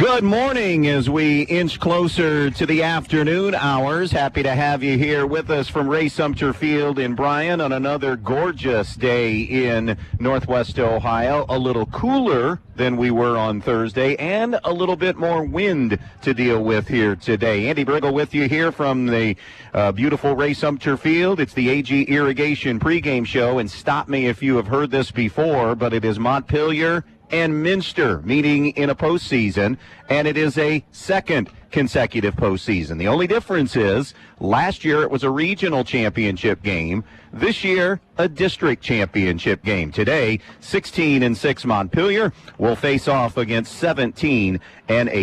Good morning as we inch closer to the afternoon hours. Happy to have you here with us from Ray Sumter Field in Bryan on another gorgeous day in Northwest Ohio. A little cooler than we were on Thursday and a little bit more wind to deal with here today. Andy Brigle with you here from the beautiful Ray Sumter Field. It's the AG Irrigation pregame show, and stop me if you have heard this before, but it is Montpelier and Minster meeting in a postseason, and it is a second consecutive postseason. The only difference is last year it was a regional championship game. This year, a district championship game. Today, 16-6 Montpelier will face off against 17-8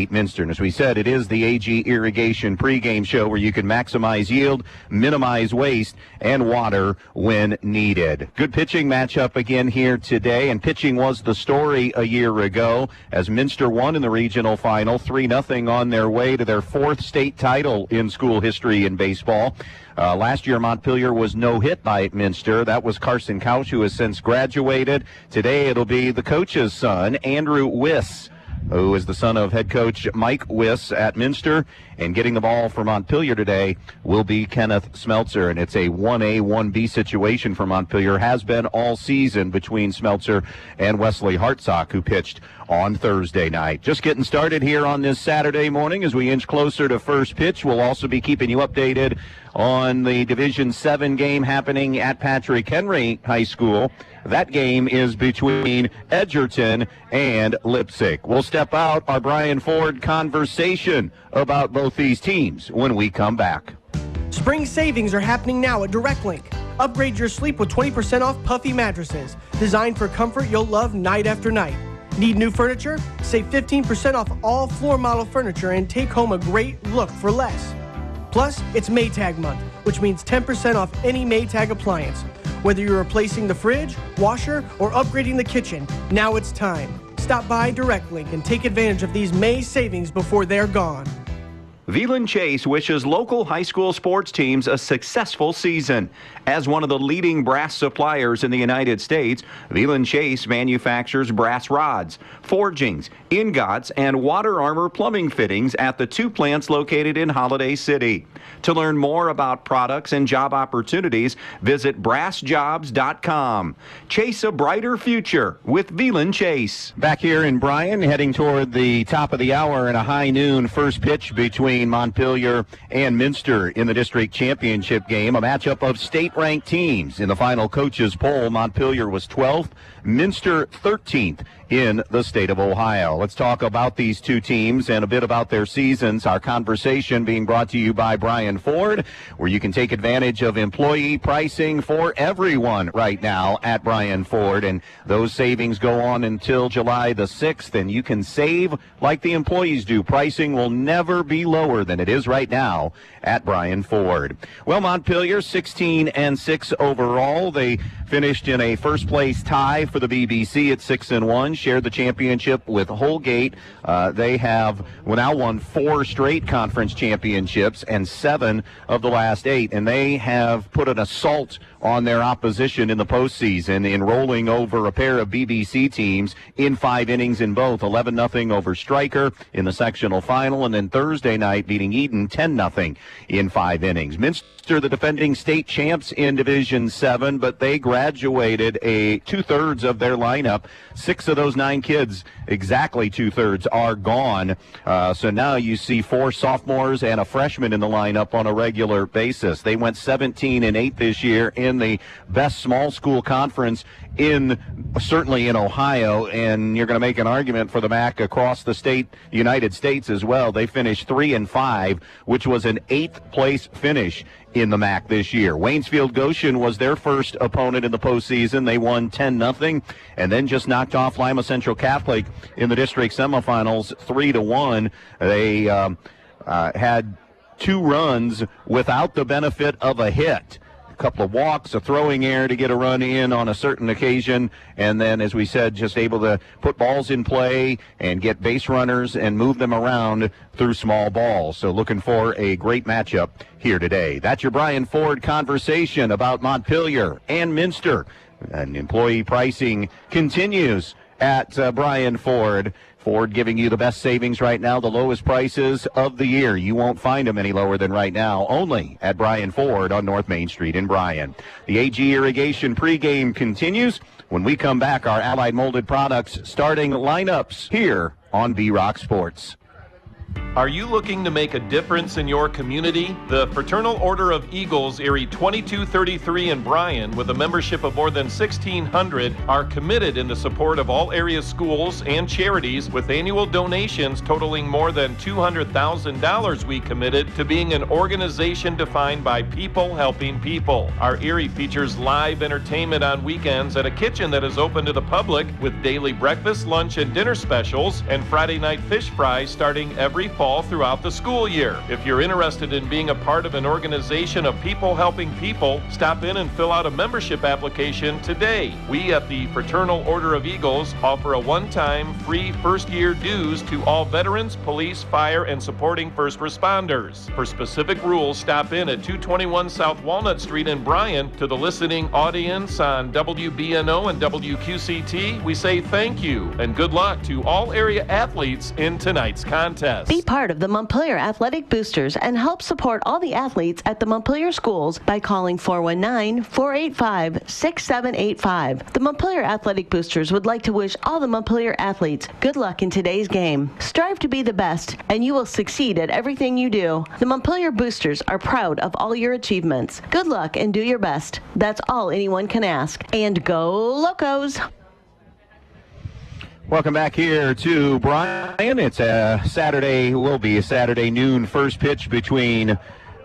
Minster. And as we said, it is the AG Irrigation pregame show where you can maximize yield, minimize waste, and water when needed. Good pitching matchup again here today, and pitching was the story a year ago as Minster won in the regional final 3-0 on their way to their fourth state title in school history in baseball. Last year, Montpelier was no-hit by Minster. That was Carson Couch, who has since graduated. Today, it'll be the coach's son, Andrew Wiss, who is the son of head coach Mike Wiss at Minster. And getting the ball for Montpelier today will be Kenneth Smeltzer. And it's a 1A, 1B situation for Montpelier. Has been all season between Smeltzer and Wesley Hartsock, who pitched on Thursday night. Just getting started here on this Saturday morning as we inch closer to first pitch. We'll also be keeping you updated on the Division VII game happening at Patrick Henry High School. That game is between Edgerton and Leipzig. We'll step out our Brian Ford conversation about both these teams when we come back. Spring savings are happening now at Direct Link. Upgrade your sleep with 20% off puffy mattresses, designed for comfort you'll love night after night. Need new furniture? Save 15% off all floor model furniture and take home a great look for less. Plus, it's Maytag month, which means 10% off any Maytag appliance. Whether you're replacing the fridge, washer, or upgrading the kitchen, now it's time. Stop by Direct Link and take advantage of these May savings before they're gone. Veland Chase wishes local high school sports teams a successful season. As one of the leading brass suppliers in the United States, Veland Chase manufactures brass rods, forgings, ingots, and water armor plumbing fittings at the two plants located in Holiday City. To learn more about products and job opportunities, visit brassjobs.com. Chase a brighter future with Veland Chase. Back here in Bryan, heading toward the top of the hour and a high noon first pitch between Montpelier and Minster in the district championship game, a matchup of state-ranked teams. In the final coaches poll, Montpelier was 12th, Minster 13th in the state of Ohio. Let's talk about these two teams and a bit about their seasons. Our conversation being brought to you by Brian Ford, where you can take advantage of employee pricing for everyone right now at Brian Ford. And those savings go on until July the 6th, and you can save like the employees do. Pricing will never be lower than it is right now at Brian Ford. Well, Montpelier 16-6 overall. They finished in a first-place tie for the BBC at 6-1. Shared the championship with Holgate. They have now won 4 straight conference championships and 7 of the last 8, and they have put an assault on their opposition in the postseason in rolling over a pair of BBC teams in 5 innings in both. 11-0 over Stryker in the sectional final, and then Thursday night beating Eden 10-0 in 5 innings. Minster, the defending state champs in Division VII, but they graduated a 2/3 of their lineup. 6 of those 9 kids, exactly 2/3, are gone. So now you see 4 sophomores and a freshman in the lineup on a regular basis. They went 17-8 this year in the best small school conference certainly in Ohio, and you're going to make an argument for the MAC across the United States as well. They finished 3-5, which was an 8th place finish in the MAC this year. Waynesfield Goshen was their first opponent in the postseason. They won 10-0 and then just knocked off Lima Central Catholic in the district semifinals 3-1. They had 2 runs without the benefit of a hit. Couple of walks, a throwing error to get a run in on a certain occasion, and then, as we said, just able to put balls in play and get base runners and move them around through small balls. So looking for a great matchup here today. That's your Brian Ford conversation about Montpelier and Minster. And employee pricing continues at Brian Ford. Ford giving you the best savings right now, the lowest prices of the year. You won't find them any lower than right now, only at Bryan Ford on North Main Street in Bryan. The AG Irrigation pregame continues. When we come back, our Allied Molded Products starting lineups here on B-Rock Sports. Are you looking to make a difference in your community? The Fraternal Order of Eagles, Erie 2233 in Bryan, with a membership of more than 1,600, are committed in the support of all area schools and charities, with annual donations totaling more than $200,000. We committed to being an organization defined by people helping people. Our Erie features live entertainment on weekends at a kitchen that is open to the public, with daily breakfast, lunch, and dinner specials, and Friday night fish fries starting every fall throughout the school year. If you're interested in being a part of an organization of people helping people, stop in and fill out a membership application today. We at the Fraternal Order of Eagles offer a one-time free first-year dues to all veterans, police, fire, and supporting first responders. For specific rules, stop in at 221 South Walnut Street in Bryan. To the listening audience on WBNO and WQCT, we say thank you and good luck to all area athletes in tonight's contest. Be part of the Montpelier Athletic Boosters and help support all the athletes at the Montpelier schools by calling 419-485-6785. The Montpelier Athletic Boosters would like to wish all the Montpelier athletes good luck in today's game. Strive to be the best, and you will succeed at everything you do. The Montpelier Boosters are proud of all your achievements. Good luck and do your best. That's all anyone can ask. And go Locos! Welcome back here to Bryan. It's a Saturday, will be a Saturday noon first pitch between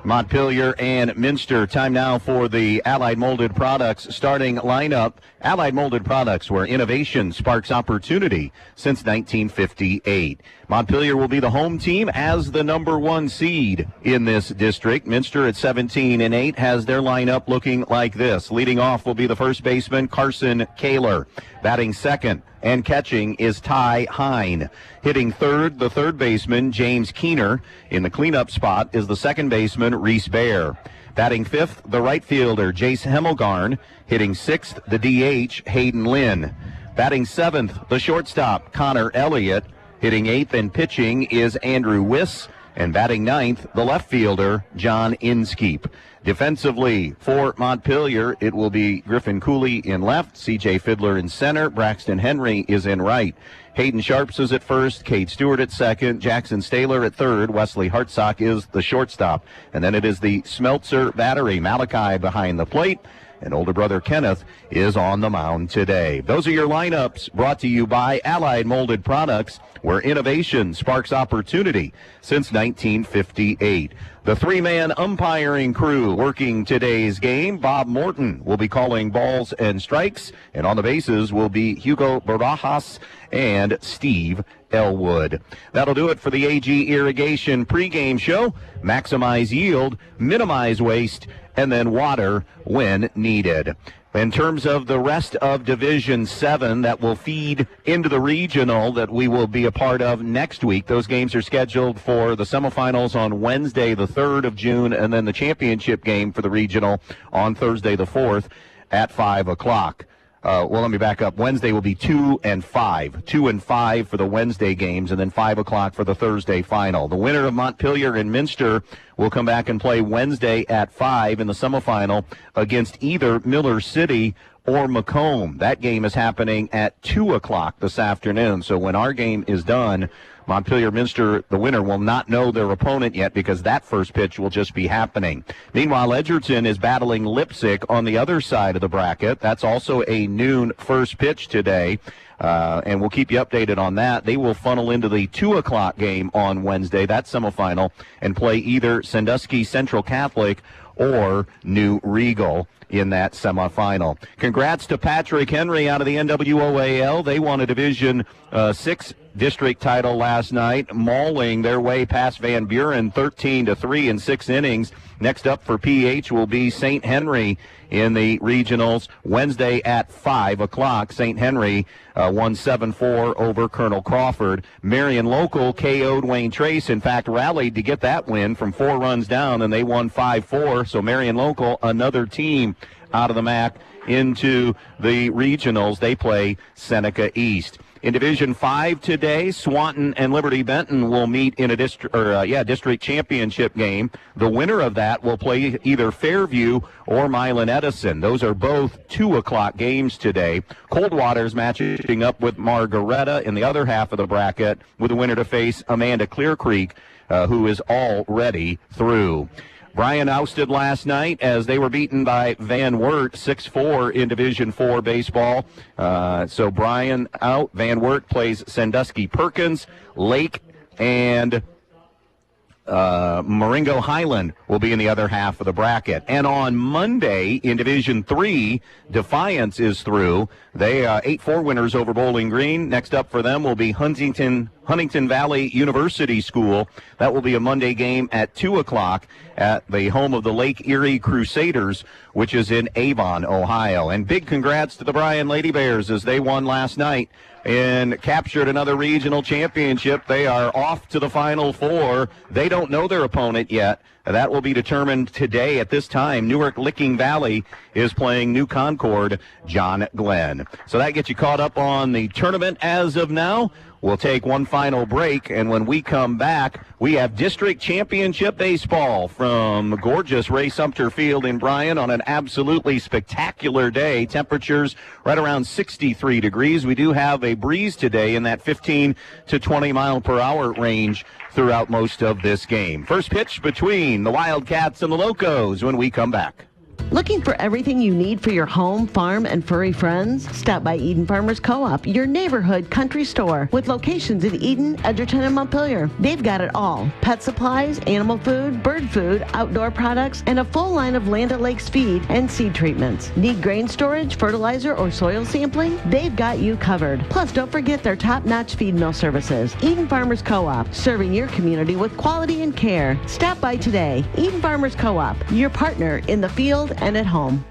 Montpelier and Minster. Time now for the Allied Molded Products starting lineup. Allied Molded Products, where innovation sparks opportunity since 1958. Montpelier will be the home team as the number one seed in this district. Minster at 17-8 has their lineup looking like this. Leading off will be the first baseman, Carson Kaler. Batting second and catching is Ty Hine. Hitting third, the third baseman, James Keener. In the cleanup spot is the second baseman, Reese Bear. Batting fifth, the right fielder, Jace Hemmelgarn. Hitting sixth, the DH, Hayden Lynn. Batting seventh, the shortstop, Connor Elliott. Hitting eighth and pitching is Andrew Wiss. And batting ninth, the left fielder, John Inskeep. Defensively for Montpelier, it will be Griffin Cooley in left, C.J. Fiddler in center, Braxton Henry is in right. Hayden Sharps is at first, Cade Stewart at second, Jackson Staler at third, Wesley Hartsock is the shortstop. And then it is the Smeltzer battery, Malachi behind the plate, and older brother Kenneth is on the mound today. Those are your lineups brought to you by Allied Molded Products, where innovation sparks opportunity since 1958. The three-man umpiring crew working today's game. Bob Morton will be calling balls and strikes, and on the bases will be Hugo Barajas and Steve Elwood. That'll do it for the AG Irrigation pregame show. Maximize yield, minimize waste, and then water when needed. In terms of the rest of Division VII that will feed into the regional that we will be a part of next week, those games are scheduled for the semifinals on Wednesday, the 3rd of June, and then the championship game for the regional on Thursday, the 4th at 5 o'clock. Well, let me back up. Wednesday will be 2 and 5. 2 and 5 for the Wednesday games, and then 5 o'clock for the Thursday final. The winner of Montpelier and Minster will come back and play Wednesday at 5 in the semifinal against either Miller City or Macomb. That game is happening at 2 o'clock this afternoon. So when our game is done, Montpelier Minster, the winner, will not know their opponent yet because that first pitch will just be happening. Meanwhile, Edgerton is battling Lipsick on the other side of the bracket. That's also a noon first pitch today, and we'll keep you updated on that. They will funnel into the 2 o'clock game on Wednesday, that semifinal, and play either Sandusky Central Catholic or New Brigle in that semifinal. Congrats to Patrick Henry out of the NWOAL. They won a Division VI district title last night, mauling their way past Van Buren 13-3 in 6 innings. Next up for PH will be St. Henry in the regionals Wednesday at 5 o'clock. St. Henry won 7-4 over Colonel Crawford. Marion Local KO'd Wayne Trace. In fact, rallied to get that win from 4 runs down, and they won 5-4. So Marion Local, another team out of the MAC into the regionals. They play Seneca East. In Division V today, Swanton and Liberty Benton will meet in a district championship game. The winner of that will play either Fairview or Milan Edison. Those are both 2 o'clock games today. Coldwater's matching up with Margaretta in the other half of the bracket, with the winner to face Amanda Clear Creek, who is already through. Bryan ousted last night as they were beaten by Van Wert 6-4 in Division IV baseball. So Bryan out. Van Wert plays Sandusky Perkins. Lake and Marengo Highland will be in the other half of the bracket. And on Monday in Division III, Defiance is through. They 8-4 winners over Bowling Green. Next up for them will be Huntington Valley University School. That will be a Monday game at 2 o'clock at the home of the Lake Erie Crusaders, which is in Avon, Ohio. And big congrats to the Bryan Lady Bears as they won last night and captured another regional championship. They are off to the Final Four. They don't know their opponent yet. That will be determined today at this time. Newark Licking Valley is playing New Concord John Glenn. So that gets you caught up on the tournament as of now. We'll take one final break, and when we come back, we have district championship baseball from gorgeous Ray Sumter Field in Bryan on an absolutely spectacular day. Temperatures right around 63 degrees. We do have a breeze today in that 15 to 20 mile per hour range throughout most of this game. First pitch between the Wildcats and the Locos when we come back. Looking for everything you need for your home, farm, and furry friends? Stop by Eden Farmers Co-op, your neighborhood country store with locations in Eden, Edgerton, and Montpelier. They've got it all. Pet supplies, animal food, bird food, outdoor products, and a full line of Land O'Lakes feed and seed treatments. Need grain storage, fertilizer, or soil sampling? They've got you covered. Plus, don't forget their top-notch feed mill services. Eden Farmers Co-op, serving your community with quality and care. Stop by today. Eden Farmers Co-op, your partner in the field and at home.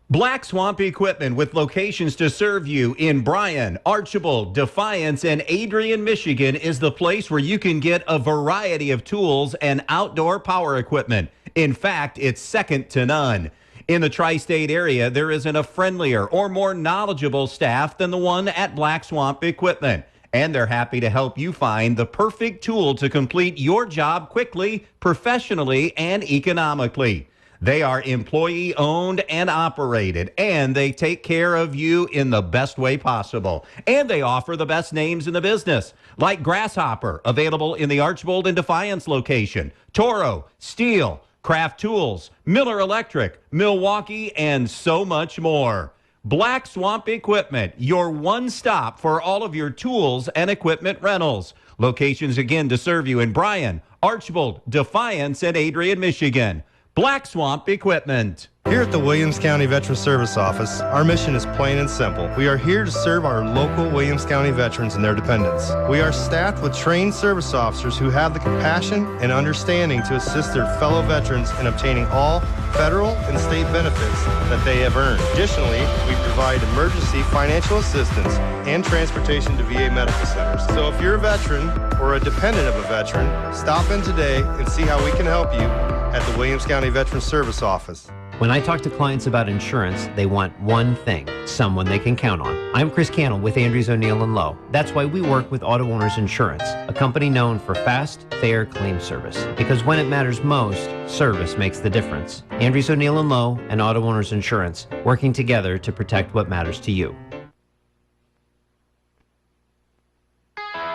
Black Swamp Equipment with locations to serve you in Bryan, Archibald, Defiance, and Adrian, Michigan is the place where you can get a variety of tools and outdoor power equipment. In fact, it's second to none. In the tri-state area, there isn't a friendlier or more knowledgeable staff than the one at Black Swamp Equipment. And they're happy to help you find the perfect tool to complete your job quickly, professionally, and economically. They are employee-owned and operated, and they take care of you in the best way possible. And they offer the best names in the business, like Grasshopper, available in the Archibald and Defiance location, Toro, Steel, Craft Tools, Miller Electric, Milwaukee, and so much more. Black Swamp Equipment, your one stop for all of your tools and equipment rentals. Locations again to serve you in Bryan, Archibald, Defiance, and Adrian, Michigan. Black Swamp Equipment. Here at the Williams County Veteran Service Office, our mission is plain and simple. We are here to serve our local Williams County veterans and their dependents. We are staffed with trained service officers who have the compassion and understanding to assist their fellow veterans in obtaining all federal and state benefits that they have earned. Additionally, we provide emergency financial assistance and transportation to VA medical centers. So if you're a veteran or a dependent of a veteran, stop in today and see how we can help you at the Williams County Veteran Service Office. When I talk to clients about insurance, they want one thing, someone they can count on. I'm Chris Cannell with Andrews O'Neill & Lowe. That's why we work with Auto Owners Insurance, a company known for fast, fair claim service. Because when it matters most, service makes the difference. Andrews O'Neill & Lowe and Auto Owners Insurance, working together to protect what matters to you.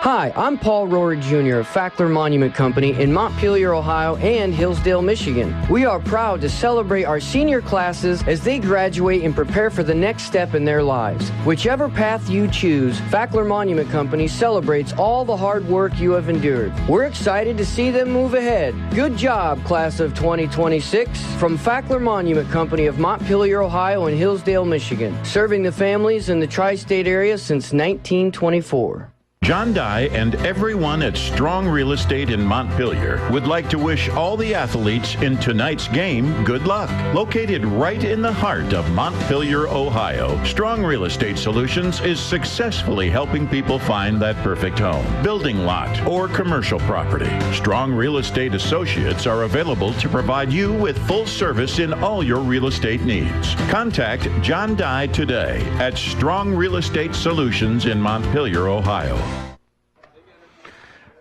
Hi, I'm Paul Rory Jr. of Fackler Monument Company in Montpelier, Ohio and Hillsdale, Michigan. We are proud to celebrate our senior classes as they graduate and prepare for the next step in their lives. Whichever path you choose, Fackler Monument Company celebrates all the hard work you have endured. We're excited to see them move ahead. Good job, class of 2026. From Fackler Monument Company of Montpelier, Ohio and Hillsdale, Michigan, serving the families in the tri-state area since 1924. John Dye and everyone at Strong Real Estate in Montpelier would like to wish all the athletes in tonight's game good luck. Located right in the heart of Montpelier, Ohio, Strong Real Estate Solutions is successfully helping people find that perfect home, building lot, or commercial property. Strong Real Estate Associates are available to provide you with full service in all your real estate needs. Contact John Dye today at Strong Real Estate Solutions in Montpelier, Ohio.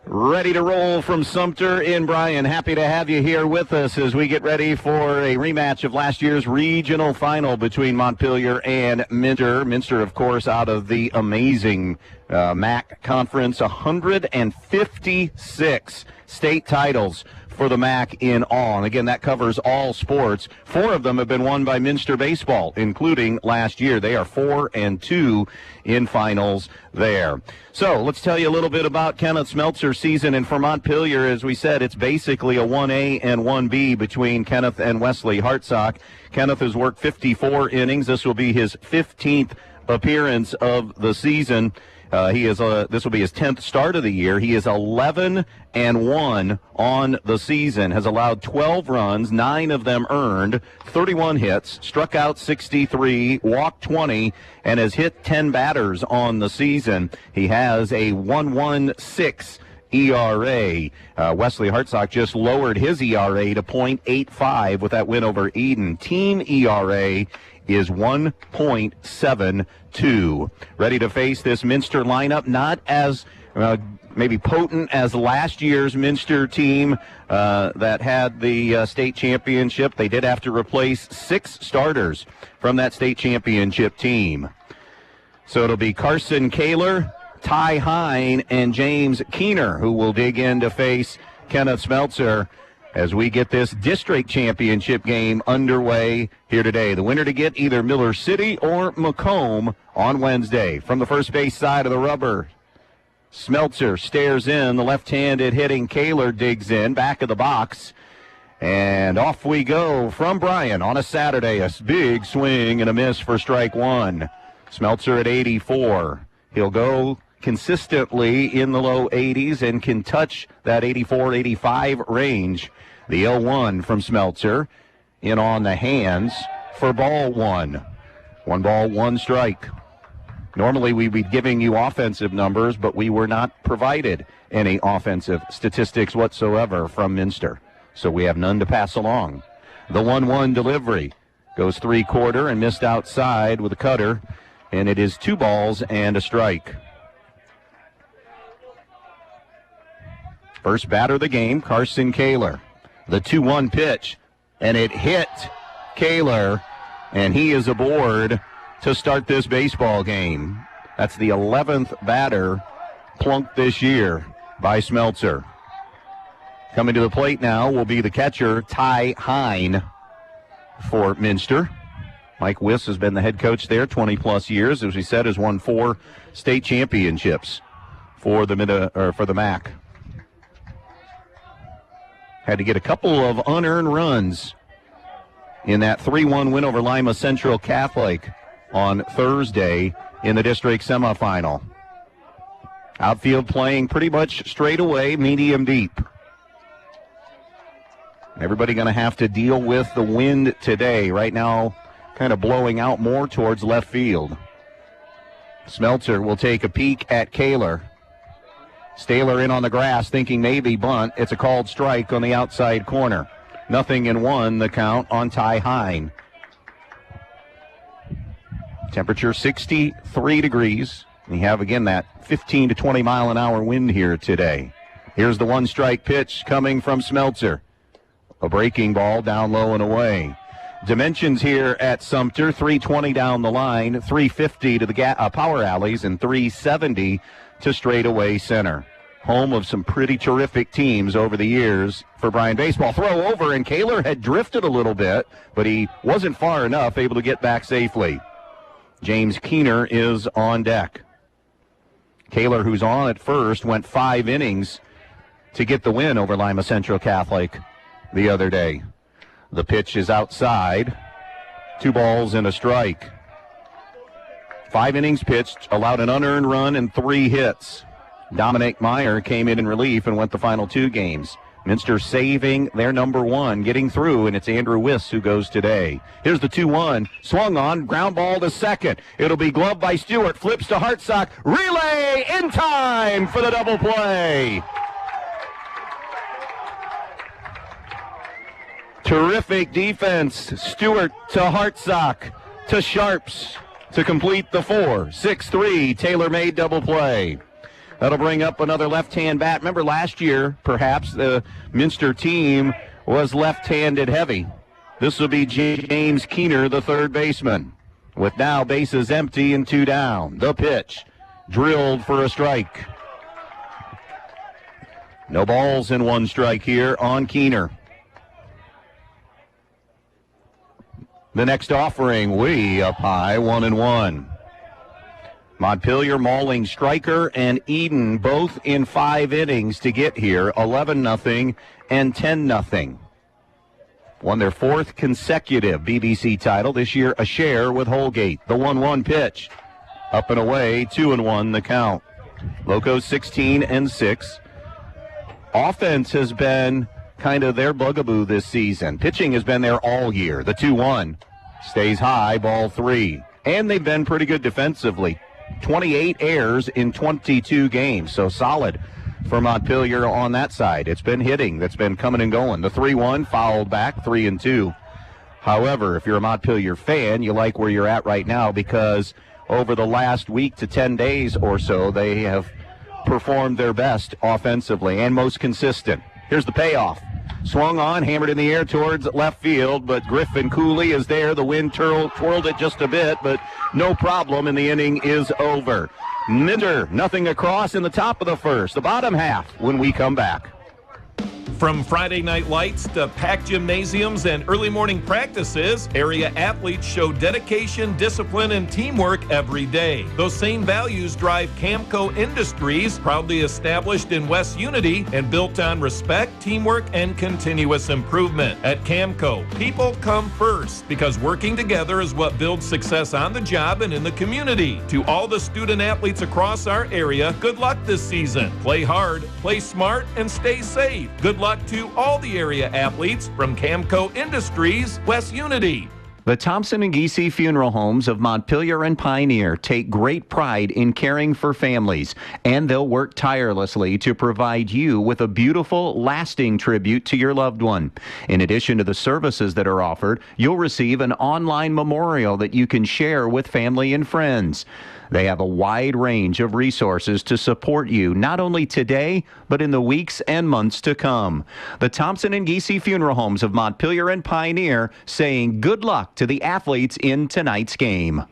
Ready to roll from Sumter in Bryan. Happy to have you here with us as we get ready for a rematch of last year's regional final between Montpelier and Minster. Minster, of course, out of the amazing MAC conference, 156 state titles for the MAC in all. And again, that covers all sports. 4 of them have been won by Minster baseball, including last year. They are 4-2 in finals there. So let's tell you a little bit about Kenneth Smeltzer's season. And for Montpelier, as we said, it's basically a 1A and 1B between Kenneth and Wesley Hartsock. Kenneth has worked 54 innings. This will be his 15th appearance of the season. This will be his 10th start of the year. He is 11-1 on the season, has allowed 12 runs, 9 of them earned, 31 hits, struck out 63, walked 20, and has hit 10 batters on the season. He has a 1.16 ERA. Wesley Hartsock just lowered his ERA to .85 with that win over Eden. Team ERA is 1.72. Ready to face this Minster lineup, not as maybe potent as last year's Minster team that had the state championship. They did have to replace 6 starters from that state championship team. So it'll be Carson Kaler, Ty Hine, and James Keener who will dig in to face Kenneth Smeltzer as we get this district championship game underway here today. The winner to get either Miller City or Macomb on Wednesday. From the first base side of the rubber, Smeltzer stares in. The left-handed hitting Kaler digs in, back of the box. And off we go from Bryan on a Saturday. A big swing and a miss for strike one. Smeltzer at 84. He'll go consistently in the low 80s and can touch that 84-85 range. The 0-1 from Smeltzer in on the hands for ball one. 1 ball, 1 strike. Normally we'd be giving you offensive numbers, but we were not provided any offensive statistics whatsoever from Minster. So we have none to pass along. The 1-1 delivery goes 3/4 and missed outside with a cutter, and it is 2 balls and a strike. First batter of the game, Carson Kaler. The 2-1 pitch, and it hit Kaler, and he is aboard to start this baseball game. That's the 11th batter plunked this year by Smeltzer. Coming to the plate now will be the catcher, Ty Hine, for Minster. Mike Wiss has been the head coach there 20-plus years. As we said, has won 4 state championships for the MAC. Had to get a couple of unearned runs in that 3-1 win over Lima Central Catholic on Thursday in the district semifinal. Outfield playing pretty much straight away, medium deep. Everybody going to have to deal with the wind today. Right now, kind of blowing out more towards left field. Smeltzer will take a peek at Kaler. Staler in on the grass, thinking maybe bunt. It's a called strike on the outside corner. 0-1, the count on Ty Hine. Temperature 63 degrees. We have, again, that 15 to 20 mile an hour wind here today. Here's the 1-strike pitch coming from Smeltzer. A breaking ball down low and away. Dimensions here at Sumter, 320 down the line, 350 to the power alleys, and 370 to straightaway center. Home of some pretty terrific teams over the years for Bryan baseball. Throw over, and Kaler had drifted a little bit, but he wasn't far enough, able to get back safely. James Keener is on deck. Kaler, who's on at first, went 5 innings to get the win over Lima Central Catholic the other day. The pitch is outside. 2 balls and a strike. 5 innings pitched, allowed an unearned run and 3 hits. Dominic Meyer came in relief and went the final 2 games. Minster saving their number 1, getting through, and it's Andrew Wiss who goes today. Here's the 2-1, swung on, ground ball to second. It'll be gloved by Stewart, flips to Hartsock, relay in time for the double play. Terrific defense. Stewart to Hartsock to Sharps to complete the 4-6-3 tailor-made double play. That'll bring up another left-hand bat. Remember last year, perhaps, the Minster team was left-handed heavy. This will be James Keener, the third baseman, with now bases empty and 2 down. The pitch, drilled for a strike. No balls and 1 strike here on Keener. The next offering, way up high, 1-1. Montpelier mauling Stryker and Eden both in 5 innings to get here, 11-0 and 10-0. Won their 4th consecutive BBC title, this year a share with Holgate. The 1-1 pitch, up and away, 2-1 the count. Locos 16-6. Offense has been kind of their bugaboo this season. Pitching has been there all year. The 2-1 stays high, ball 3. And they've been pretty good defensively. 28 errors in 22 games, so solid for Montpelier on that side. It's been hitting that's been coming and going. The 3-1 fouled back, 3-2. However, if you're a Montpelier fan, you like where you're at right now because over the last week to 10 days or so, they have performed their best offensively and most consistent. Here's the payoff. Swung on, hammered in the air towards left field, but Griffin Cooley is there. The wind twirled it just a bit, but no problem, and the inning is over. Minster, nothing across in the top of the first, the bottom half when we come back. From Friday night lights to packed gymnasiums and early morning practices, area athletes show dedication, discipline, and teamwork every day. Those same values drive Camco Industries, proudly established in West Unity and built on respect, teamwork, and continuous improvement. At Camco, people come first because working together is what builds success on the job and in the community. To all the student athletes across our area, good luck this season. Play hard, play smart, and stay safe. Good luck to all the area athletes from Camco Industries, West Unity. The Thompson and Giese Funeral Homes of Montpelier and Pioneer take great pride in caring for families, and they'll work tirelessly to provide you with a beautiful, lasting tribute to your loved one. In addition to the services that are offered, you'll receive an online memorial that you can share with family and friends. They have a wide range of resources to support you, not only today, but in the weeks and months to come. The Thompson and Giese Funeral Homes of Montpelier and Pioneer saying good luck to the athletes in tonight's game.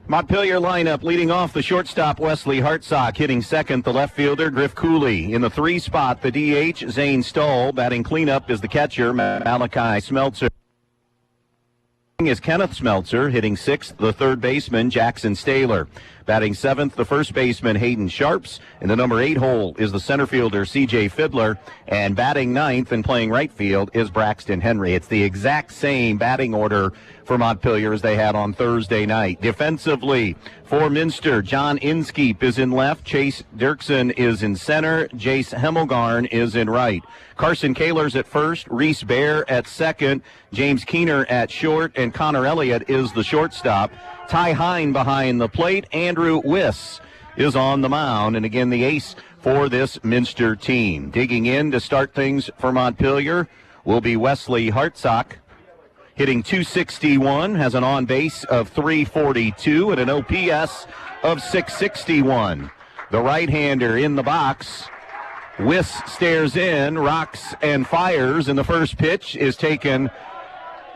Montpelier lineup leading off the shortstop Wesley Hartsock, hitting second the left fielder Griff Cooley. In the 3 spot, the DH Zane Stoll. Batting cleanup is the catcher Malachi Smeltzer. Is Kenneth Smeltzer, hitting 6th, the third baseman Jackson Staylor. Batting 7th, the first baseman Hayden Sharps. In the number 8 hole is the center fielder C.J. Fiddler. And batting 9th and playing right field is Braxton Henry. It's the exact same batting order for Montpelier as they had on Thursday night. Defensively, for Minster, John Inskeep is in left, Chase Dirksen is in center, Jace Hemmelgarn is in right. Carson Kaler's at first, Reese Bear at second, James Keener at short, and Connor Elliott is the shortstop. Ty Hine behind the plate, Andrew Wiss is on the mound, and again the ace for this Minster team. Digging in to start things for Montpelier will be Wesley Hartsock, hitting .261, has an on-base of .342 and an OPS of .661. The right-hander in the box. Wiss stares in, rocks and fires, and the first pitch is taken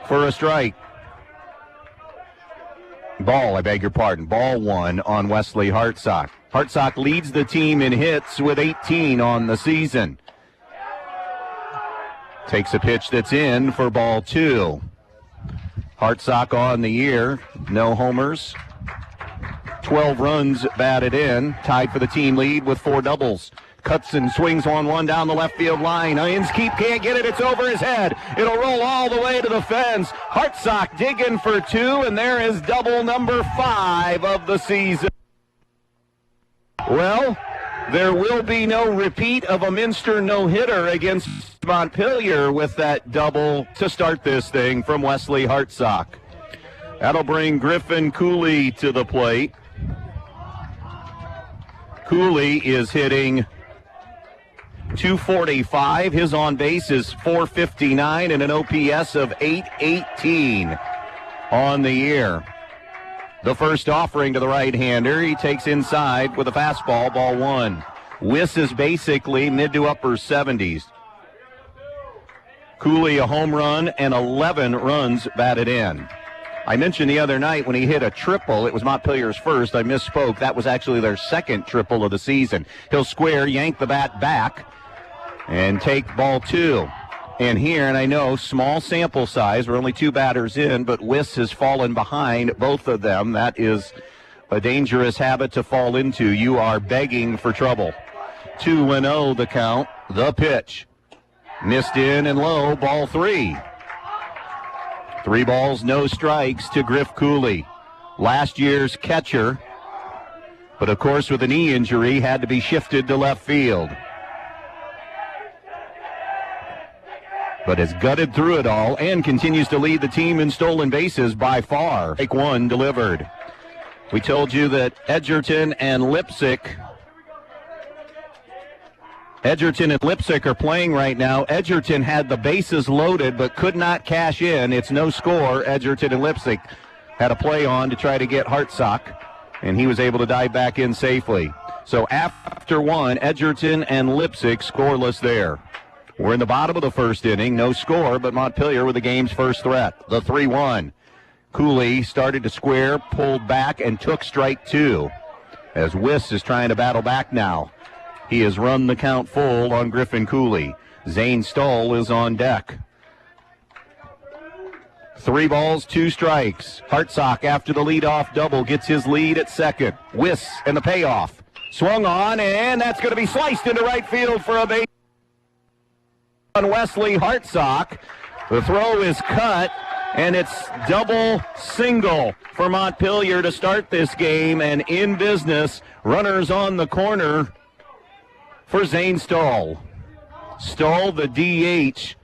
for a strike. Ball 1 on Wesley Hartsock. Hartsock leads the team in hits with 18 on the season. Takes a pitch that's in for ball 2. Hartsock on the year, no homers, 12 runs batted in, tied for the team lead with 4 doubles. Cuts and swings on one down the left field line. Inskeep can't get it. It's over his head. It'll roll all the way to the fence. Hartsock digging for 2, and there is double number 5 of the season. Well, There will be no repeat of a Minster no-hitter against Montpelier with that double to start this thing from Wesley Hartsock. That'll bring Griffin Cooley to the plate. Cooley is hitting .245. His on base is .459 and an OPS of .818 on the year. The first offering to the right-hander. He takes inside with a fastball, ball one. Wiss is basically mid to upper 70s. Cooley a home run and 11 runs batted in. I mentioned the other night when he hit a triple, it was Montpelier's first. I misspoke. That was actually their second triple of the season. He'll square, yank the bat back, and take ball two. And here, and I know, small sample size, we're only 2 batters in, but Wiss has fallen behind both of them. That is a dangerous habit to fall into. You are begging for trouble. 2-0 the count, the pitch. Missed in and low, ball 3. 3 balls, no strikes to Griff Cooley. Last year's catcher, but of course with a knee injury, had to be shifted to left field. But has gutted through it all and continues to lead the team in stolen bases by far. Take one delivered. We told you that Edgerton and Lipsick are playing right now. Edgerton had the bases loaded but could not cash in. It's no score. Edgerton and Lipsick had a play on to try to get Hartsock, and he was able to dive back in safely. So after one, Edgerton and Lipsick scoreless there. We're in the bottom of the first inning. No score, but Montpelier with the game's first threat. The 3-1. Cooley started to square, pulled back, and took strike 2. As Wiss is trying to battle back now. He has run the count full on Griffin Cooley. Zane Stoll is on deck. 3 balls, 2 strikes. Hartsock, after the leadoff double, gets his lead at second. Wiss and the payoff. Swung on, and that's going to be sliced into right field for a base on Wesley Hartsock. The throw is cut, and it's double single for Montpelier to start this game, and in business, runners on the corner for Zane Stoll. Stoll, the DH,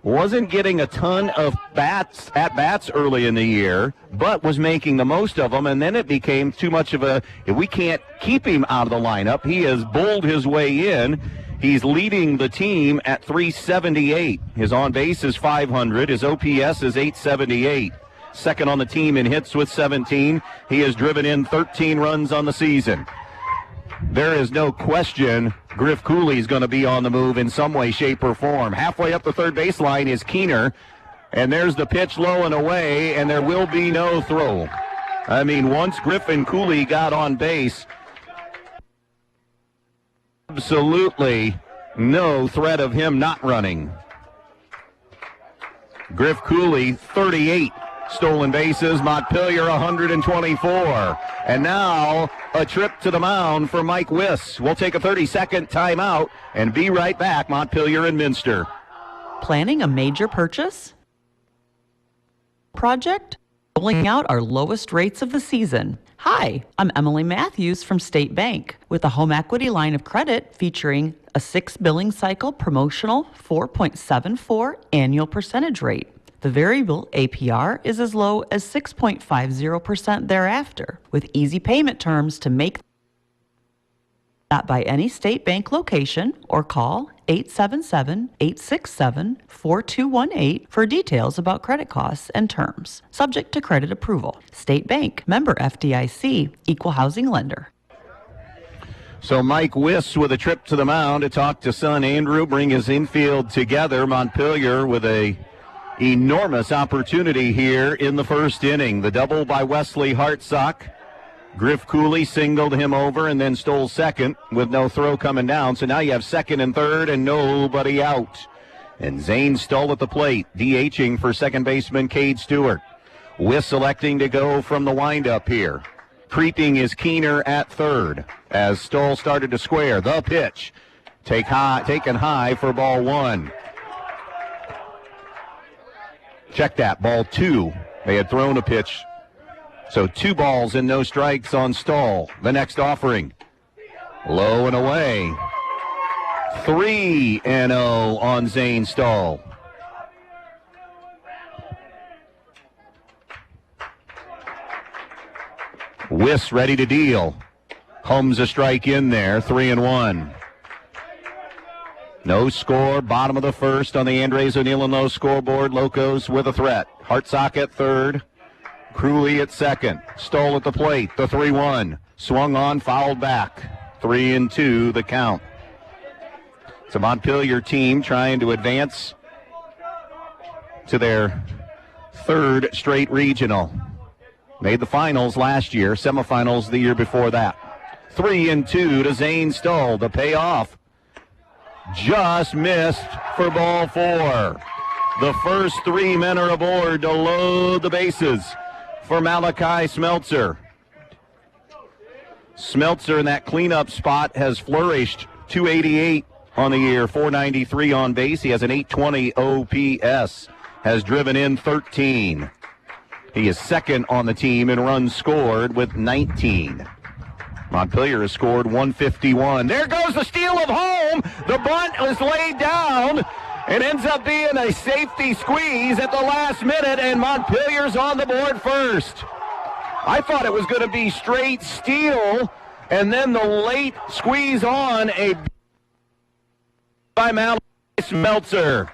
wasn't getting a ton of at-bats early in the year, but was making the most of them, and then it became too much of if we can't keep him out of the lineup, he has bowled his way in. He's leading the team at .378. His on-base is .500. His OPS is .878. Second on the team in hits with 17. He has driven in 13 runs on the season. There is no question Griff Cooley is going to be on the move in some way, shape, or form. Halfway up the third baseline is Keener, and there's the pitch low and away, and there will be no throw. I mean, once Griffin Cooley got on base, absolutely no threat of him not running. Griff Cooley, 38 stolen bases. Montpelier, 124. And now a trip to the mound for Mike Wiss. We'll take a 30-second timeout and be right back. Montpelier and Minster. Planning a major purchase? Project? Rolling out our lowest rates of the season. Hi, I'm Emily Matthews from State Bank with a home equity line of credit featuring a 6 billing cycle promotional 4.74 annual percentage rate. The variable APR is as low as 6.50% thereafter, with easy payment terms to make that by any State Bank location or call 877-867-4218 for details about credit costs and terms. Subject to credit approval. State Bank, member FDIC, equal housing lender. So Mike Wiss with a trip to the mound to talk to son Andrew, bring his infield together. Montpelier with a enormous opportunity here in the first inning. The double by Wesley Hartsock. Griff Cooley singled him over and then stole second with no throw coming down. So now you have second and third and nobody out. And Zane Stoll at the plate, DHing for second baseman Cade Stewart. Wiss selecting to go from the windup here. Creeping is Keener at third as Stoll started to square. The pitch taken high for ball 1. Check that, ball 2. They had thrown a pitch. So 2 balls and no strikes on Stoll. The next offering. Low and away. 3-0 on Zane Stahl. Wiss ready to deal. Hums a strike in there, 3-1. No score, bottom of the first on the Andres O'Neill and Lowe scoreboard. Locos with a threat. Hartsock at third. Crulley at second. Stoll at the plate, the 3-1. Swung on, fouled back. 3-2 the count. It's a Montpelier team trying to advance to their third straight regional. Made the finals last year, semifinals the year before that. 3-2 to Zane Stoll. The payoff just missed for ball 4. The first 3 men are aboard to load the bases for Malachi Smeltzer. Smeltzer in that cleanup spot has flourished. 288 on the year, 493 on base. He has an 820 OPS, has driven in 13. He is second on the team in runs scored with 19. Montpelier has scored 151. There goes the steal of home. The bunt was laid down and ends up being a safety squeeze at the last minute, and Montpelier's on the board first. I thought it was going to be straight steal, and then the late squeeze on a by Malachi Smeltzer.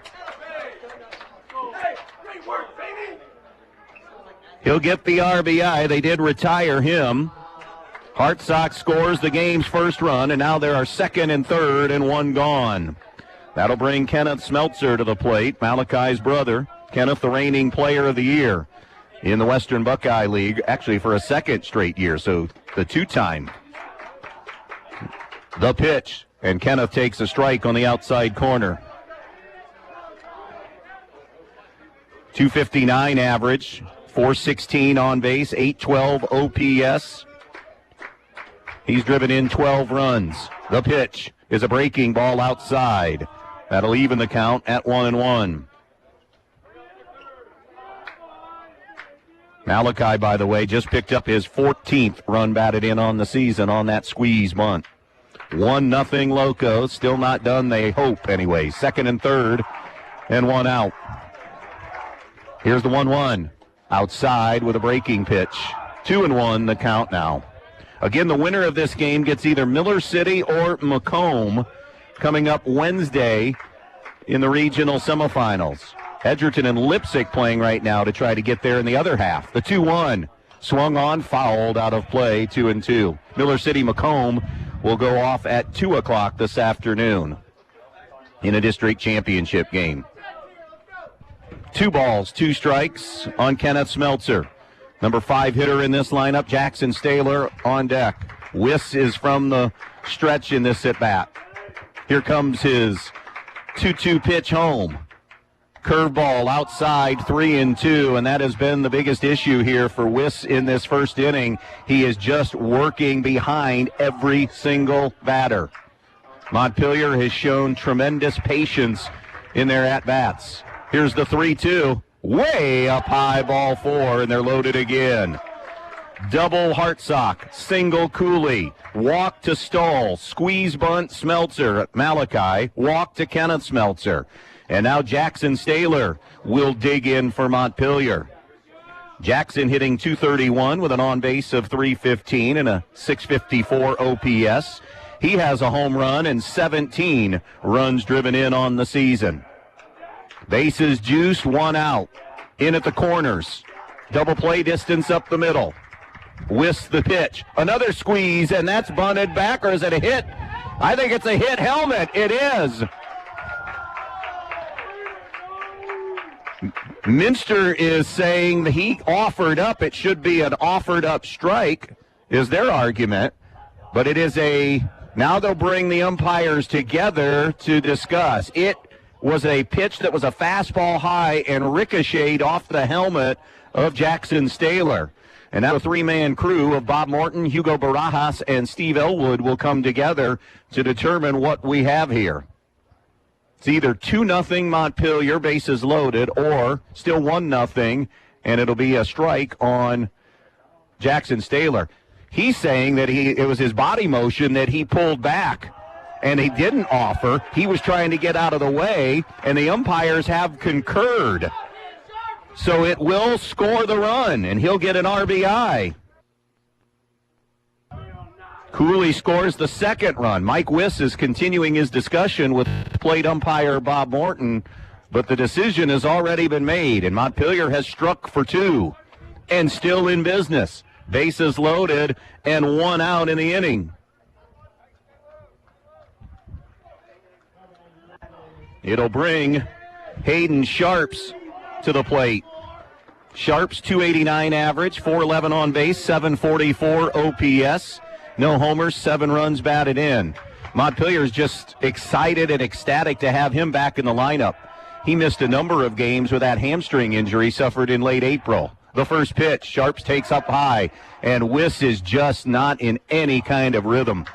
He'll get the RBI. They did retire him. Hartsock scores the game's first run, and now there are second and third and one gone. That'll bring Kenneth Smeltzer to the plate, Malachi's brother. Kenneth, the reigning player of the year in the Western Buckeye League, actually for a second straight year, so the two-time. The pitch, and Kenneth takes a strike on the outside corner. 259 average, 416 on base, 812 OPS. He's driven in 12 runs. The pitch is a breaking ball outside. That'll even the count at 1-1. Malachi, by the way, just picked up his 14th run batted in on the season on that squeeze bunt. 1-0 Locos. Still not done, they hope anyway. Second and third and one out. Here's the 1-1. Outside with a breaking pitch. 2-1 the count now. Again, the winner of this game gets either Miller City or Macomb coming up Wednesday in the regional semifinals. Edgerton and Lipsick playing right now to try to get there in the other half. The 2-1 swung on, fouled out of play, 2-2. Miller City Macomb will go off at 2 o'clock this afternoon in a district championship game. 2 balls, 2 strikes on Kenneth Smeltzer. Number 5 hitter in this lineup, Jackson Staler on deck. Wiss is from the stretch in this at-bat. Here comes his 2-2 pitch home. Curveball outside, 3-2, and that has been the biggest issue here for Wiss in this first inning. He is just working behind every single batter. Montpelier has shown tremendous patience in their at-bats. Here's the 3-2. Way up high, ball 4, and they're loaded again. Double Hartsock, single Cooley, walk to Stoll, squeeze bunt Smeltzer, Malachi, walk to Kenneth Smeltzer. And now Jackson Staler will dig in for Montpelier. Jackson hitting .231 with an on-base of .315 and a .654 OPS. He has a home run and 17 runs driven in on the season. Bases juiced, 1 out. In at the corners. Double play distance up the middle. Wiss the pitch. Another squeeze, and that's bunted back, or is it a hit? I think it's a hit helmet. It is. Minster is saying that he offered up. It should be an offered up strike, is their argument. But it is now they'll bring the umpires together to discuss. It was a pitch that was a fastball high and ricocheted off the helmet of Jackson Staler. And now a 3-man crew of Bob Morton, Hugo Barajas, and Steve Elwood will come together to determine what we have here. It's either 2-0 Montpelier, bases loaded, or still 1-0, and it'll be a strike on Jackson Staler. He's saying that it was his body motion that he pulled back, and he didn't offer. He was trying to get out of the way, and the umpires have concurred. So it will score the run, and he'll get an RBI. Cooley scores the second run. Mike Wiss is continuing his discussion with plate umpire Bob Morton, but the decision has already been made, and Montpelier has struck for 2 and still in business. Bases loaded and 1 out in the inning. It'll bring Hayden Sharps to the plate. Sharps, 289 average, 411 on base, 744 OPS. No homers, 7 runs batted in. Montpelier's just excited and ecstatic to have him back in the lineup. He missed a number of games with that hamstring injury suffered in late April. The first pitch, Sharps takes up high, and Wiss is just not in any kind of rhythm.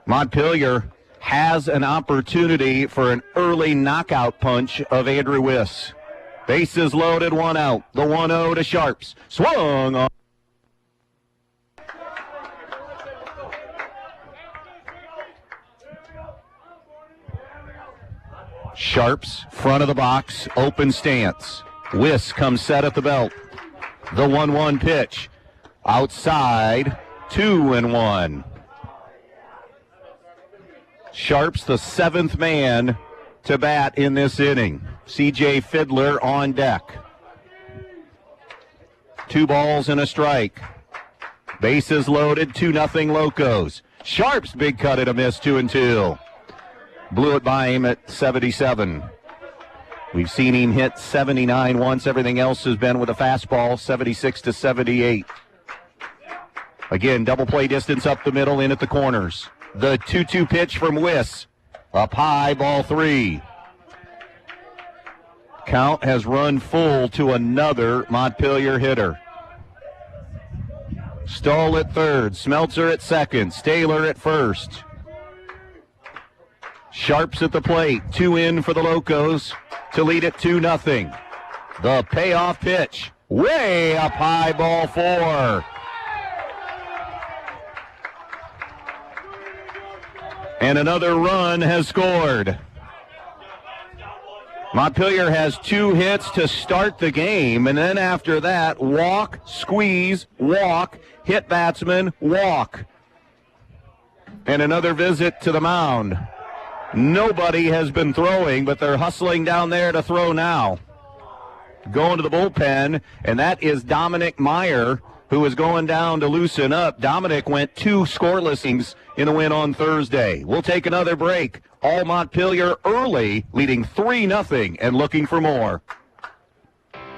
Montpelier has an opportunity for an early knockout punch of Andrew Wiss. Bases loaded, 1 out. The 1-0 to Sharps. Swung on. Sharps, front of the box, open stance. Wiss comes set at the belt. The 1-1 pitch. Outside, 2-1. Sharps, the 7th man to bat in this inning. C.J. Fiddler on deck. 2 balls and a strike. Bases loaded, 2-0 Locos. Sharps, big cut and a miss, 2-2. Blew it by him at 77. We've seen him hit 79 once. Everything else has been with a fastball, 76 to 78. Again, double play distance up the middle, in at the corners. The 2-2 pitch from Wiss. Up high, ball 3. Count has run full to another Montpelier hitter. Stoll at third, Smeltzer at second, Staylor at first. Sharps at the plate, 2 in for the Locos to lead it 2-0. The payoff pitch, way up high, ball 4. And another run has scored. Montpelier has 2 hits to start the game, and then after that, walk, squeeze, walk, hit batsman, walk. And another visit to the mound. Nobody has been throwing, but they're hustling down there to throw now. Going to the bullpen, and that is Dominic Meyer, who is going down to loosen up. Dominic went 2 scoreless innings in the win on Thursday. We'll take another break. All Montpelier early, leading 3-0 and looking for more.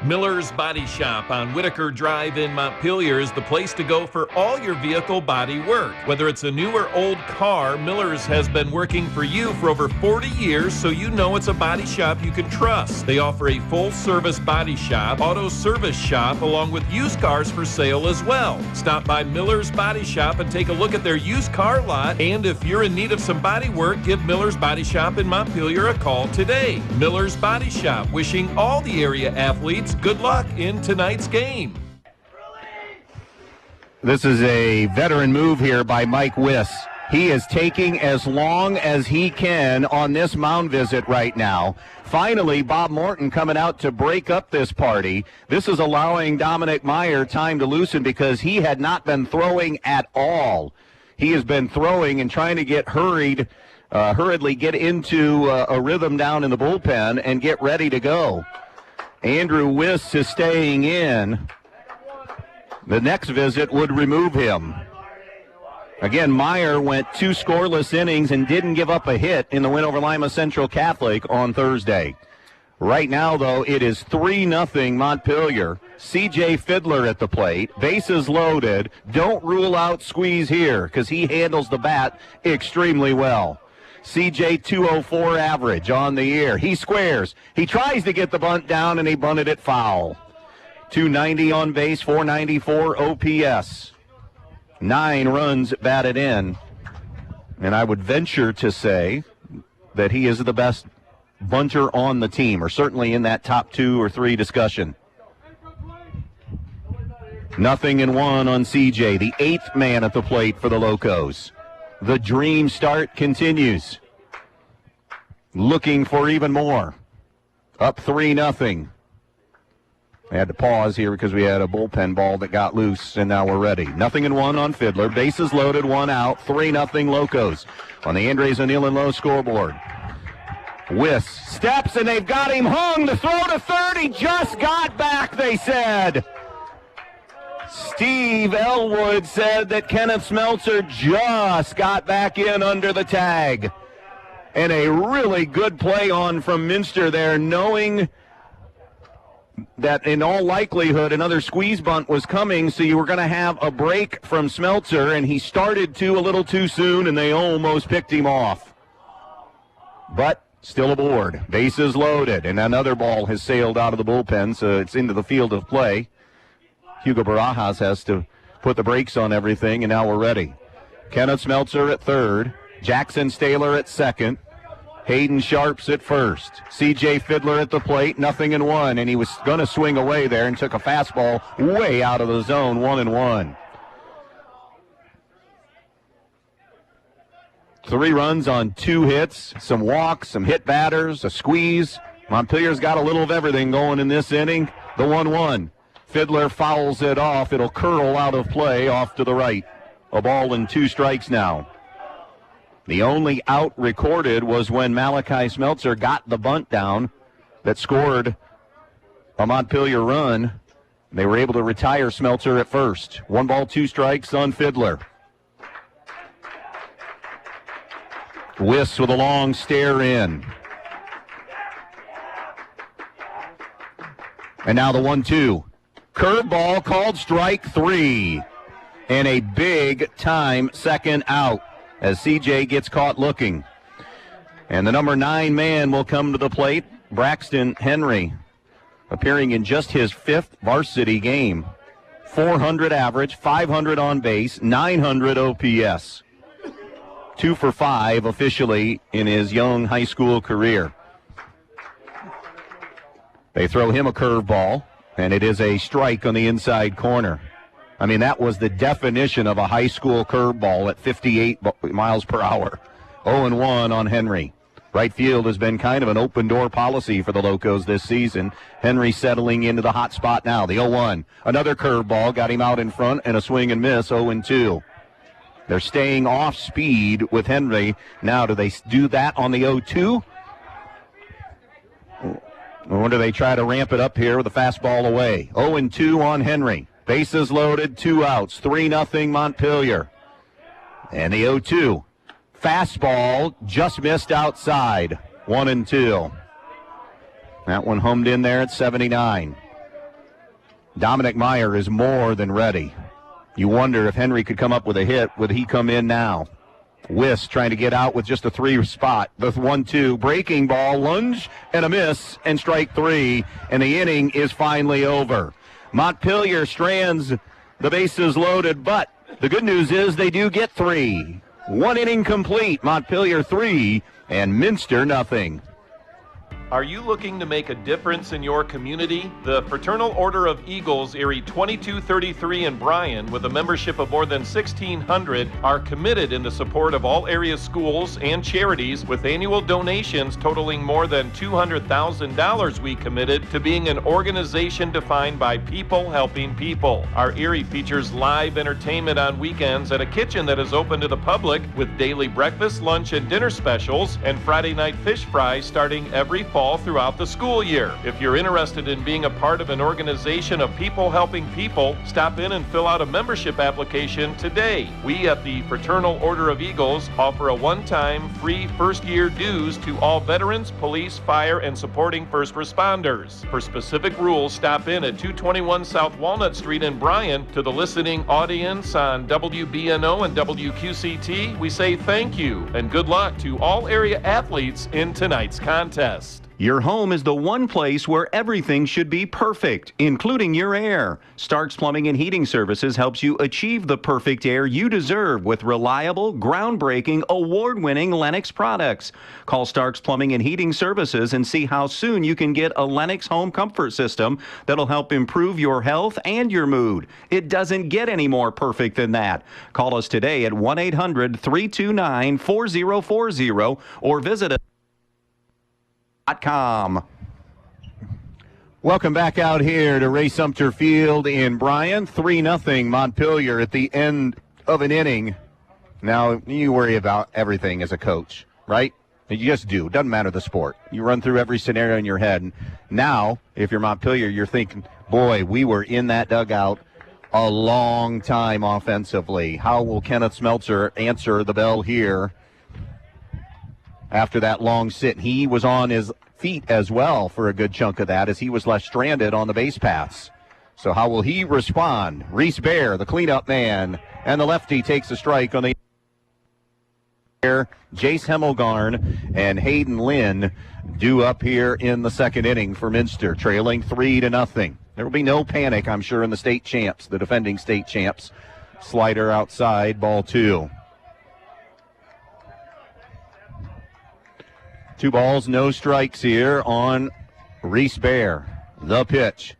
Miller's Body Shop on Whitaker Drive in Montpelier is the place to go for all your vehicle body work. Whether it's a new or old car, Miller's has been working for you for over 40 years, so you know it's a body shop you can trust. They offer a full-service body shop, auto service shop, along with used cars for sale as well. Stop by Miller's Body Shop and take a look at their used car lot, and if you're in need of some body work, give Miller's Body Shop in Montpelier a call today. Miller's Body Shop, wishing all the area athletes good luck in tonight's game. This is a veteran move here by Mike Wiss. He is taking as long as he can on this mound visit right now. Finally, Bob Morton coming out to break up this party. This is allowing Dominic Meyer time to loosen because he had not been throwing at all. He has been throwing and trying to get hurriedly get into a rhythm down in the bullpen and get ready to go. Andrew Wiss is staying in. The next visit would remove him. Again, Meyer went 2 scoreless innings and didn't give up a hit in the win over Lima Central Catholic on Thursday. Right now, though, it is 3-0 Montpelier. C.J. Fiddler at the plate. Bases loaded. Don't rule out Squeeze here because he handles the bat extremely well. C.J. 204 average on the year. He squares. He tries to get the bunt down, and he bunted it foul. 290 on base, 494 OPS. 9 runs batted in. And I would venture to say that he is the best bunter on the team, or certainly in that top 2 or 3 discussion. 0-1 on CJ, the 8th man at the plate for the Locos. The dream start continues. Looking for even more. Up 3-0. I had to pause here because we had a bullpen ball that got loose, and now we're ready. 0-1 on Fiddler. Bases loaded, 1 out. 3-0 Locos on the Andres O'Neill and Lowe scoreboard. Wiss steps, and they've got him hung. The throw to third. He just got back, they said. Steve Elwood said that Kenneth Smeltzer just got back in under the tag. And a really good play on from Minster there, knowing that in all likelihood another squeeze bunt was coming, so you were going to have a break from Smeltzer, and he started a little too soon, and they almost picked him off. But still aboard. Bases loaded, and another ball has sailed out of the bullpen, so it's into the field of play. Hugo Barajas has to put the brakes on everything, and now we're ready. Kenneth Smeltzer at third. Jackson Staylor at second. Hayden Sharps at first. C.J. Fiddler at the plate, 0-1, and he was going to swing away there and took a fastball way out of the zone, 1-1. 3 runs on 2 hits, some walks, some hit batters, a squeeze. Montpelier's got a little of everything going in this inning. The 1-1. Fiddler fouls it off. It'll curl out of play off to the right. A ball and 2 strikes now. The only out recorded was when Malachi Smeltzer got the bunt down that scored a Montpelier run. They were able to retire Smeltzer at first. 1 ball, 2 strikes on Fiddler. Wiss with a long stare in. And now the 1-2. Curveball called strike 3. And a big-time second out as CJ gets caught looking. And the number 9 man will come to the plate, Braxton Henry, appearing in just his 5th varsity game. 400 average, 500 on base, 900 OPS. 2 for 5 officially in his young high school career. They throw him a curveball, and it is a strike on the inside corner. I mean, that was the definition of a high school curveball at 58 miles per hour. 0-1 on Henry. Right field has been kind of an open-door policy for the Locos this season. Henry settling into the hot spot now. The 0-1. Another curveball got him out in front, and a swing and miss, 0-2. They're staying off speed with Henry. Now, do they do that on the 0-2? Or do they try to ramp it up here with a fastball away? 0-2 on Henry. Bases loaded, 2 outs, 3-0 Montpelier. And the 0-2. Fastball just missed outside, 1-2. That one hummed in there at 79. Dominic Meyer is more than ready. You wonder if Henry could come up with a hit. Would he come in now? Wiss trying to get out with just a 3 spot. The 1-2, breaking ball, lunge, and a miss, and strike 3. And the inning is finally over. Montpelier strands the bases loaded, but the good news is they do get 3. 1 inning complete, Montpelier 3, and Minster 0. Are you looking to make a difference in your community? The Fraternal Order of Eagles, Erie 2233 in Bryan, with a membership of more than 1,600, are committed in the support of all area schools and charities, with annual donations totaling more than $200,000. We committed to being an organization defined by people helping people. Our Erie features live entertainment on weekends at a kitchen that is open to the public, with daily breakfast, lunch, and dinner specials, and Friday night fish fries starting every fall throughout the school year. If you're interested in being a part of an organization of people helping people, stop in and fill out a membership application today. We at the Fraternal Order of Eagles offer a one-time free first-year dues to all veterans, police, fire, and supporting first responders. For specific rules, stop in at 221 South Walnut Street in Bryan. To the listening audience on WBNO and WQCT, we say thank you and good luck to all area athletes in tonight's contest. Your home is the one place where everything should be perfect, including your air. Starks Plumbing and Heating Services helps you achieve the perfect air you deserve with reliable, groundbreaking, award-winning Lennox products. Call Starks Plumbing and Heating Services and see how soon you can get a Lennox home comfort system that'll help improve your health and your mood. It doesn't get any more perfect than that. Call us today at 1-800-329-4040 or visit us. Welcome back out here to Ray Sumter Field in Bryan. 3-0 Montpelier at the end of an inning. Now, you worry about everything as a coach, right? You just do. Doesn't matter the sport. You run through every scenario in your head. Now, if you're Montpelier, you're thinking, boy, we were in that dugout a long time offensively. How will Kenneth Smeltzer answer the bell here after that long sit? He was on his feet as well for a good chunk of that as he was left stranded on the base paths. So how will he respond? Reese Bear, the cleanup man, and the lefty takes a strike on the air. Jace Hemmelgarn and Hayden Lynn due up here in the second inning for Minster, trailing 3-0. There will be no panic, I'm sure, in the state champs, the defending state champs. Slider outside, ball 2. 2 balls, no strikes here on Reese Bear. The pitch.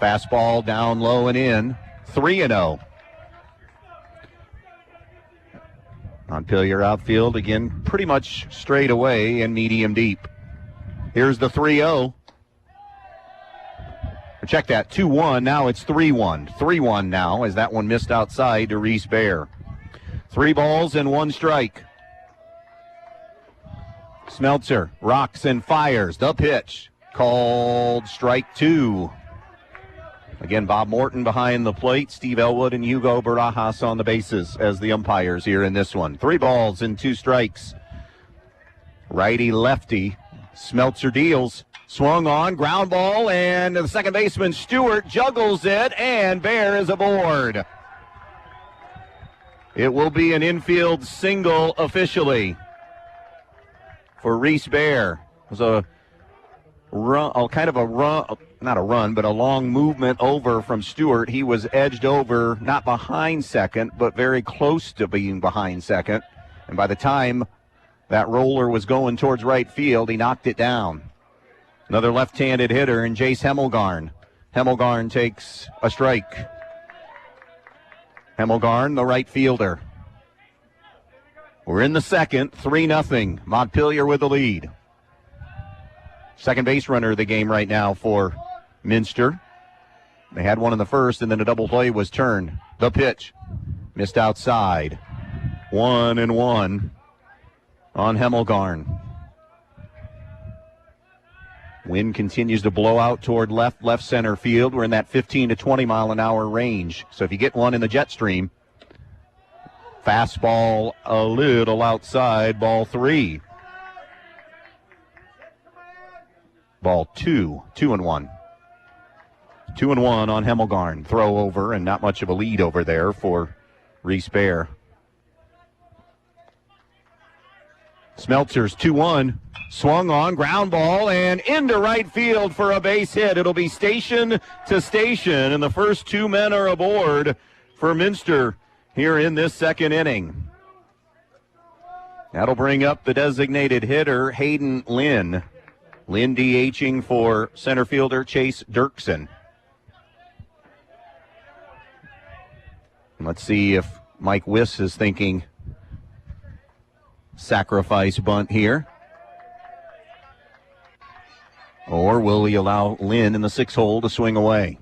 Fastball down low and in. 3-0. Montpelier outfield again pretty much straight away and medium deep. Here's the 3-0. Check that, 2-1, now it's 3-1. 3-1 now as that one missed outside to Reese Bear. 3 balls and 1 strike. Smeltzer rocks and fires. The pitch called strike 2. Again, Bob Morton behind the plate. Steve Elwood and Hugo Barajas on the bases as the umpires here in this one. 3 balls and 2 strikes. Righty-lefty. Smeltzer deals. Swung on, ground ball, and the second baseman Stewart juggles it, and Bear is aboard. It will be an infield single officially for Reese Bear. It was a run, not a run, but a long movement over from Stewart. He was edged over, not behind second, but very close to being behind second. And by the time that roller was going towards right field, he knocked it down. Another left-handed hitter in Jace Hemmelgarn. Hemmelgarn takes a strike. Hemmelgarn, the right fielder. We're in the second, 3-0. Montpelier with the lead. Second base runner of the game right now for Minster. They had one in the first, and then a double play was turned. The pitch. Missed outside. 1-1 on Hemmelgarn. Wind continues to blow out toward left center field. We're in that 15 to 20 mile an hour range. So if you get one in the jet stream, fastball a little outside, ball 3. Ball 2, 2-1. 2-1 on Hemmelgarn. Throw over and not much of a lead over there for Reese Bear. Smeltzer's 2-1. Swung on, ground ball, and into right field for a base hit. It'll be station to station, and the first 2 men are aboard for Minster here in this second inning. That'll bring up the designated hitter, Hayden Lynn. Lynn DHing for center fielder Chase Dirksen. Let's see if Mike Wiss is thinking sacrifice bunt here. Or will he allow Lynn in the 6 hole to swing away?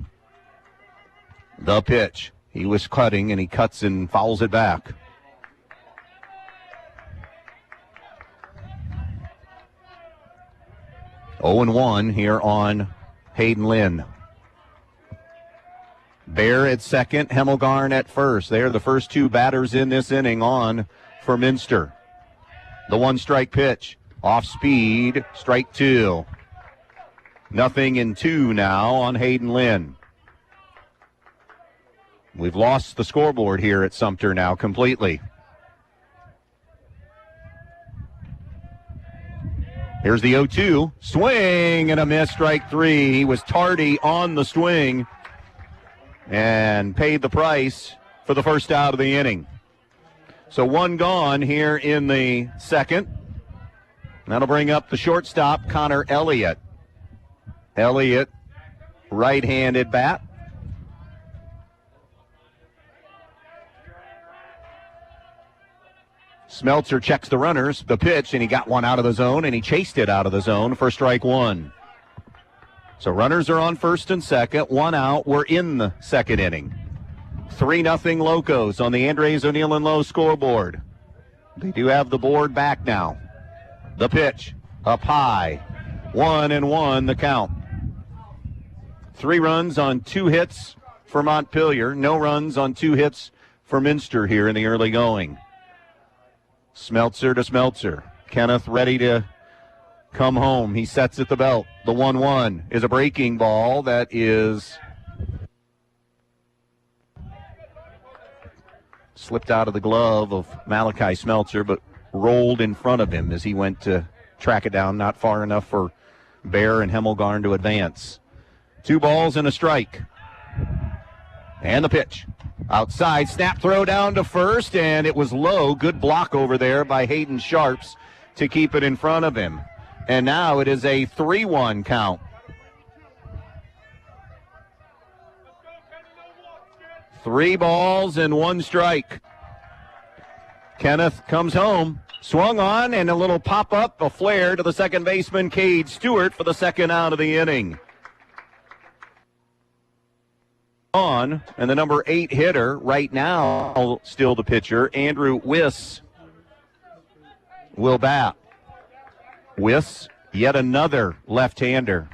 The pitch. He was cutting, and he cuts and fouls it back. Oh and 1 here on Hayden Lynn. Bear at second, Hemmelgarn at first. They are the first 2 batters in this inning on for Minster. The 1-strike pitch. Off speed, strike 2. 0-2 now on Hayden Lynn. We've lost the scoreboard here at Sumter now completely. Here's the 0-2. Swing and a miss, strike three. He was tardy on the swing and paid the price for the first out of the inning. So one gone here in the second. That'll bring up the shortstop, Connor Elliott. Elliott, right-handed bat. Smeltzer checks the runners, the pitch, and he got one out of the zone, and he chased it out of the zone for strike one. So runners are on first and second, one out. We're in the second inning. 3-0 Locos on the Andres O'Neill and Lowe scoreboard. They do have the board back now. The pitch, up high, 1-1 the count. 3 runs on 2 hits for Montpelier, no runs on 2 hits for Minster here in the early going. Smeltzer to Smeltzer. Kenneth ready to come home. He sets at the belt. The 1-1 is a breaking ball that is slipped out of the glove of Malachi Smeltzer, but rolled in front of him as he went to track it down, not far enough for Bear and Hemmelgarn to advance. 2 balls and a strike. And the pitch. Outside, snap throw down to first, and it was low. Good block over there by Hayden Sharps to keep it in front of him. And now it is a 3-1 count. Three balls and 1 strike. Kenneth comes home, swung on, and a little pop-up, a flare to the second baseman, Cade Stewart, for the second out of the inning. On, and the number 8 hitter right now, still the pitcher, Andrew Wiss, will bat. Wiss, yet another left-hander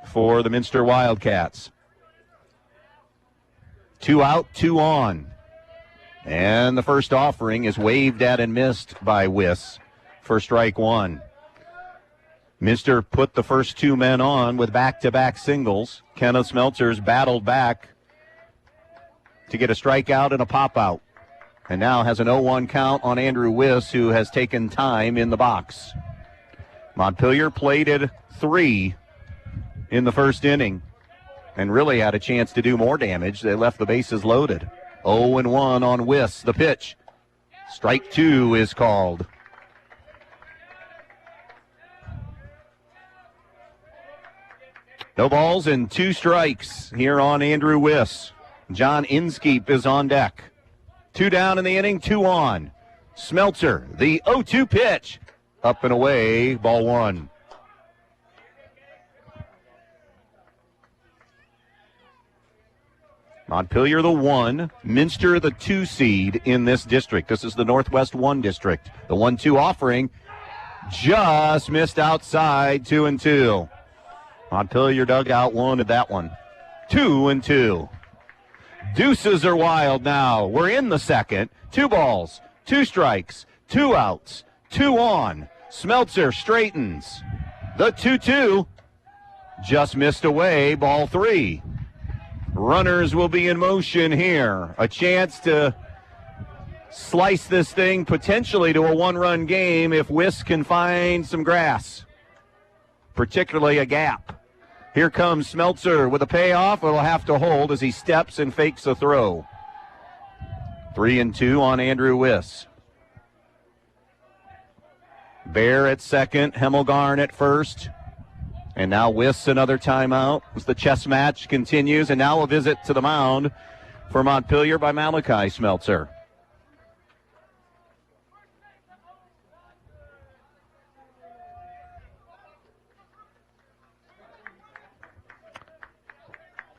for the Minster Wildcats. 2 out, 2 on. And the first offering is waved at and missed by Wiss for strike 1. Minster put the first 2 men on with back-to-back singles. Kenneth Smeltzer's battled back to get a strikeout and a pop-out. And now has an 0-1 count on Andrew Wiss, who has taken time in the box. Montpelier plated 3 in the first inning and really had a chance to do more damage. They left the bases loaded. 0-1 on Wiss. The pitch. Strike 2 is called. No balls and 2 strikes here on Andrew Wiss. John Inskeep is on deck. 2 down in the inning, 2 on. Smeltzer, the 0-2 pitch. Up and away, ball 1. Montpelier the 1, Minster the 2 seed in this district. This is the Northwest 1 district. The 1-2 offering just missed outside, 2-2. Montpelier dugout wanted that one. 2-2. Deuces are wild now. We're in the second. 2 balls, 2 strikes, 2 outs, 2 on. Smeltzer straightens. The 2-2 just missed away, ball 3. Runners will be in motion here. A chance to slice this thing potentially to a 1-run game if Wiss can find some grass, particularly a gap. Here comes Smeltzer with a payoff. It'll have to hold as he steps and fakes a throw. 3-2 on Andrew Wiss. Bear at second, Hemmelgarn at first. And now Wiss another timeout as the chess match continues. And now a visit to the mound for Montpelier by Malachi Smeltzer.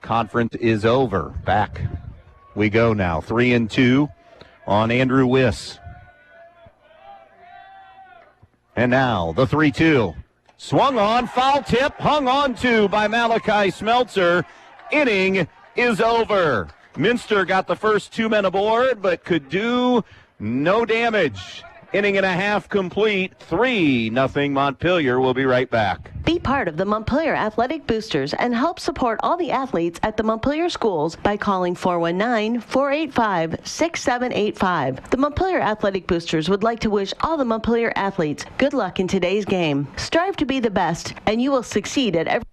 Conference is over. Back we go now. 3-2 on Andrew Wiss. And now the 3-2. Swung on, foul tip, hung on to by Malachi Smeltzer. Inning is over. Minster got the first 2 men aboard, but could do no damage Inning and a half complete. 3-0 Montpelier. We'll be right back. Be part of the Montpelier Athletic Boosters and help support all the athletes at the Montpelier schools by calling 419-485-6785. The Montpelier Athletic Boosters would like to wish all the Montpelier athletes good luck in today's game. Strive to be the best, and you will succeed at every.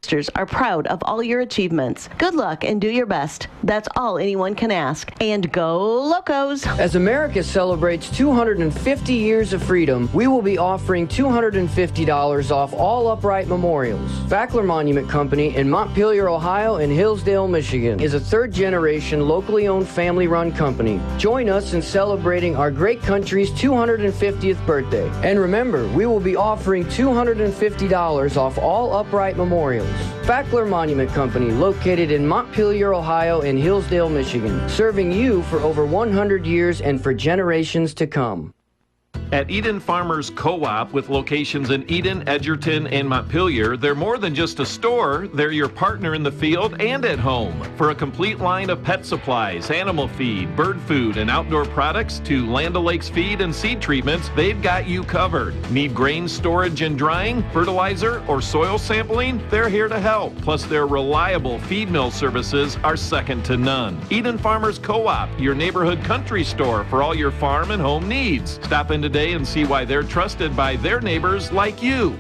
Boosters are proud of all your achievements. Good luck and do your best. That's all anyone can ask. And go Locos! As America celebrates 250 years of freedom, we will be offering $250 off all upright memorials. Fackler Monument Company in Montpelier, Ohio and Hillsdale, Michigan is a third-generation locally owned family-run company. Join us in celebrating our great country's 250th birthday. And remember, we will be offering $250 off all upright memorials. Fackler Monument Company, located in Montpelier, Ohio and Hillsdale, Michigan, serving you for over 100 years and for generations to come. At Eden Farmers Co-op, with locations in Eden, Edgerton, and Montpelier, they're more than just a store. They're your partner in the field and at home. For a complete line of pet supplies, animal feed, bird food, and outdoor products to Land O'Lakes feed and seed treatments, they've got you covered. Need grain storage and drying, fertilizer, or soil sampling? They're here to help. Plus, their reliable feed mill services are second to none. Eden Farmers Co-op, your neighborhood country store for all your farm and home needs. Stop in today and see why they're trusted by their neighbors like you.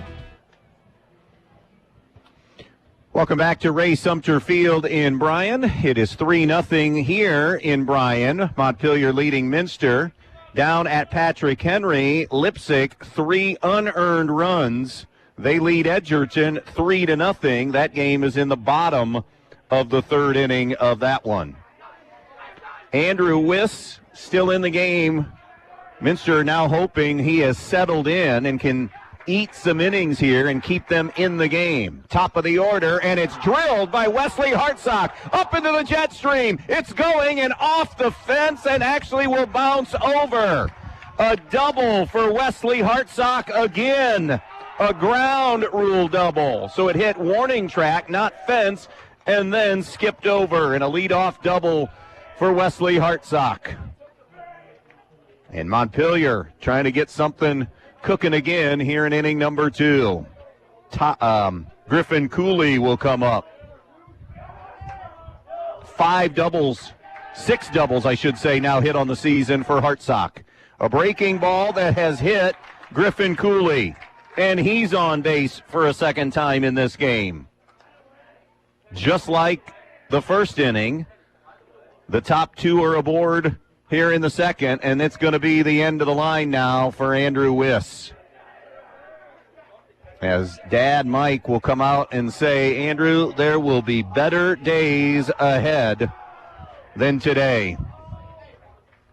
Welcome back to Ray Sumter Field in Bryan. It is 3-0 here in Bryan. Montpelier leading Minster. Down at Patrick Henry, Lipsick, 3 unearned runs. They lead Edgerton 3-0. That game is in the bottom of the third inning of that one. Andrew Wiss still in the game. Minster now hoping he has settled in and can eat some innings here and keep them in the game. Top of the order, and it's drilled by Wesley Hartsock up into the jet stream. It's going and off the fence and actually will bounce over. A double for Wesley Hartsock again. A ground rule double. So it hit warning track, not fence, and then skipped over in a leadoff double for Wesley Hartsock. And Montpelier trying to get something cooking again here in inning number 2. Griffin Cooley will come up. 6 doubles, I should say, now hit on the season for Hartsock. A breaking ball that has hit Griffin Cooley, and he's on base for a second time in this game. Just like the first inning, the top 2 are aboard here in the second, and it's going to be the end of the line now for Andrew Wiss. As Dad Mike will come out and say, Andrew, there will be better days ahead than today.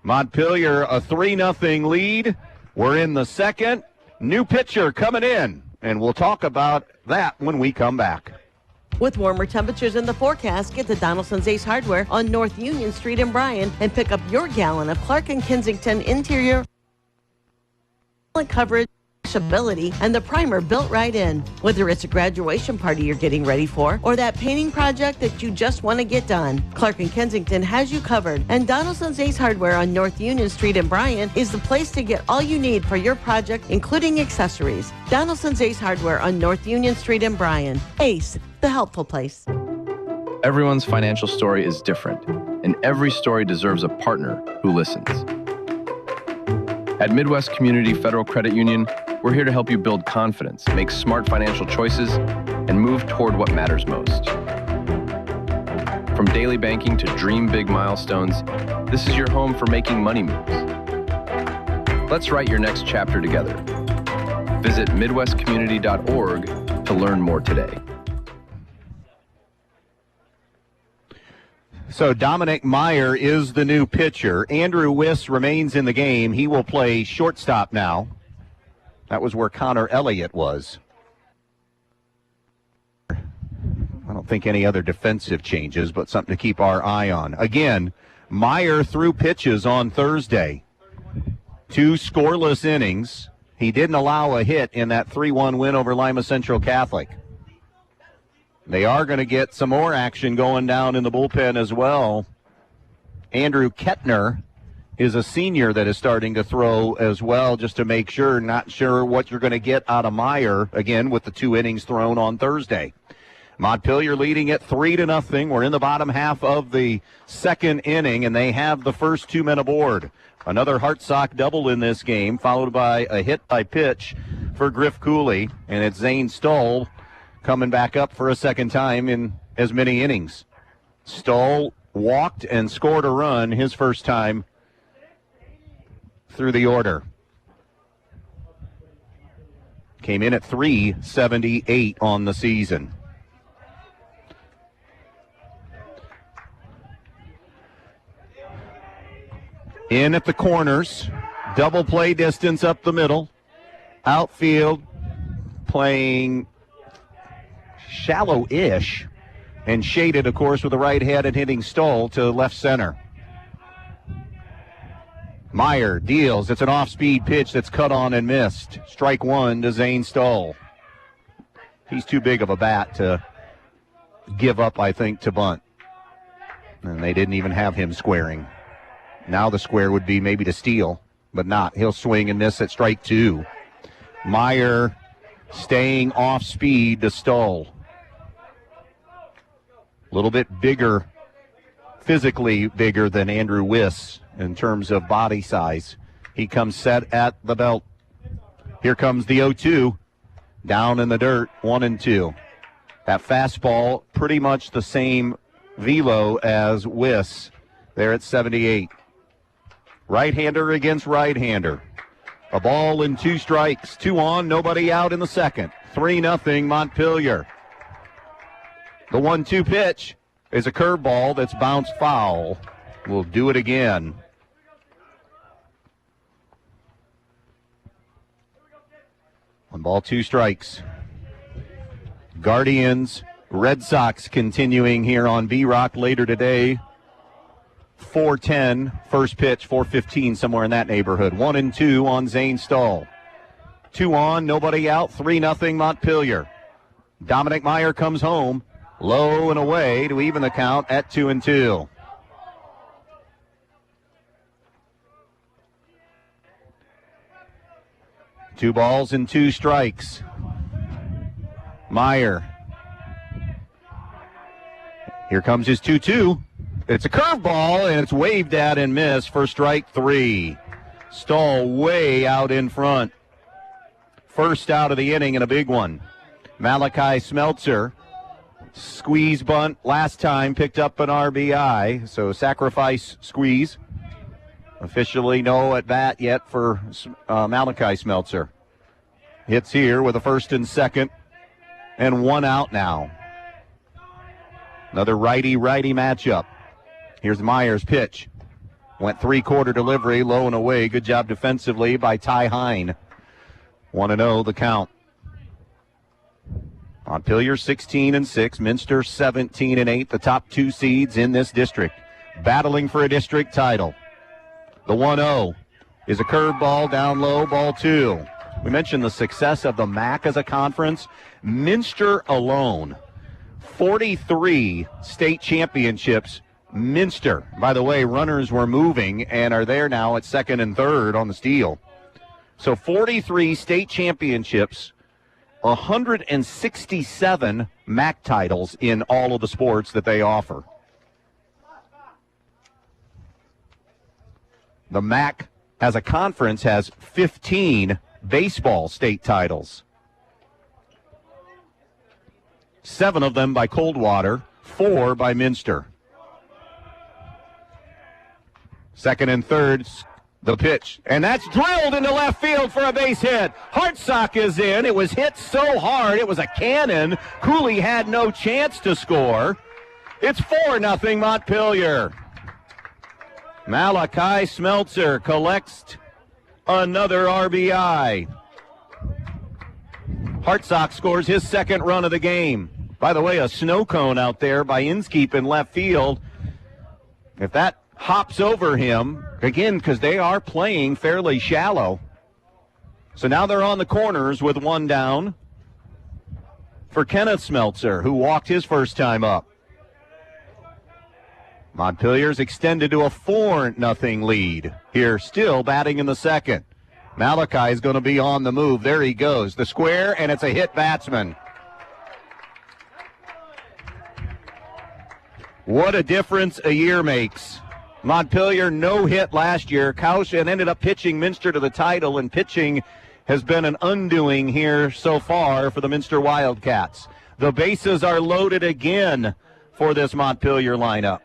Montpelier, a 3-0 lead. We're in the second. New pitcher coming in, and we'll talk about that when we come back. With warmer temperatures in the forecast, get to Donaldson's Ace Hardware on North Union Street in Bryan and pick up your gallon of Clark & Kensington interior coverage, ability, and the primer built right in. Whether it's a graduation party you're getting ready for or that painting project that you just want to get done, Clark & Kensington has you covered. And Donaldson's Ace Hardware on North Union Street in Bryan is the place to get all you need for your project, including accessories. Donaldson's Ace Hardware on North Union Street in Bryan. Ace, the helpful place. Everyone's financial story is different, and every story deserves a partner who listens. At Midwest Community Federal Credit Union, we're here to help you build confidence, make smart financial choices, and move toward what matters most. From daily banking to dream big milestones, this is your home for making money moves. Let's write your next chapter together. Visit midwestcommunity.org to learn more today. So Dominic Meyer is the new pitcher. Andrew Wiss remains in the game. He will play shortstop now. That was where Connor Elliott was. I don't think any other defensive changes, but something to keep our eye on. Again, Meyer threw pitches on Thursday. 2 scoreless innings. He didn't allow a hit in that 3-1 win over Lima Central Catholic. They are going to get some more action going down in the bullpen as well. Andrew Kettner is a senior that is starting to throw as well, just to make sure. Not sure what you're going to get out of Meyer, again, with the 2 innings thrown on Thursday. Montpelier leading at 3-0. We're in the bottom half of the second inning, and they have the first 2 men aboard. Another Hartsock double in this game, followed by a hit by pitch for Griff Cooley, and it's Zane Stoll coming back up for a second time in as many innings. Stoll walked and scored a run his first time through the order. Came in at 378 on the season. In at the corners, double play distance up the middle. Outfield playing shallow-ish and shaded, of course, with the right hand and hitting Stoll to left center. Meyer deals. It's an off-speed pitch that's cut on and missed. Strike 1 to Zane Stoll. He's too big of a bat to give up, I think, to bunt. And they didn't even have him squaring. Now the square would be maybe to steal, but not. He'll swing and miss at strike 2. Meyer staying off speed to Stoll. A little bit bigger, physically bigger than Andrew Wiss in terms of body size. He comes set at the belt. Here comes the 0-2. Down in the dirt, 1-2. That fastball, pretty much the same velo as Wiss there at 78. Right-hander against right-hander. A ball and 2 strikes. 2 on, nobody out in the second. 3-0 Montpelier. The 1-2 pitch is a curveball that's bounced foul. We'll do it again. One ball, 2 strikes. Guardians, Red Sox continuing here on B-Rock later today. 4:10, first pitch, 4:15, somewhere in that neighborhood. 1-2 on Zane Stoll. 2 on, nobody out, 3-0 Montpelier. Dominic Meyer comes home, low and away to even the count at 2-2. Two balls and 2 strikes. Meyer. Here comes his 2-2. It's a curveball, and it's waved at and missed for strike 3. Stoll way out in front. First out of the inning and a big one. Malachi Smeltzer, squeeze bunt last time, picked up an RBI, so sacrifice squeeze. Officially no at bat yet for Malachi Smeltzer. Hits here with a first and second, and 1 out now. Another righty-righty matchup. Here's Meyer's pitch. Went 3-quarter delivery, low and away. Good job defensively by Ty Hine. 1-0 the count. Montpelier 16-6, Minster 17-8, the top 2 seeds in this district, battling for a district title. The 1-0 is a curveball down low, ball 2. We mentioned the success of the MAC as a conference. Minster alone, 43 state championships. Minster, by the way, runners were moving and are there now at second and third on the steal. So 43 state championships, 167 MAC titles in all of the sports that they offer. The MAC as a conference has 15 baseball state titles. 7 of them by Coldwater, 4 by Minster. Second and third, the pitch. And that's drilled into left field for a base hit. Hartsock is in. It was hit so hard, it was a cannon. Cooley had no chance to score. It's 4-0 Montpelier. Malachi Smeltzer collects another RBI. Hartsock scores his second run of the game. By the way, a snow cone out there by Inskeep in left field. If that hops over him, again, because they are playing fairly shallow. So now they're on the corners with 1 down for Kenneth Smeltzer, who walked his first time up. Montpelier's extended to a 4-0 lead. Here, still batting in the second. Malachi is going to be on the move. There he goes. The square, and it's a hit batsman. What a difference a year makes. Montpelier no hit last year. Kaushan ended up pitching Minster to the title, and pitching has been an undoing here so far for the Minster Wildcats. The bases are loaded again for this Montpelier lineup.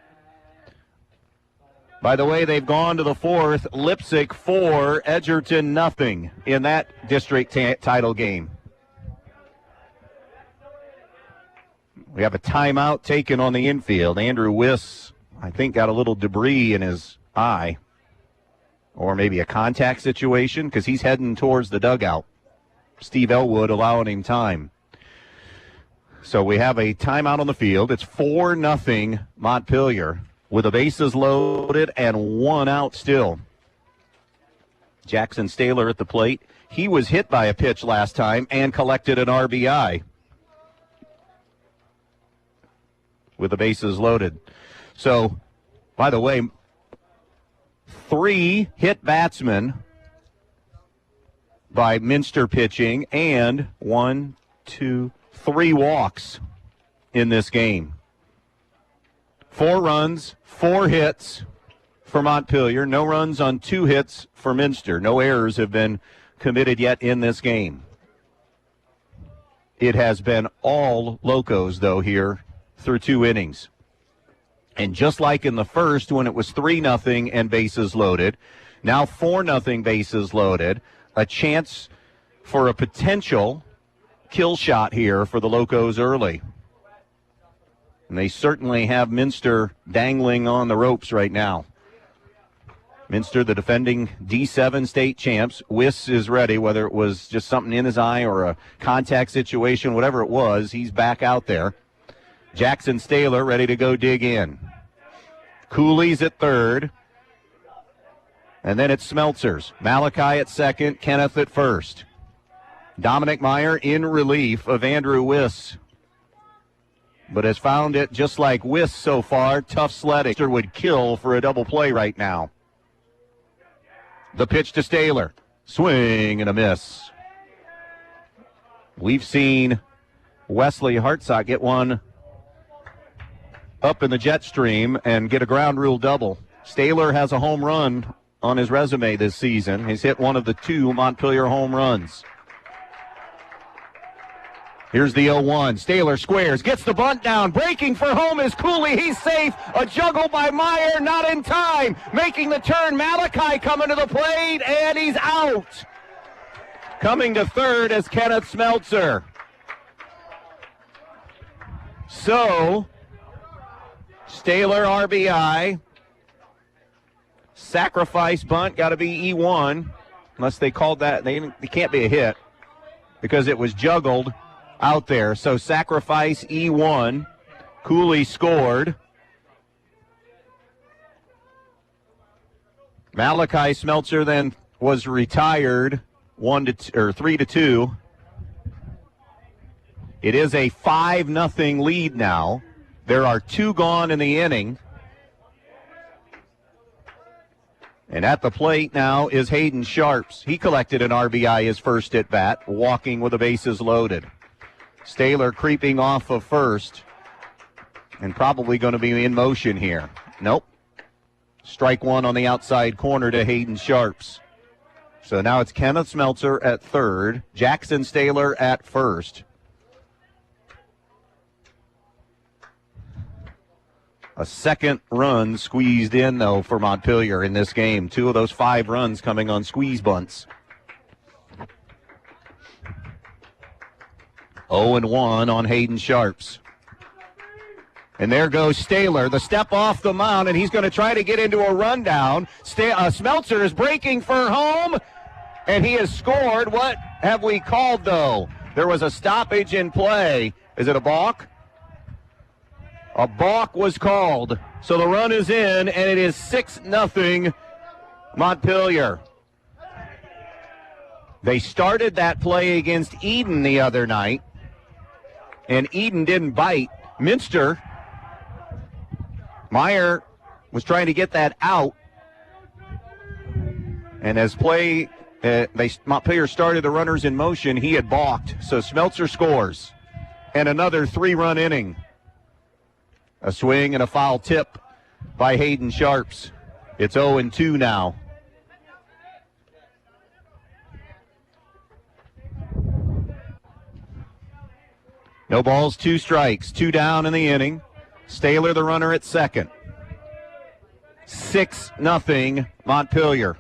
By the way, they've gone to the fourth. Leipzig 4, Edgerton 0 in that district title game. We have a timeout taken on the infield. Andrew Wiss, I think, got a little debris in his eye. Or maybe a contact situation, because he's heading towards the dugout. Steve Elwood allowing him time. So we have a timeout on the field. It's 4-0 Montpelier with the bases loaded and 1 out still. Jackson Staylor at the plate. He was hit by a pitch last time and collected an RBI with the bases loaded. So, by the way, 3 hit batsmen by Minster pitching and 3 walks in this game. 4 runs, 4 hits for Montpelier. No runs on 2 hits for Minster. No errors have been committed yet in this game. It has been all locos, though, here through 2 innings. And just like in the first when it was 3-0 and bases loaded, now 4-0 bases loaded, a chance for a potential kill shot here for the Locos early. And they certainly have Minster dangling on the ropes right now. Minster, the defending D7 state champs. Wiss is ready, whether it was just something in his eye or a contact situation, whatever it was, he's back out there. Jackson Staylor ready to go dig in. Cooley's at third. And then it's Smeltzers. Malachi at second, Kenneth at first. Dominic Meyer in relief of Andrew Wiss, but has found it just like Wiss so far. Tough sledding. Would kill for a double play right now. The pitch to Staylor. Swing and a miss. We've seen Wesley Hartsock get one up in the jet stream and get a ground rule double. Staylor has a home run on his resume this season. He's hit one of the 2 Montpelier home runs. Here's the 0-1. Staylor squares, gets the bunt down. Breaking for home is Cooley. He's safe. A juggle by Meyer, not in time. Making the turn, Malachi coming to the plate, and he's out. Coming to third is Kenneth Smeltzer. So, Staylor RBI. Sacrifice bunt, got to be E1. Unless they called that, it can't be a hit because it was juggled out there. So sacrifice E1. Cooley scored. Malachi Smeltzer then was retired 3-2. It is a 5-0 lead now. There are 2 gone in the inning. And at the plate now is Hayden Sharps. He collected an RBI his first at bat, walking with the bases loaded. Staylor creeping off of first and probably going to be in motion here. Nope. Strike 1 on the outside corner to Hayden Sharps. So now it's Kenneth Smeltzer at third, Jackson Staylor at first. A second run squeezed in, though, for Montpelier in this game. 2 of those 5 runs coming on squeeze bunts. 0-1 on Hayden Sharps. And there goes Staylor, the step off the mound, and he's going to try to get into a rundown. Smeltzer is breaking for home, and he has scored. What have we called, though? There was a stoppage in play. Is it a balk? A balk was called. So the run is in, and it is 6-0 Montpelier. They started that play against Eden the other night, and Eden didn't bite. Minster, Meyer was trying to get that out. And as Montpelier started the runners in motion, he had balked. So Smeltzer scores. And another 3-run inning. A swing and a foul tip by Hayden Sharps. It's 0-2 now. No balls, 2 strikes, 2 down in the inning. Staylor the runner at second. 6-0 Montpelier.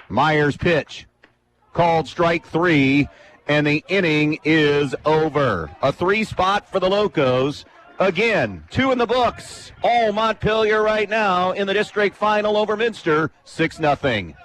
Myers pitch. Called strike 3, and the inning is over. A 3 spot for the Locos. Again, 2 in the books. All Montpelier right now in the district final over Minster, 6-0.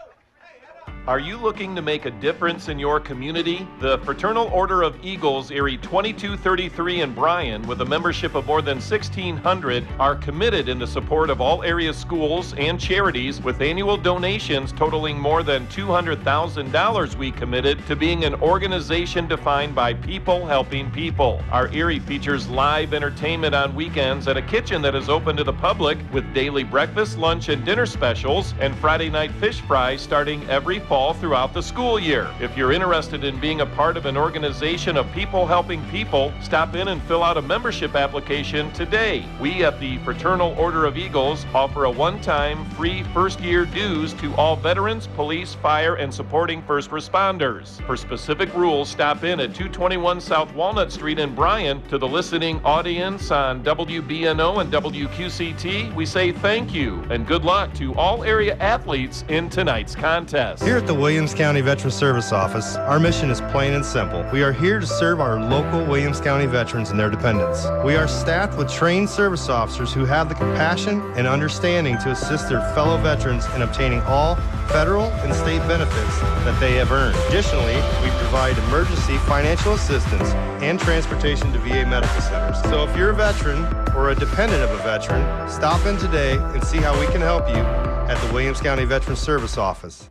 Are you looking to make a difference in your community? The Fraternal Order of Eagles, Erie 2233 in Bryan, with a membership of more than 1,600, are committed in the support of all area schools and charities, with annual donations totaling more than $200,000. We committed to being an organization defined by people helping people. Our Erie features live entertainment on weekends at a kitchen that is open to the public, with daily breakfast, lunch, and dinner specials, and Friday night fish fries starting every fall throughout the school year. If you're interested in being a part of an organization of people helping people, stop in and fill out a membership application today. We at the Fraternal Order of Eagles offer a one-time free first-year dues to all veterans, police, fire, and supporting first responders. For specific rules, stop in at 221 South Walnut Street in Bryan. To the listening audience on WBNO and WQCT, we say thank you and good luck to all area athletes in tonight's contest. Here at the Williams County Veteran Service Office, our mission is plain and simple. We are here to serve our local Williams County veterans and their dependents. We are staffed with trained service officers who have the compassion and understanding to assist their fellow veterans in obtaining all federal and state benefits that they have earned. Additionally, we provide emergency financial assistance and transportation to VA medical centers. So if you're a veteran or a dependent of a veteran, stop in today and see how we can help you at the Williams County Veteran Service Office.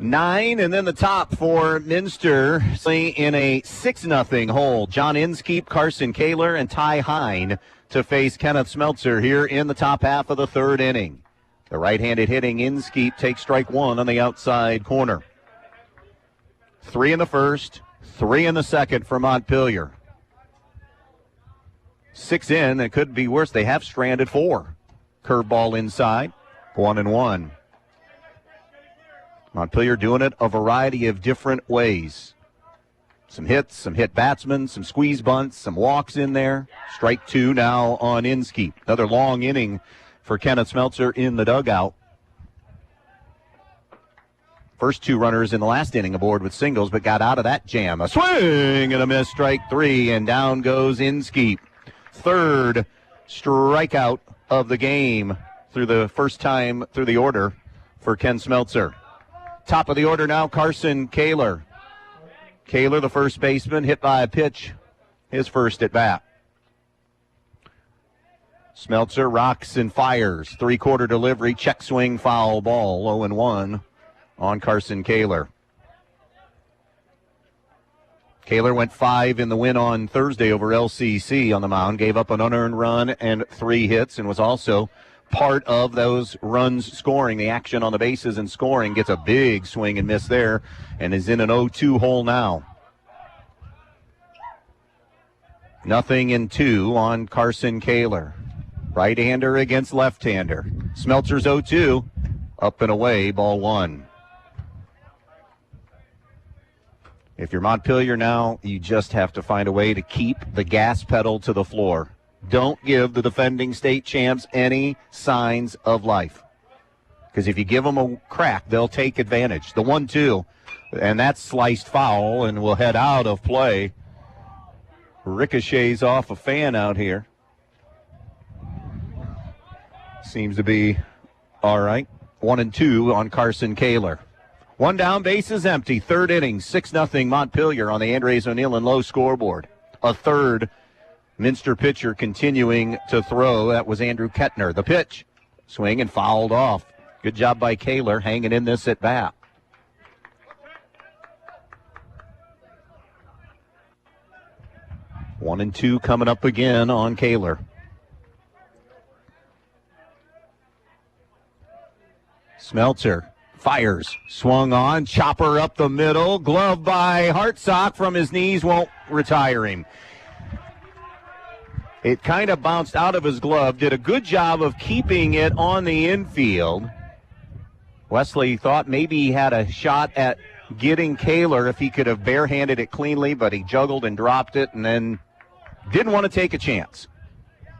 9, and then the top for Minster in a 6-0 hole. John Inskeep, Carson Kaler, and Ty Hine to face Kenneth Smeltzer here in the top half of the 3rd inning. The right-handed hitting Inskeep takes strike 1 on the outside corner. 3 in the first, 3 in the second for Montpelier. 6 in, it could be worse. They have stranded 4. Curveball inside, 1-1. Montpelier doing it a variety of different ways. Some hits, some hit batsmen, some squeeze bunts, some walks in there. Strike 2 now on Inskeep. Another long inning for Kenneth Smeltzer in the dugout. First 2 runners in the last inning aboard with singles, but got out of that jam. A swing and a miss, strike 3, and down goes Inskeep. 3rd strikeout of the game through the first time through the order for Ken Smeltzer. Top of the order now, Carson Kaler. Kaler, the first baseman, hit by a pitch, his first at bat. Smeltzer rocks and fires. 3-quarter delivery, check swing, foul ball. 0-1 on Carson Kaler. Kaler went 5 in the win on Thursday over LCC on the mound, gave up an unearned run and 3 hits, and was also part of those runs scoring, the action on the bases and scoring. Gets a big swing and miss there and is in an 0-2 hole now. 0-2 on Carson Kaler. Right-hander against left-hander. Smeltzer's 0-2, up and away, ball 1. If you're Montpelier now, you just have to find a way to keep the gas pedal to the floor. Don't give the defending state champs any signs of life. Because if you give them a crack, they'll take advantage. The 1-2, and that's sliced foul and will head out of play. Ricochets off a fan out here. Seems to be all right. 1-2 on Carson Kaler. 1 down, base is empty. 3rd inning, 6-0 Montpelier on the Andres O'Neill and Low scoreboard. A 3rd Minster pitcher continuing to throw. That was Andrew Kettner. The pitch, swing and fouled off. Good job by Kaler hanging in this at bat. One and two coming up again on Kaler. Smeltzer fires, swung on, chopper up the middle, glove by Hartsock from his knees, won't retire him. It kind of bounced out of his glove, did a good job of keeping it on the infield. Wesley thought maybe he had a shot at getting Kaler if he could have barehanded it cleanly, but he juggled and dropped it and then didn't want to take a chance.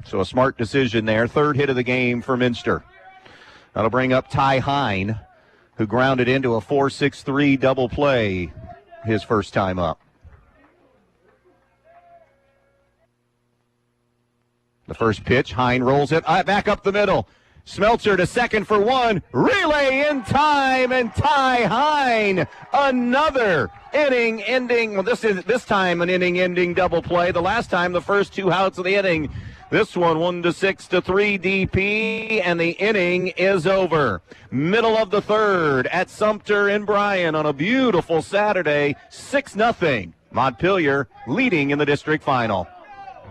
So a smart decision there. Third hit of the game for Minster. That'll bring up Ty Hine, who grounded into a 4-6-3 double play his first time up. The first pitch, Hine rolls it back up the middle. Smeltzer to second for one. Relay in time, and Ty Hine, another inning-ending. Well, this time an inning-ending double play. The last time, the first two outs of the inning. This one 1-6 to 3 DP, and the inning is over. Middle of the third at Sumter and Bryan on a beautiful Saturday. 6-0. Montpelier leading in the district final.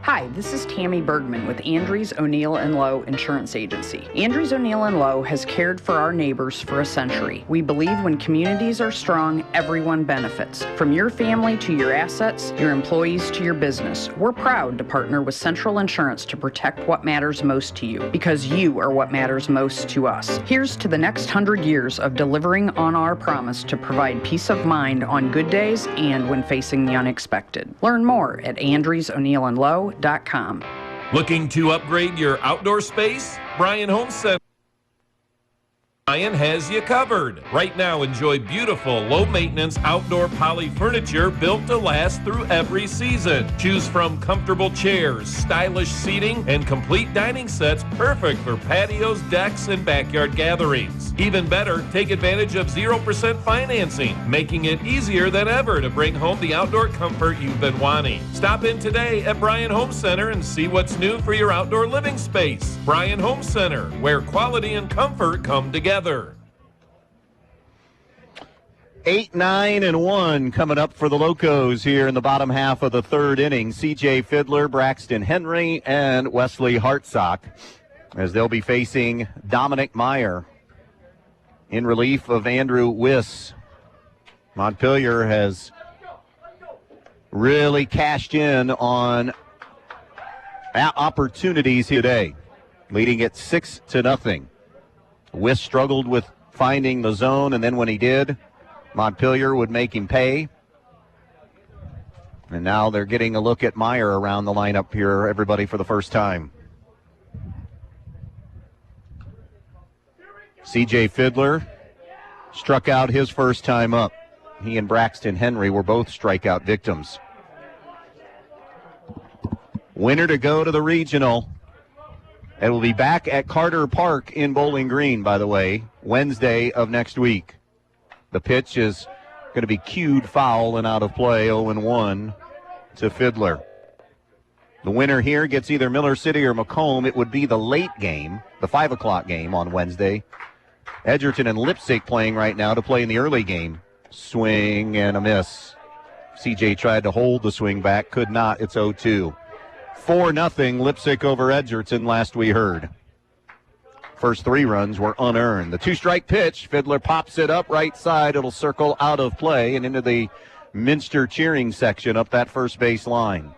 Hi, this is Tammy Bergman with Andrews, O'Neill & Lowe Insurance Agency. Andrews, O'Neill & Lowe has cared for our neighbors for a century. We believe when communities are strong, everyone benefits. From your family to your assets, your employees to your business. We're proud to partner with Central Insurance to protect what matters most to you, because you are what matters most to us. Here's to the next 100 years of delivering on our promise to provide peace of mind on good days and when facing the unexpected. Learn more at AndrewsO'NeillandLowe.com. Looking to upgrade your outdoor space? Bryan Home Center Bryan has you covered. Right now, enjoy beautiful, low-maintenance outdoor poly furniture built to last through every season. Choose from comfortable chairs, stylish seating, and complete dining sets perfect for patios, decks, and backyard gatherings. Even better, take advantage of 0% financing, making it easier than ever to bring home the outdoor comfort you've been wanting. Stop in today at Bryan Home Center and see what's new for your outdoor living space. Bryan Home Center, where quality and comfort come together. 8-9-1 coming up for the Locos here in the bottom half of the third inning. C.J. Fiddler, Braxton Henry, and Wesley Hartsock, as they'll be facing Dominic Meyer in relief of Andrew Wiss. Montpelier has really cashed in on opportunities here today, leading it 6-0. Wiss struggled with finding the zone, and then when he did, Montpelier would make him pay. And now they're getting a look at Meyer around the lineup here, everybody, for the first time. C.J. Fiddler struck out his first time up. He and Braxton Henry were both strikeout victims. Winner to go to the regional. It will be back at Carter Park in Bowling Green, by the way, Wednesday of next week. The pitch is going to be cued foul and out of play, 0-1 to Fiddler. The winner here gets either Miller City or Macomb. It would be the late game, the 5 o'clock game on Wednesday. Edgerton and Leipzig playing right now to play in the early game. Swing and a miss. CJ tried to hold the swing back, could not. It's 0-2. 4-0 Leipzig over Edgerton last we heard. First 3 runs were unearned. The 2-strike pitch, Fiddler pops it up right side. It'll circle out of play and into the Minster cheering section up that first base line.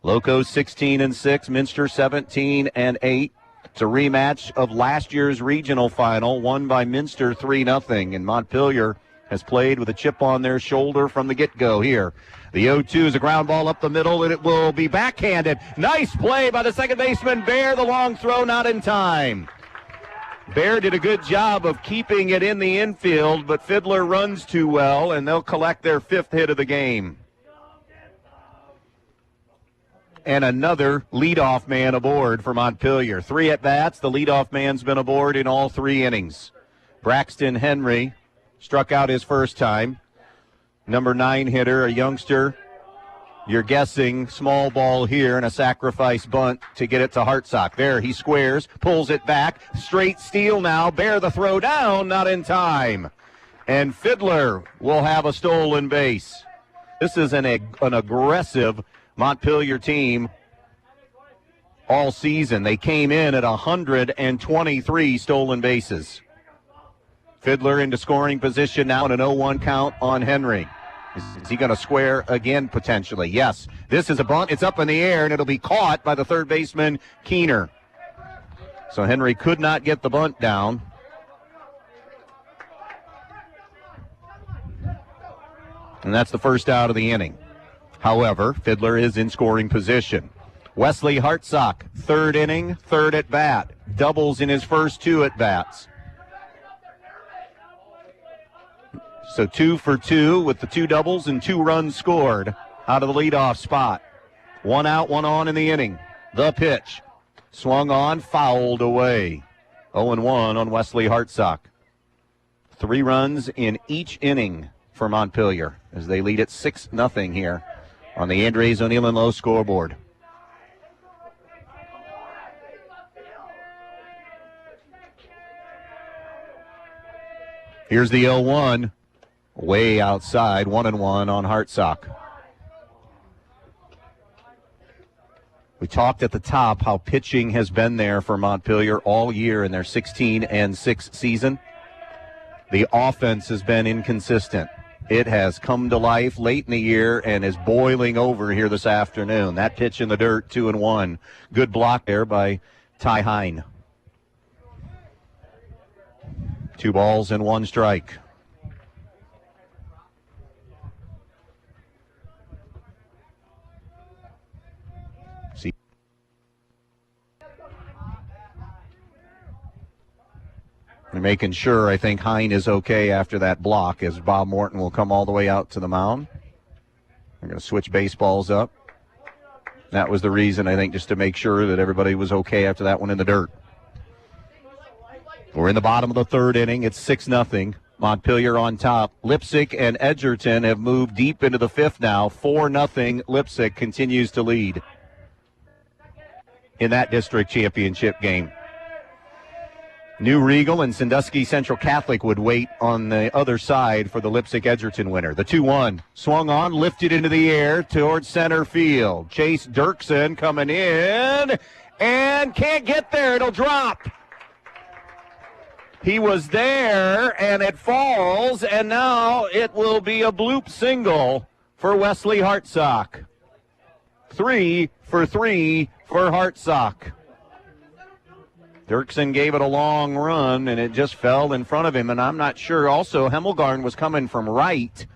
Locos 16-6, Minster 17-8. It's a rematch of last year's regional final, won by Minster 3-0. And Montpelier has played with a chip on their shoulder from the get-go here. The 0-2 is a ground ball up the middle, and it will be backhanded. Nice play by the second baseman, Bear. The long throw not in time. Bear did a good job of keeping it in the infield, but Fiddler runs too well, and they'll collect their 5th hit of the game. And another leadoff man aboard for Montpelier. 3 at-bats. The leadoff man's been aboard in all 3 innings. Braxton Henry struck out his first time. Number 9 hitter, a youngster. You're guessing small ball here and a sacrifice bunt to get it to Hartsock. There, he squares, pulls it back. Straight steal now. Bear the throw down, not in time. And Fiddler will have a stolen base. This is an aggressive Montpelier team all season. They came in at 123 stolen bases. Fiddler into scoring position now, and an 0-1 count on Henry. Is he going to square again, potentially? Yes. This is a bunt. It's up in the air, and it'll be caught by the third baseman, Keener. So Henry could not get the bunt down. And that's the first out of the inning. However, Fiddler is in scoring position. Wesley Hartsock, third inning, third at bat. Doubles in his first 2 at bats. So 2 for 2 with the 2 doubles and 2 runs scored out of the leadoff spot. 1 out, 1 on in the inning. The pitch. Swung on, fouled away. 0-1 on Wesley Hartsock. 3 runs in each inning for Montpelier as they lead at 6-0 here on the Andres O'Neill and Lowe scoreboard. Here's the 0-1. Way outside, 1-1 on Hartsock. We talked at the top how pitching has been there for Montpelier all year in their 16-6 season. The offense has been inconsistent. It has come to life late in the year and is boiling over here this afternoon. That pitch in the dirt, 2-1. Good block there by Ty Hine. 2 balls and 1 strike. They're making sure, I think, Hine is okay after that block as Bob Morton will come all the way out to the mound. They're going to switch baseballs up. That was the reason, I think, just to make sure that everybody was okay after that one in the dirt. We're in the bottom of the 3rd inning. It's 6-0. Montpelier on top. Lipsick and Edgerton have moved deep into the 5th now. 4-0. Lipsick continues to lead in that district championship game. New Brigle and Sandusky Central Catholic would wait on the other side for the Lipsick-Edgerton winner. The 2-1 swung on, lifted into the air towards center field. Chase Dirksen coming in and can't get there. It'll drop. He was there and it falls, and now it will be a bloop single for Wesley Hartsock. 3 for 3 for Hartsock. Dirksen gave it a long run, and it just fell in front of him, and I'm not sure. Also, Hemmelgarn was coming from right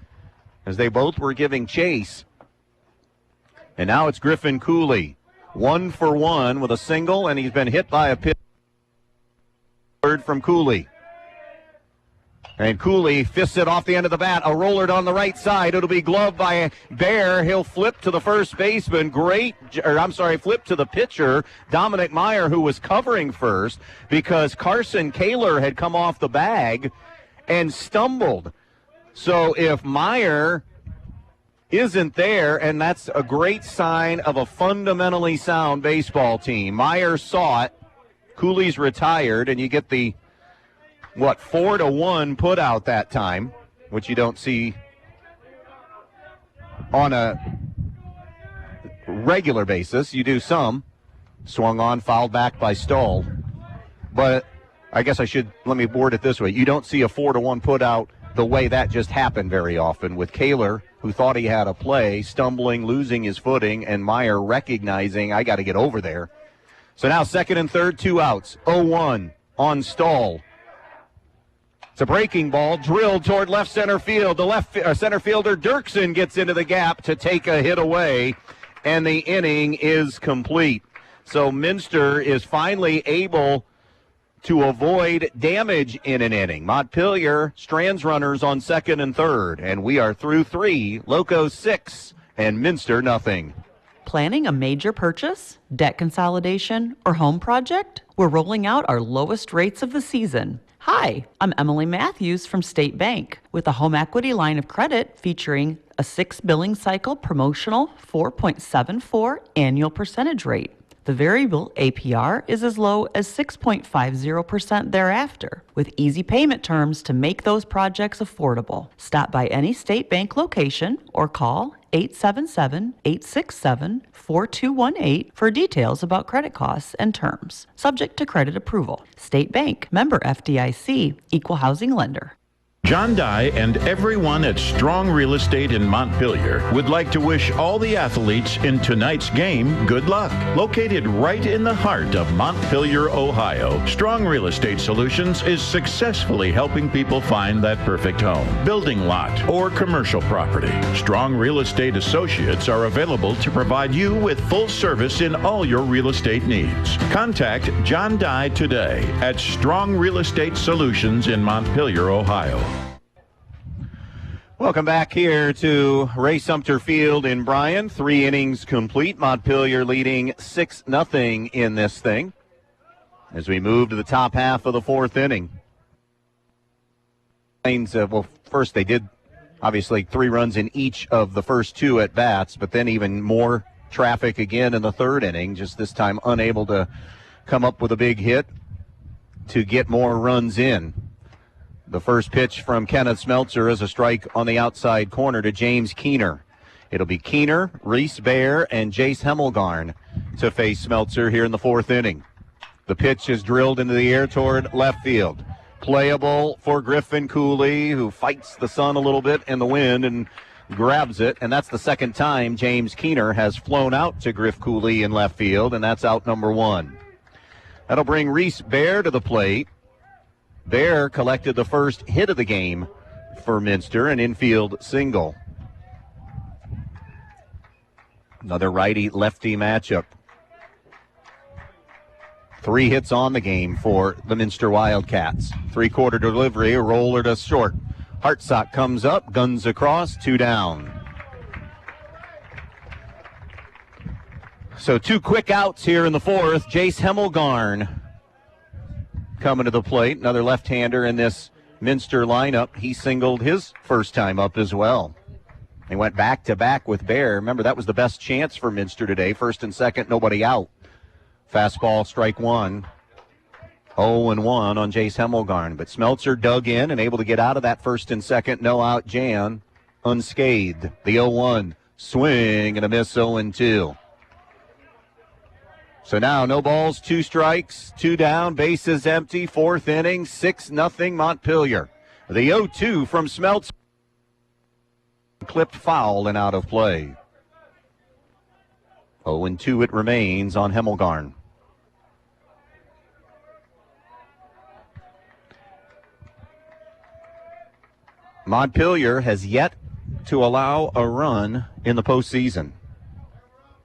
as they both were giving chase. And now it's Griffin Cooley, 1 for 1 with a single, and he's been hit by a pitch. Third from Cooley. And Cooley fists it off the end of the bat. A roller on the right side. It'll be gloved by Bear. He'll flip to the first baseman. Flip to the pitcher, Dominic Meyer, who was covering first because Carson Kaler had come off the bag and stumbled. So if Meyer isn't there, and that's a great sign of a fundamentally sound baseball team. Meyer saw it. Cooley's retired, and you get the 4-1 put out that time, which you don't see on a regular basis. You do some. Swung on, fouled back by Stoll. But I guess let me word it this way. You don't see a 4-1 put out the way that just happened very often with Kaler, who thought he had a play, stumbling, losing his footing, and Meyer recognizing, I got to get over there. So now 2nd and 3rd, 2 outs. 0-1 on Stoll. It's a breaking ball drilled toward left center field. The center fielder Dirksen gets into the gap to take a hit away, and the inning is complete. So Minster is finally able to avoid damage in an inning. Montpelier strands runners on 2nd and 3rd, and we are through 3, Loco 6, and Minster nothing. Planning a major purchase, debt consolidation, or home project? We're rolling out our lowest rates of the season. Hi, I'm Emily Matthews from State Bank with a home equity line of credit featuring a 6 billing cycle promotional 4.74 annual percentage rate. The variable APR is as low as 6.50% thereafter, with easy payment terms to make those projects affordable. Stop by any State Bank location or call 877-867-4218 for details about credit costs and terms. Subject to credit approval. State Bank, member FDIC, equal housing lender. John Dye and everyone at Strong Real Estate in Montpelier would like to wish all the athletes in tonight's game good luck. Located right in the heart of Montpelier, Ohio, Strong Real Estate Solutions is successfully helping people find that perfect home, building lot, or commercial property. Strong Real Estate Associates are available to provide you with full service in all your real estate needs. Contact John Dye today at Strong Real Estate Solutions in Montpelier, Ohio. Welcome back here to Ray Sumter Field in Bryan. 3 innings complete. Montpelier leading 6-0 in this thing as we move to the top half of the 4th inning. Well, first they did obviously 3 runs in each of the first 2 at-bats, but then even more traffic again in the 3rd inning, just this time unable to come up with a big hit to get more runs in. The first pitch from Kenneth Smeltzer is a strike on the outside corner to James Keener. It'll be Keener, Reese Baer, and Jace Hemmelgarn to face Smeltzer here in the 4th inning. The pitch is drilled into the air toward left field. Playable for Griffin Cooley, who fights the sun a little bit in the wind and grabs it. And that's the second time James Keener has flown out to Griff Cooley in left field, and that's out number 1. That'll bring Reese Baer to the plate. Baer collected the first hit of the game for Minster, an infield single. Another righty-lefty matchup. 3 hits on the game for the Minster Wildcats. 3-quarter delivery, a roller to short. Hartsock comes up, guns across, 2 down. So 2 quick outs here in the 4th. Jace Hemmelgarn coming to the plate, another left-hander in this Minster lineup. He singled his first time up as well. They went back-to-back with Baer. Remember, that was the best chance for Minster today. First and second, nobody out. Fastball, strike 1. 0-1 on Jace Hemmelgarn. But Smeltzer dug in and able to get out of that first and second no-out jam unscathed. The 0-1 swing and a miss, 0-2. So now no balls, 2 strikes, 2 down, bases empty, 4th inning, 6-0 Montpelier. The 0-2 from Smeltzer. Clipped foul and out of play. 0-2 it remains on Hemmelgarn. Montpelier has yet to allow a run in the postseason.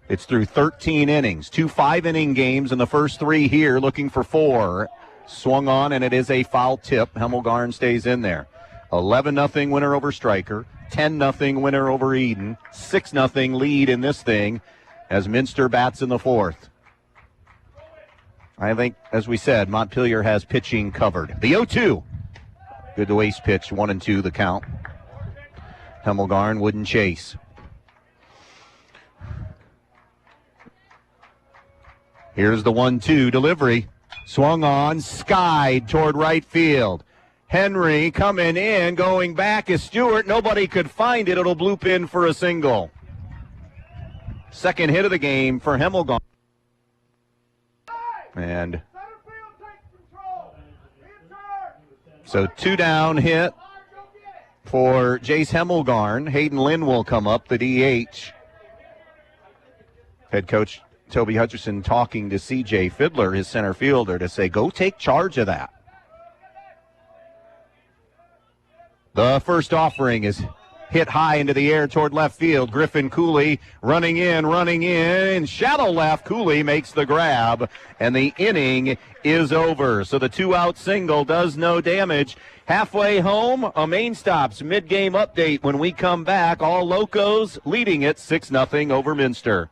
It's through 13 innings, 2 5-inning games in the first 3 here, looking for 4. Swung on, and it is a foul tip. Hemmelgarn stays in there. 11-0 winner over Stryker, 10-0 winner over Eden, 6-0 lead in this thing as Minster bats in the 4th. I think, as we said, Montpelier has pitching covered. The 0-2. Good to waste pitch, 1-2 the count. Hemmelgarn wouldn't chase. Here's the 1-2 delivery. Swung on, skied toward right field. Henry coming in, going back is Stewart. Nobody could find it. It'll bloop in for a single. Second hit of the game for Hemmelgarn. And so 2 down hit for Jace Hemmelgarn. Hayden Lynn will come up, the DH. Head coach Toby Hutcherson talking to C.J. Fiddler, his center fielder, to say, go take charge of that. The first offering is hit high into the air toward left field. Griffin Cooley running in, shallow left. Cooley makes the grab, and the inning is over. So the 2-out single does no damage. Halfway home, a main stops mid-game update when we come back. All Locos leading it 6-0 over Minster.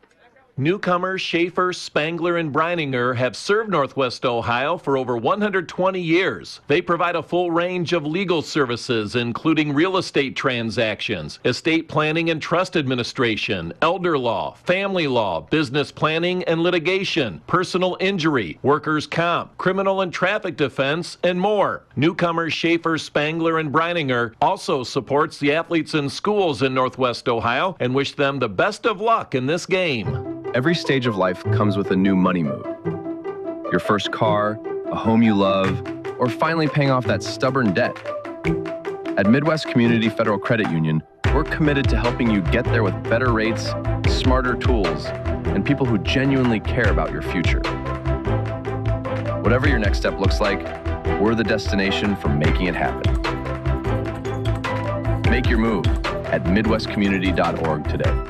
Newcomers Schaefer, Spangler, and Brininger have served Northwest Ohio for over 120 years. They provide a full range of legal services, including real estate transactions, estate planning and trust administration, elder law, family law, business planning and litigation, personal injury, workers' comp, criminal and traffic defense, and more. Newcomers Schaefer, Spangler, and Brininger also supports the athletes in schools in Northwest Ohio and wish them the best of luck in this game. Every stage of life comes with a new money move. Your first car, a home you love, or finally paying off that stubborn debt. At Midwest Community Federal Credit Union, we're committed to helping you get there with better rates, smarter tools, and people who genuinely care about your future. Whatever your next step looks like, we're the destination for making it happen. Make your move at midwestcommunity.org today.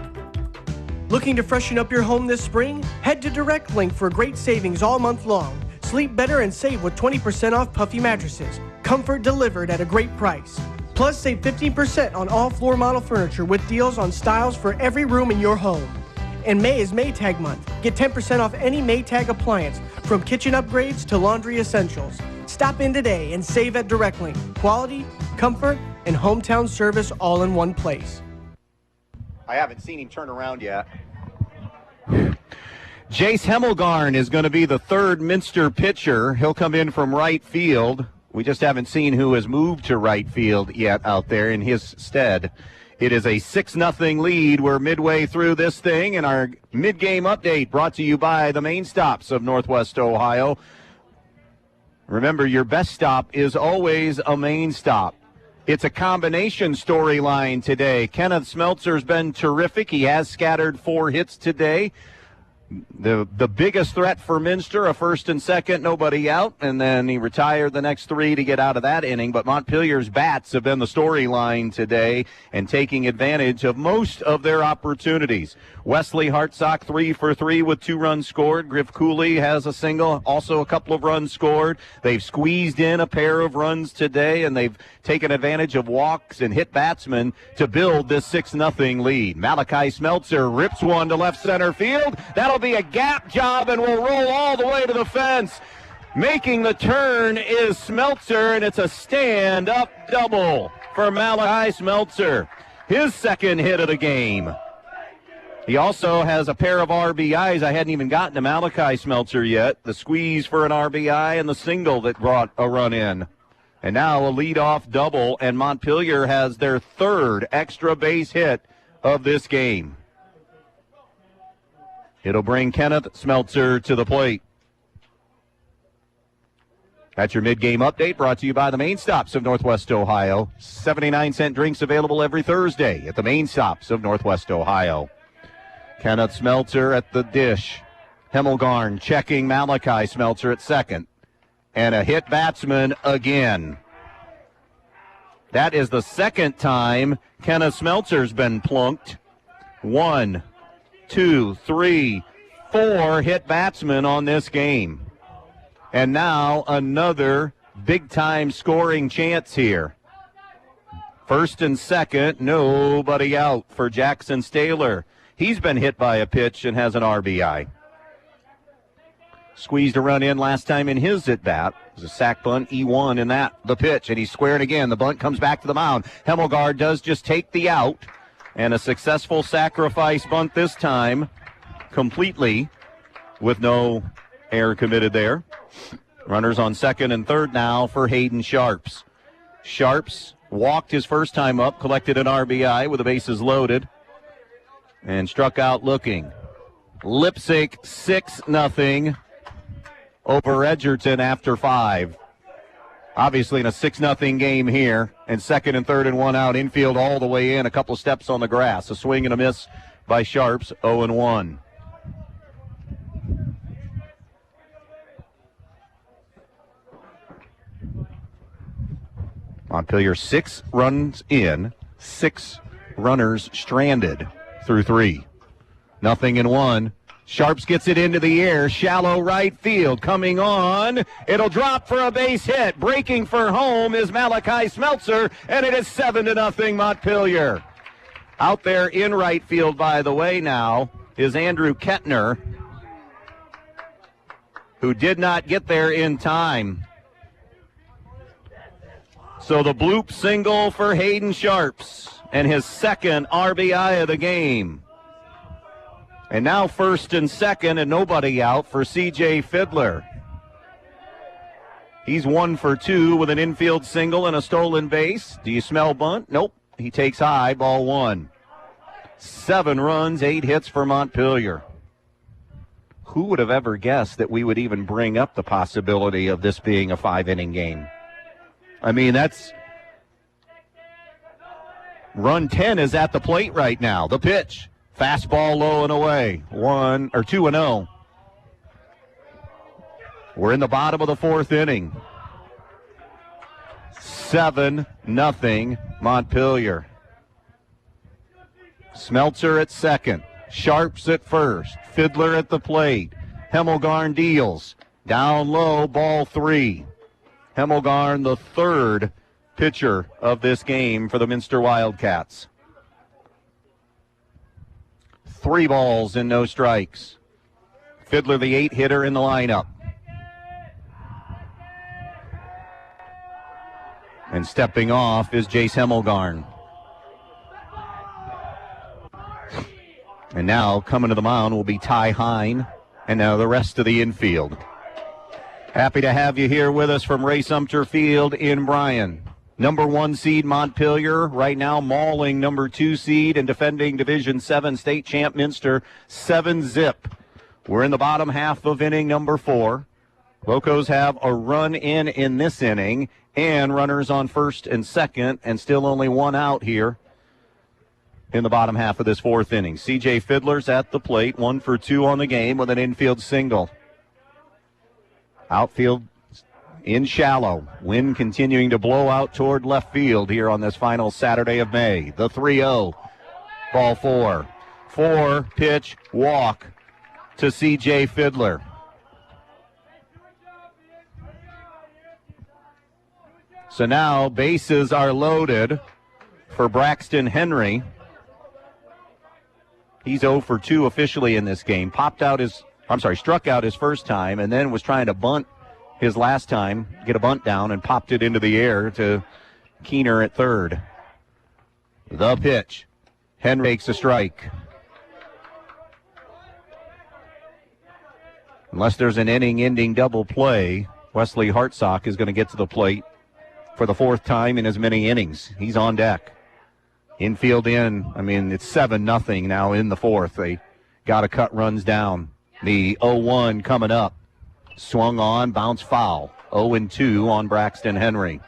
Looking to freshen up your home this spring? Head to Direct Link for great savings all month long. Sleep better and save with 20% off puffy mattresses. Comfort delivered at a great price. Plus, save 15% on all floor model furniture with deals on styles for every room in your home. And May is Maytag month. Get 10% off any Maytag appliance, from kitchen upgrades to laundry essentials. Stop in today and save at Direct Link. Quality, comfort, and hometown service all in one place. I haven't seen him turn around yet. Jace Hemmelgarn is going to be the third Minster pitcher. He'll come in from right field. We just haven't seen who has moved to right field yet out there in his stead. It is a 6-0 lead. We're midway through this thing, and our mid-game update brought to you by the main stops of Northwest Ohio. Remember, your best stop is always a main stop. It's a combination storyline today. Kenneth Smeltzer's been terrific. He has scattered 4 hits today. The biggest threat for Minster, a first and second, nobody out, and then he retired the next 3 to get out of that inning. But Montpelier's bats have been the storyline today and taking advantage of most of their opportunities. Wesley Hartsock 3 for 3 with 2 runs scored. Griff Cooley has a single, also a couple of runs scored. They've squeezed in a pair of runs today, and they've taken advantage of walks and hit batsmen to build this 6-0 lead. Malachi Smeltzer rips one to left center field. That'll be a gap job and will roll all the way to the fence. Making the turn is Smeltzer, and it's a stand-up double for Malachi Smeltzer. His second hit of the game. He also has a pair of RBIs. I hadn't even gotten to Malachi Smeltzer yet. The squeeze for an RBI and the single that brought a run in. And now a leadoff double, and Montpelier has their 3rd extra base hit of this game. It'll bring Kenneth Smeltzer to the plate. That's your mid-game update brought to you by the main stops of Northwest Ohio. 79-cent drinks available every Thursday at the main stops of Northwest Ohio. Kenneth Smeltzer at the dish. Hemmelgarn checking Malachi Smeltzer at second. And a hit batsman again. That is the second time Kenneth Smeltzer's been plunked. 1, 2, 3, 4 hit batsmen on this game. And now another big-time scoring chance here. First and second, nobody out for Jackson Staler. He's been hit by a pitch and has an RBI. Squeezed a run in last time in his at-bat. It was a sac bunt, E1 in that, the pitch, and he's squared again. The bunt comes back to the mound. Hemmelgarn does just take the out, and a successful sacrifice bunt this time, completely, with no error committed there. Runners on second and third now for Hayden Sharps. Sharps walked his first time up, collected an RBI with the bases loaded, and struck out looking. Lipsick 6-0 over Edgerton after 5. Obviously in a 6-0 game here, and second and third and 1 out, infield all the way in, a couple steps on the grass. A swing and a miss by Sharps, 0-1. Montpelier 6 runs in, 6 runners stranded through 3. 0-1. Sharps gets it into the air, shallow right field, coming on. It'll drop for a base hit. Breaking for home is Malachi Smeltzer, and it is 7-0 Montpelier. Out there in right field, by the way, now, is Andrew Kettner, who did not get there in time. So the bloop single for Hayden Sharps and his second RBI of the game. And now first and second and nobody out for C.J. Fiddler. He's 1 for 2 with an infield single and a stolen base. Do you smell bunt? Nope. He takes high, ball 1. 7 runs, 8 hits for Montpelier. Who would have ever guessed that we would even bring up the possibility of this being a 5-inning game? I mean, that's... Run 10 is at the plate right now. The pitch. Fastball low and away. 2-0. We're in the bottom of the 4th inning. 7-0 Montpelier. Smeltzer at second. Sharps at first. Fiddler at the plate. Hemmelgarn deals. Down low, ball 3. Hemmelgarn, the third pitcher of this game for the Minster Wildcats. 3 balls and no strikes. Fiddler, the 8-hitter in the lineup. And stepping off is Jace Hemmelgarn. And now coming to the mound will be Ty Hine, and now the rest of the infield. Happy to have you here with us from Ray Sumter Field in Bryan. Number 1 seed Montpelier right now mauling number 2 seed and defending Division VII state champ Minster 7-0. We're in the bottom half of inning number 4. Locos have a run in this inning and runners on first and second, and still only 1 out here in the bottom half of this 4th inning. C.J. Fiddler's at the plate, 1 for 2 on the game with an infield single. Outfield in shallow. Wind continuing to blow out toward left field here on this final Saturday of May. The 3-0, ball 4. 4-pitch walk to C.J. Fiddler. So now bases are loaded for Braxton Henry. He's 0 for 2 officially in this game. Struck out his first time and then was trying to bunt his last time, get a bunt down, and popped it into the air to Keener at third. The pitch. Henry takes a strike. Unless there's an inning-ending double play, Wesley Hartsock is going to get to the plate for the 4th time in as many innings. He's on deck. Infield in. I mean, it's 7-0 now in the 4th. They got to cut runs down. The 0-1 coming up. Swung on, bounce foul. 0-2 on Braxton Henry.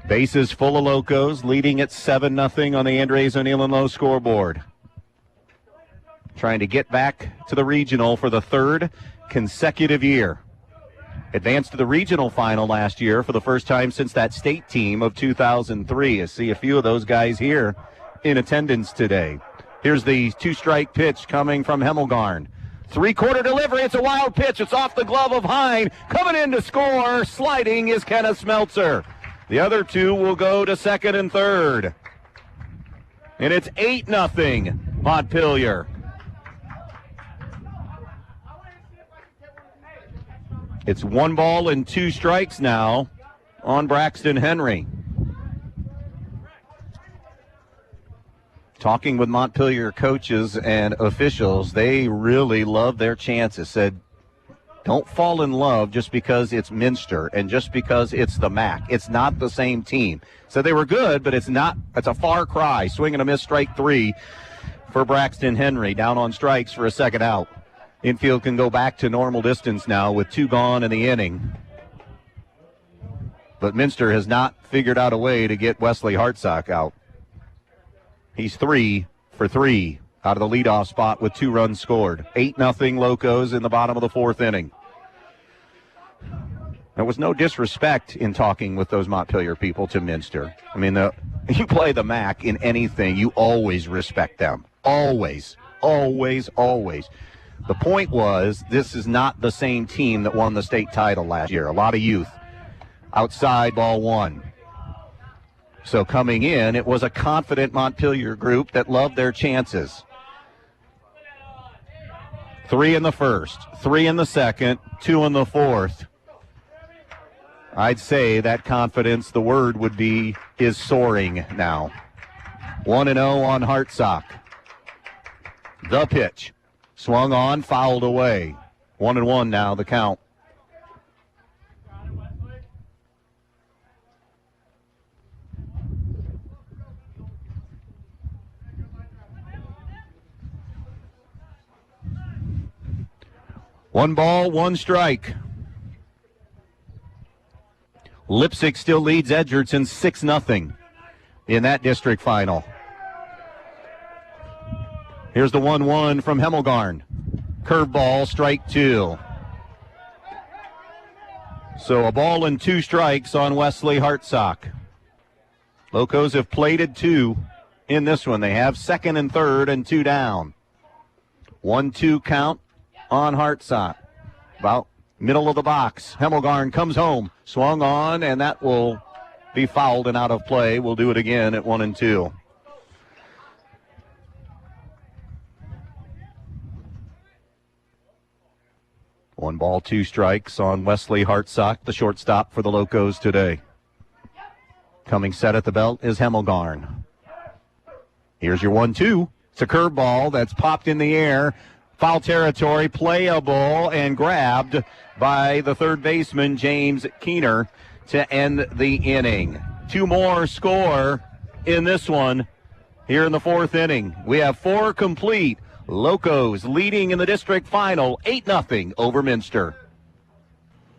Bases full of Locos, leading at 7-0 on the Andres O'Neill and Lowe scoreboard. Trying to get back to the regional for the 3rd consecutive year. Advanced to the regional final last year for the first time since that state team of 2003. I see a few of those guys here in attendance today. Here's the 2-strike pitch coming from Hemmelgarn. 3-quarter delivery. It's a wild pitch. It's off the glove of Hine. Coming in to score, sliding is Kenneth Smeltzer. The other 2 will go to second and third. And it's 8-0 Montpelier. It's 1 ball and 2 strikes now on Braxton Henry. Talking with Montpelier coaches and officials, they really love their chances. Said, don't fall in love just because it's Minster and just because it's the MAC. It's not the same team. So they were good, but it's a far cry. Swing and a miss, strike 3 for Braxton Henry. Down on strikes for a second out. Infield can go back to normal distance now with 2 gone in the inning. But Minster has not figured out a way to get Wesley Hartsock out. He's 3 for 3 out of the leadoff spot with 2 runs scored. 8-0 Locos in the bottom of the 4th inning. There was no disrespect in talking with those Montpelier people to Minster. I mean, you play the MAC in anything, you always respect them. Always, always, always. The point was, this is not the same team that won the state title last year. A lot of youth. Outside, ball 1. So coming in, it was a confident Montpelier group that loved their chances. 3 in the first, 3 in the second, 2 in the fourth. I'd say that confidence, the word would be, is soaring now. 1-0 on Hartsock. The pitch. Swung on, fouled away. 1-1 now, the count. One ball, one strike. Lipsick still leads Edgerton 6-0 in that district final. Here's the 1-1 from Hemmelgarn. Curveball, strike 2. So a ball and 2 strikes on Wesley Hartsock. Locos have plated 2 in this one. They have second and third and 2 down. 1-2 count on Hartsock. About middle of the box. Hemmelgarn comes home. Swung on, and that will be fouled and out of play. We'll do it again at 1-2. One ball, 2 strikes on Wesley Hartsock, the shortstop for the Locos today. Coming set at the belt is Hemmelgarn. Here's your 1-2. It's a curveball that's popped in the air. Foul territory, playable, and grabbed by the third baseman, James Keener, to end the inning. 2 more score in this one here in the 4th inning. We have 4 complete. Locos leading in the district final, 8-0 over Minster.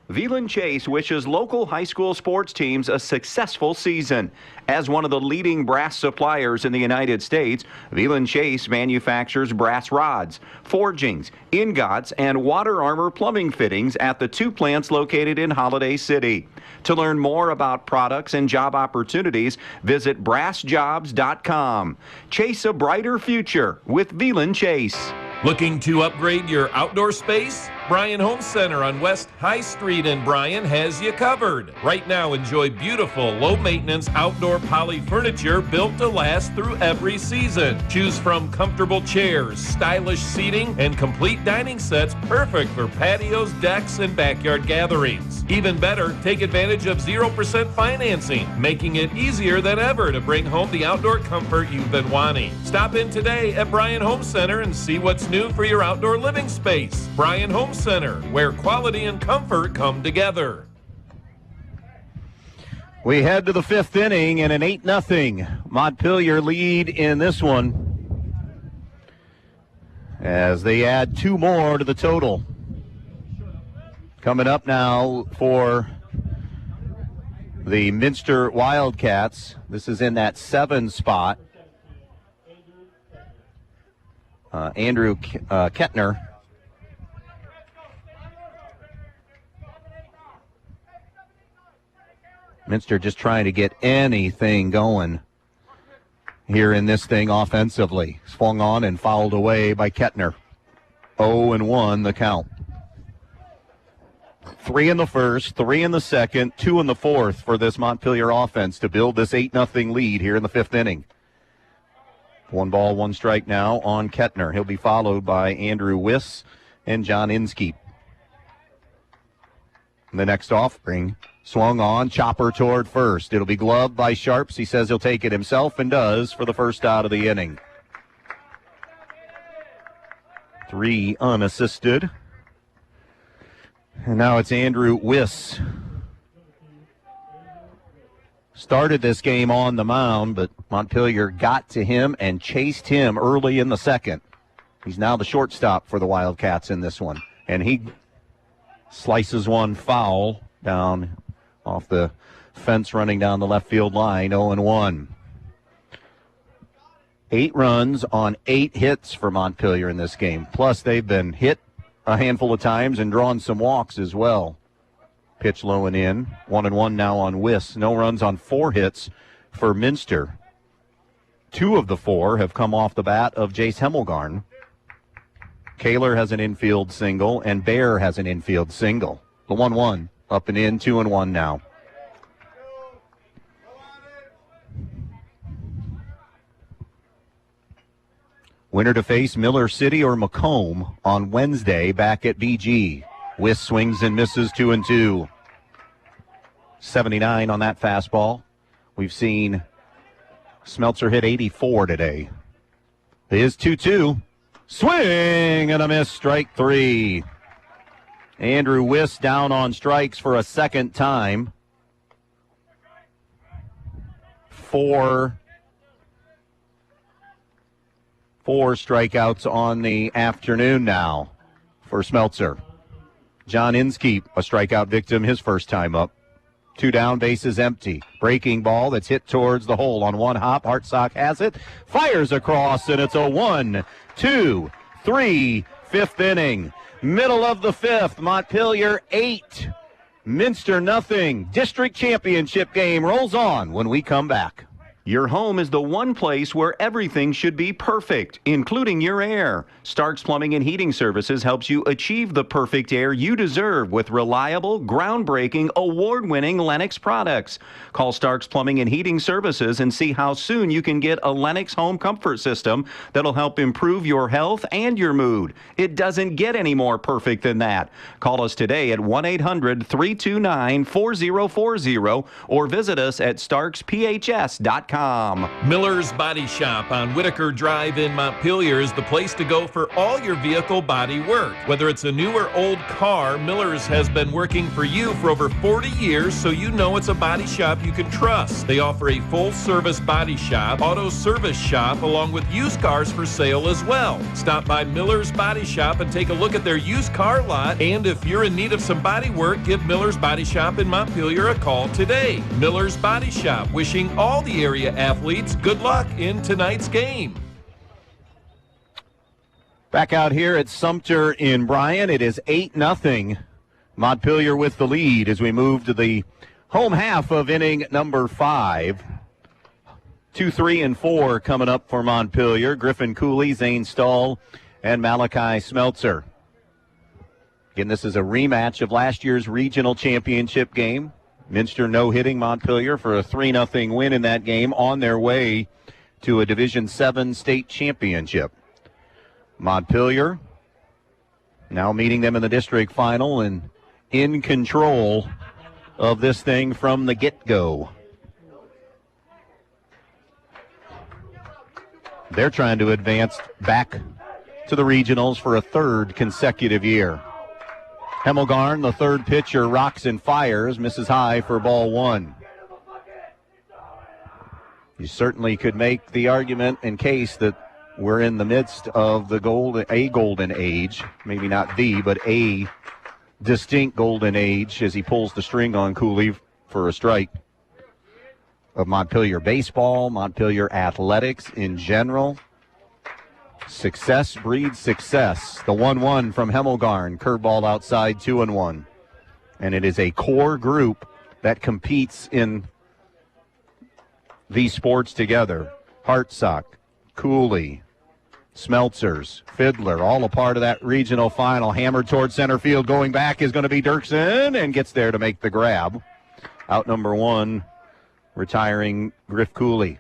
Veland Chase wishes local high school sports teams a successful season. As one of the leading brass suppliers in the United States, Veland Chase manufactures brass rods, forgings, ingots, and water armor plumbing fittings at the 2 plants located in Holiday City. To learn more about products and job opportunities, visit brassjobs.com. Chase a brighter future with Veland Chase. Looking to upgrade your outdoor space? Bryan Home Center on West High Street in Bryan has you covered. Right now, enjoy beautiful, low-maintenance outdoor poly furniture built to last through every season. Choose from comfortable chairs, stylish seating, and complete dining sets perfect for patios, decks, and backyard gatherings. Even better, take advantage of 0% financing, making it easier than ever to bring home the outdoor comfort you've been wanting. Stop in today at Bryan Home Center and see what's new for your outdoor living space. Bryan Home Center, where quality and comfort come together. We head to the 5th inning and an 8-0 Montpelier lead in this one as they add 2 more to the total. Coming up now for the Minster Wildcats. This is in that 7 spot. Andrew Kettner. Minster just trying to get anything going here in this thing offensively. Swung on and fouled away by Kettner. 0-1 the count. 3 in the first, 3 in the second, 2 in the fourth for this Montpelier offense to build this 8-0 lead here in the 5th inning. 1 ball, 1 strike now on Kettner. He'll be followed by Andrew Wiss and John Inskeep. The next offering, swung on, chopper toward first. It'll be gloved by Sharps. He says he'll take it himself and does for the first out of the inning. 3 unassisted. And now it's Andrew Wiss. Started this game on the mound, but Montpelier got to him and chased him early in the second. He's now the shortstop for the Wildcats in this one. And he slices one foul down off the fence running down the left field line, 0-1. 8 runs on 8 hits for Montpelier in this game. Plus, they've been hit a handful of times and drawn some walks as well. Pitch low and in. 1-1 now on Wiss. No runs on 4 hits for Minster. 2 of the 4 have come off the bat of Jace Hemmelgarn. Kaler has an infield single, and Bear has an infield single. The 1-1 up and in, 2-1 now. Winner to face Miller City or Macomb on Wednesday back at BG. Wiss swings and misses 2-2. 79 on that fastball. We've seen Smeltzer hit 84 today. It is 2-2. Swing and a miss, strike 3. Andrew Wiss down on strikes for a second time. Four strikeouts on the afternoon now for Smeltzer. John Inskeep, a strikeout victim his first time up. 2 down, bases empty. Breaking ball that's hit towards the hole on one hop. Hartsock has it. Fires across, and it's a 1, 2, 3, fifth inning. Middle of the fifth, Montpelier 8, Minster nothing. District championship game rolls on when we come back. Your home is the one place where everything should be perfect, including your air. Stark's Plumbing and Heating Services helps you achieve the perfect air you deserve with reliable, groundbreaking, award-winning Lennox products. Call Stark's Plumbing and Heating Services and see how soon you can get a Lennox home comfort system that'll help improve your health and your mood. It doesn't get any more perfect than that. Call us today at 1-800-329-4040 or visit us at starksphs.com. Miller's Body Shop on Whitaker Drive in Montpelier is the place to go for all your vehicle body work. Whether it's a new or old car, Miller's has been working for you for over 40 years, so you know it's a body shop you can trust. They offer a full-service body shop, auto service shop, along with used cars for sale as well. Stop by Miller's Body Shop and take a look at their used car lot, and if you're in need of some body work, give Miller's Body Shop in Montpelier a call today. Miller's Body Shop, wishing all the area athletes good luck in tonight's game. Back out here at Sumter in Bryan, it is 8-0. Montpelier with the lead as we move to the home half of inning number 5. 2, 3, and 4 coming up for Montpelier. Griffin Cooley, Zane Stahl, and Malachi Smeltzer. Again, this is a rematch of last year's regional championship game. Minster no-hitting Montpelier for a 3-0 win in that game on their way to a Division VII state championship. Montpelier now meeting them in the district final and in control of this thing from the get-go. They're trying to advance back to the regionals for a third consecutive year. Hemmelgarn, the third pitcher, rocks and fires, misses high for ball 1. You certainly could make the argument in case that we're in the midst of the golden age, maybe not the, but a distinct golden age as he pulls the string on Cooley for a strike, of Montpelier baseball, Montpelier athletics in general. Success breeds success. The 1-1 from Hemmelgarn, curveball outside, 2-1. And it is a core group that competes in these sports together. Hartsock, Cooley, Smeltzers, Fiddler, all a part of that regional final. Hammered towards center field, going back is going to be Dirksen, and gets there to make the grab. Out number 1, retiring Griff Cooley.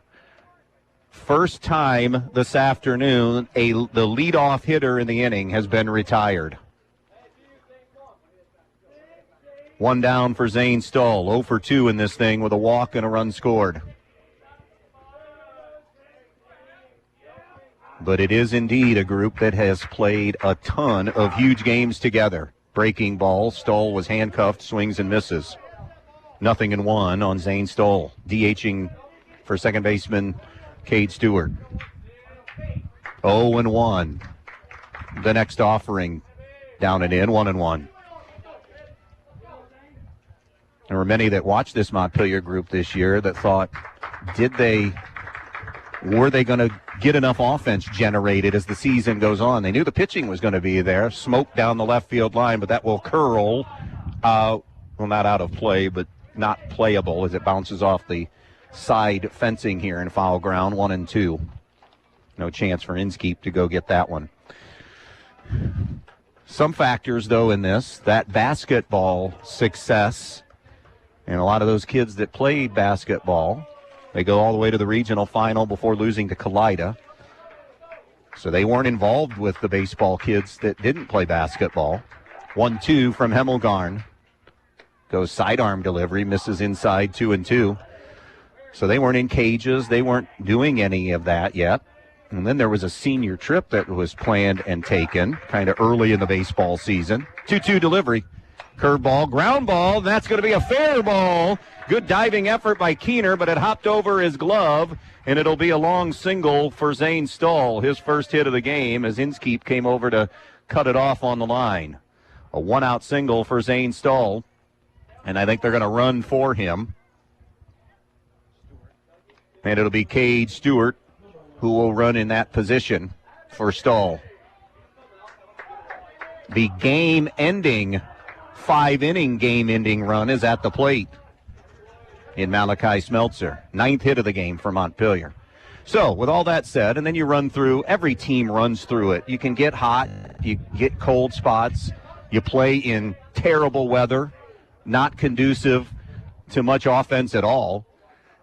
First time this afternoon, the leadoff hitter in the inning has been retired. 1 down for Zane Stahl, 0 for 2 in this thing with a walk and a run scored. But it is indeed a group that has played a ton of huge games together. Breaking ball, Stahl was handcuffed, swings and misses. 0-1 on Zane Stahl, DHing for second baseman Cade Stewart. 0-1. The next offering, down and in, 1-1. There were many that watched this Montpelier group this year that thought, were they going to get enough offense generated as the season goes on? They knew the pitching was going to be there. Smoke down the left field line, but that will curl, well, not out of play, but not playable as it bounces off the side fencing here in foul ground, 1-2. No chance for Inskeep to go get that one. Some factors, though, in this, that basketball success, and a lot of those kids that played basketball, they go all the way to the regional final before losing to Kalida. So they weren't involved with the baseball kids that didn't play basketball. 1-2 from Hemmelgarn. Goes sidearm delivery, misses inside 2-2. So they weren't in cages. They weren't doing any of that yet. And then there was a senior trip that was planned and taken kind of early in the baseball season. 2-2 delivery. Curveball, ground ball. That's going to be a fair ball. Good diving effort by Keener, but it hopped over his glove, and it'll be a long single for Zane Stahl, his first hit of the game, as Inskeep came over to cut it off on the line. A one-out single for Zane Stahl, and I think they're going to run for him. And it'll be Cade Stewart who will run in that position for Stahl. The game-ending, 5-inning game-ending run is at the plate in Malachi Smeltzer. 9th hit of the game for Montpelier. So, with all that said, and then you run through, every team runs through it. You can get hot, you get cold spots, you play in terrible weather, not conducive to much offense at all.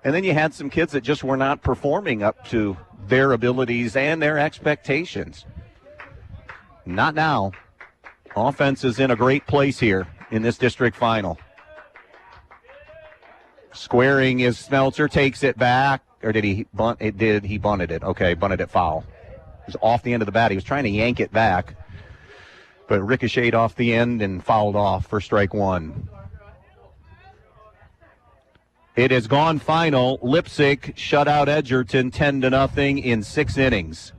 And then you had some kids that just were not performing up to their abilities and their expectations. Not now. Offense is in a great place here in this district final. Squaring is Smeltzer, takes it back. Or did he bunt? It did. He bunted it. Okay, bunted it foul. It was off the end of the bat. He was trying to yank it back, but ricocheted off the end and fouled off for strike one. It has gone final. Leipzig shut out Edgerton 10-0 in 6 innings.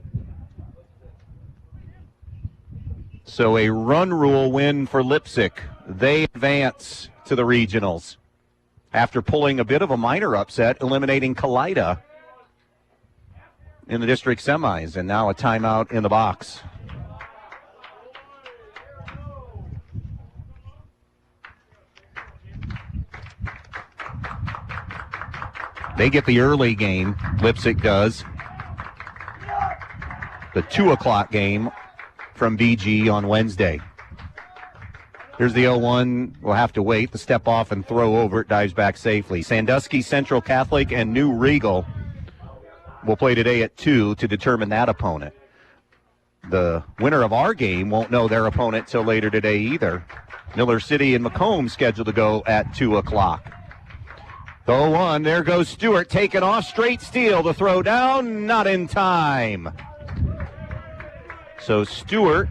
So a run rule win for Leipzig. They advance to the regionals after pulling a bit of a minor upset, eliminating Kalida in the district semis, and now a timeout in the box. They get the early game, Leipzig does. The 2 o'clock game from BG on Wednesday. Here's the 0-1. We'll have to wait. The step off and throw over. It dives back safely. Sandusky Central Catholic and New Brigle will play today at 2 to determine that opponent. The winner of our game won't know their opponent till later today either. Miller City and Macomb scheduled to go at 2 o'clock. The 0-1. There goes Stewart, taken off. Straight steal. The throw down. Not in time. So Stewart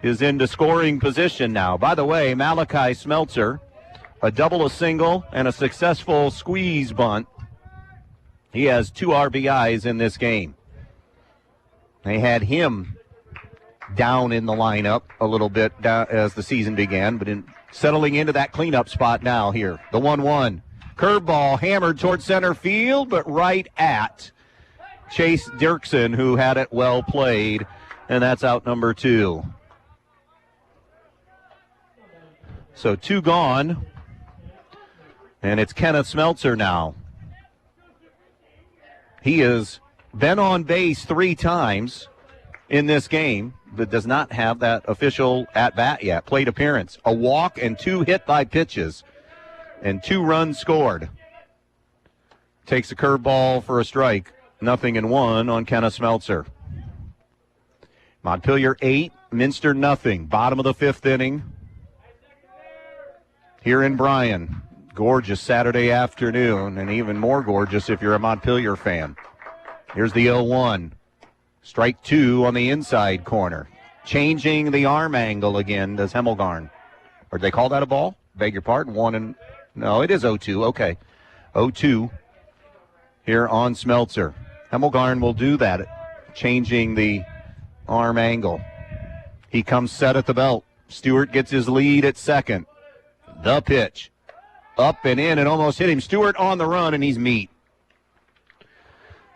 is into scoring position now. By the way, Malachi Smeltzer, a double, a single, and a successful squeeze bunt. He has 2 RBIs in this game. They had him down in the lineup a little bit as the season began, but settling into that cleanup spot now here. The 1-1. Curveball hammered towards center field, but right at Chase Dirksen, who had it well played, and that's out number 2. So 2 gone, and it's Kenneth Smeltzer now. He has been on base 3 times in this game, but does not have that official at-bat yet. Plate appearance, a walk and 2 hit by pitches, and 2 runs scored. Takes a curveball for a strike. 0-1 on Kenneth Smeltzer. Montpelier 8, Minster 0. Bottom of the 5th inning. Here in Bryan. Gorgeous Saturday afternoon, and even more gorgeous if you're a Montpelier fan. Here's the 0-1. Strike 2 on the inside corner. Changing the arm angle again, does Hemmelgarn. Or did they call that a ball? Beg your pardon. No, it is 0-2. Okay. 0-2 here on Smeltzer. Hemmelgarn will do that, changing the arm angle. He comes set at the belt. Stewart gets his lead at second. The pitch. Up and in, and almost hit him. Stewart on the run, and he's meat.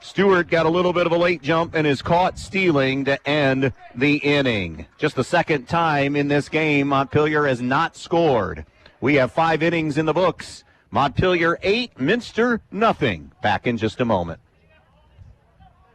Stewart got a little bit of a late jump and is caught stealing to end the inning. Just the second time in this game Montpelier has not scored. We have 5 innings in the books. Montpelier 8, Minster 0. Back in just a moment.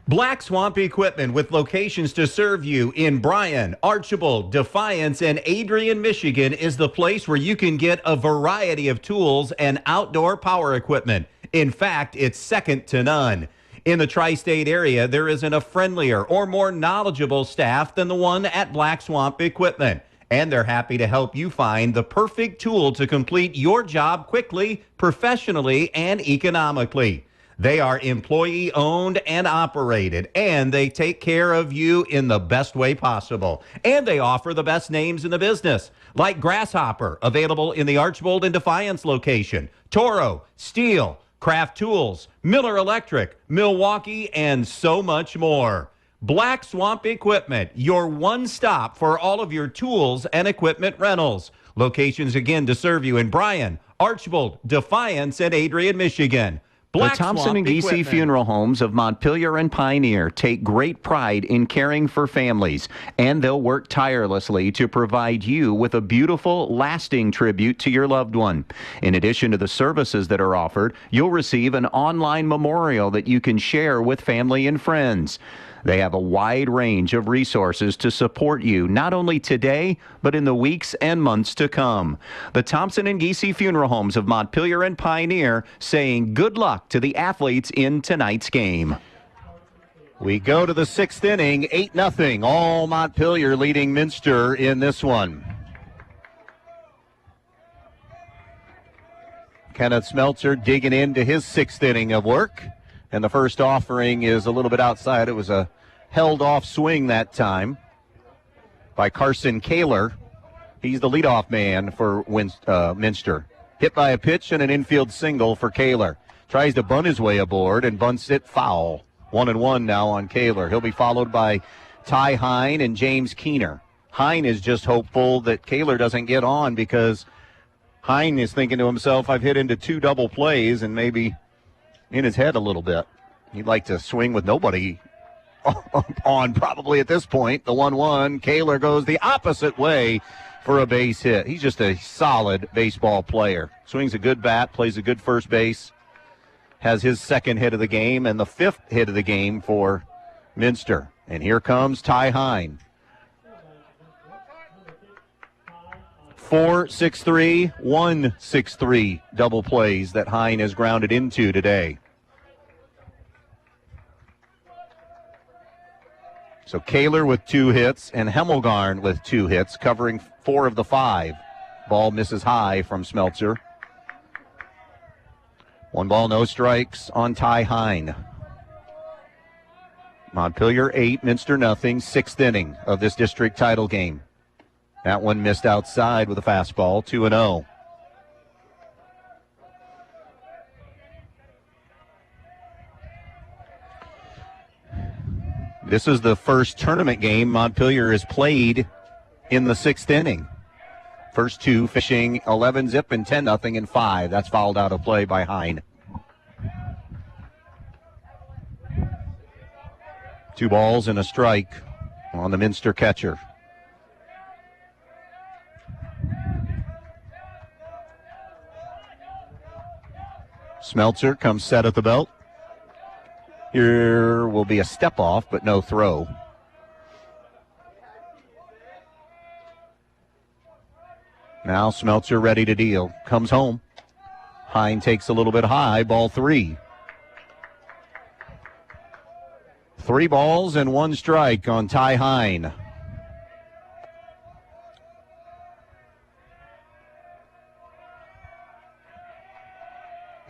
Black Swamp Equipment, with locations to serve you in Bryan, Archibald, Defiance, and Adrian, Michigan, is the place where you can get a variety of tools and outdoor power equipment. In fact, it's second to none. In the tri-state area, there isn't a friendlier or more knowledgeable staff than the one at Black Swamp Equipment. And they're happy to help you find the perfect tool to complete your job quickly, professionally, and economically. They are employee-owned and operated, and they take care of you in the best way possible. And they offer the best names in the business, like Grasshopper, available in the Archbold and Defiance location, Toro, Steel, Craft Tools, Miller Electric, Milwaukee, and so much more. Black Swamp Equipment, your one stop for all of your tools and equipment rentals. Locations again to serve you in Bryan, Archbold, Defiance, and Adrian, Michigan. The Thompson and Giese Funeral Homes of Montpelier and Pioneer take great pride in caring for families, and they'll work tirelessly to provide you with a beautiful, lasting tribute to your loved one. In addition to the services that are offered, you'll receive an online memorial that you can share with family and friends. They have a wide range of resources to support you, not only today, but in the weeks and months to come. The Thompson and Giese Funeral Homes of Montpelier and Pioneer saying good luck to the athletes in tonight's game. We go to the sixth inning, 8-0. All Montpelier leading Minster in this one. Kenneth Smeltzer digging into his sixth inning of work. And the first offering is a little bit outside. It was a held-off swing that time by Carson Kaler. He's the leadoff man for Minster. Hit by a pitch and an infield single for Kaler. Tries to bunt his way aboard and bunts it foul. 1-1 now on Kaler. He'll be followed by Ty Hine and James Keener. Hine is just hopeful that Kaler doesn't get on because Hine is thinking to himself, I've hit into 2 double plays and maybe in his head a little bit. He'd like to swing with nobody on probably at this point. The 1-1. Kaler goes the opposite way for a base hit. He's just a solid baseball player. Swings a good bat, plays a good first base, has his second hit of the game and the 5th hit of the game for Minster. And here comes Ty Hine. 4-6-3, 1-6-3 double plays that Hine has grounded into today. So Kaler with 2 hits and Hemmelgarn with 2 hits, covering 4 of the 5. Ball misses high from Smeltzer. 1 ball, no strikes on Ty Hine. Montpelier 8, Minster nothing, 6th inning of this district title game. That one missed outside with a fastball, 2-0. This is the first tournament game Montpelier has played in the 6th inning. First 2 finishing 11-zip and 10-0 and 5. That's fouled out of play by Hine. 2 balls and a strike on the Minster catcher. Smeltzer comes set at the belt. Here will be a step off, but no throw. Now Smeltzer ready to deal. Comes home. Hine takes a little bit high. Ball 3. 3 balls and 1 strike on Ty Hine.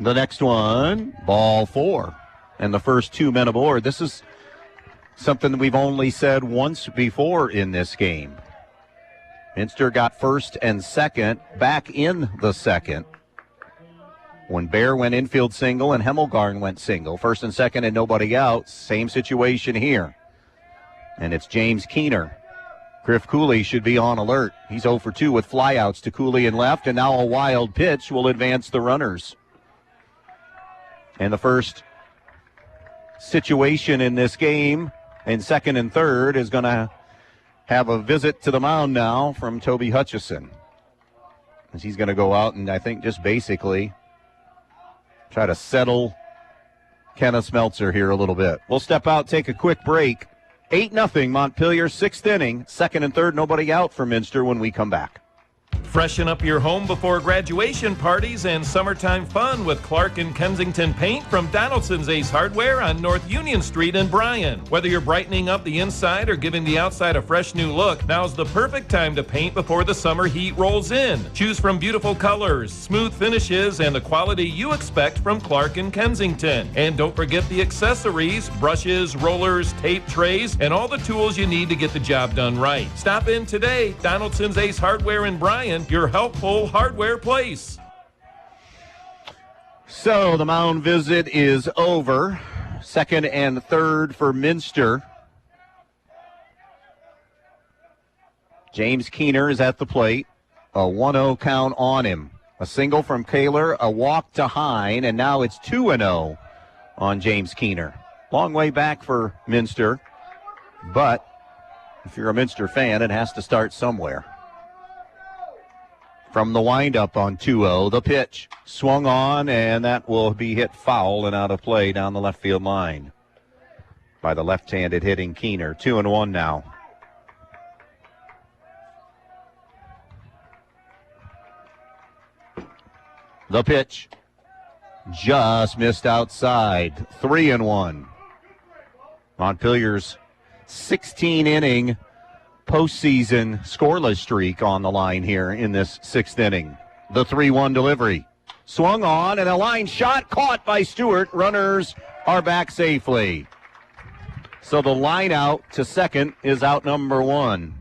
The next one, ball 4. And the first 2 men aboard. This is something that we've only said once before in this game. Minster got first and second back in the second when Bear went infield single and Hemmelgarn went single. First and second and nobody out. Same situation here. And it's James Keener. Griff Cooley should be on alert. He's 0 for 2 with flyouts to Cooley in left, and now a wild pitch will advance the runners. And the first situation in this game, in second and third, is going to have a visit to the mound now from Toby Hutchison. As he's going to go out and I think just basically try to settle Kenneth Smeltzer here a little bit. We'll step out, take a quick break. 8-0 Montpelier, 6th inning. Second and third, nobody out for Minster when we come back. Freshen up your home before graduation parties and summertime fun with Clark and Kensington Paint from Donaldson's Ace Hardware on North Union Street in Bryan. Whether you're brightening up the inside or giving the outside a fresh new look, now's the perfect time to paint before the summer heat rolls in. Choose from beautiful colors, smooth finishes, and the quality you expect from Clark and Kensington. And don't forget the accessories, brushes, rollers, tape trays, and all the tools you need to get the job done right. Stop in today. Donaldson's Ace Hardware in Bryan, your helpful hardware place. So the mound visit is over. Second and third for Minster. James Keener is at the plate. A 1-0 count on him. A single from Kaler, a walk to Hine, and now it's 2-0 on James Keener. Long way back for Minster, but if you're a Minster fan, it has to start somewhere. From the windup on 2-0, the pitch swung on, and that will be hit foul and out of play down the left field line by the left-handed hitting Keener. 2-1 now. The pitch just missed outside. 3-1. Montpelier's 16-inning postseason scoreless streak on the line here in this sixth inning. The 3-1 delivery. Swung on, and a line shot caught by Stewart. Runners are back safely. So the line out to second is out number one.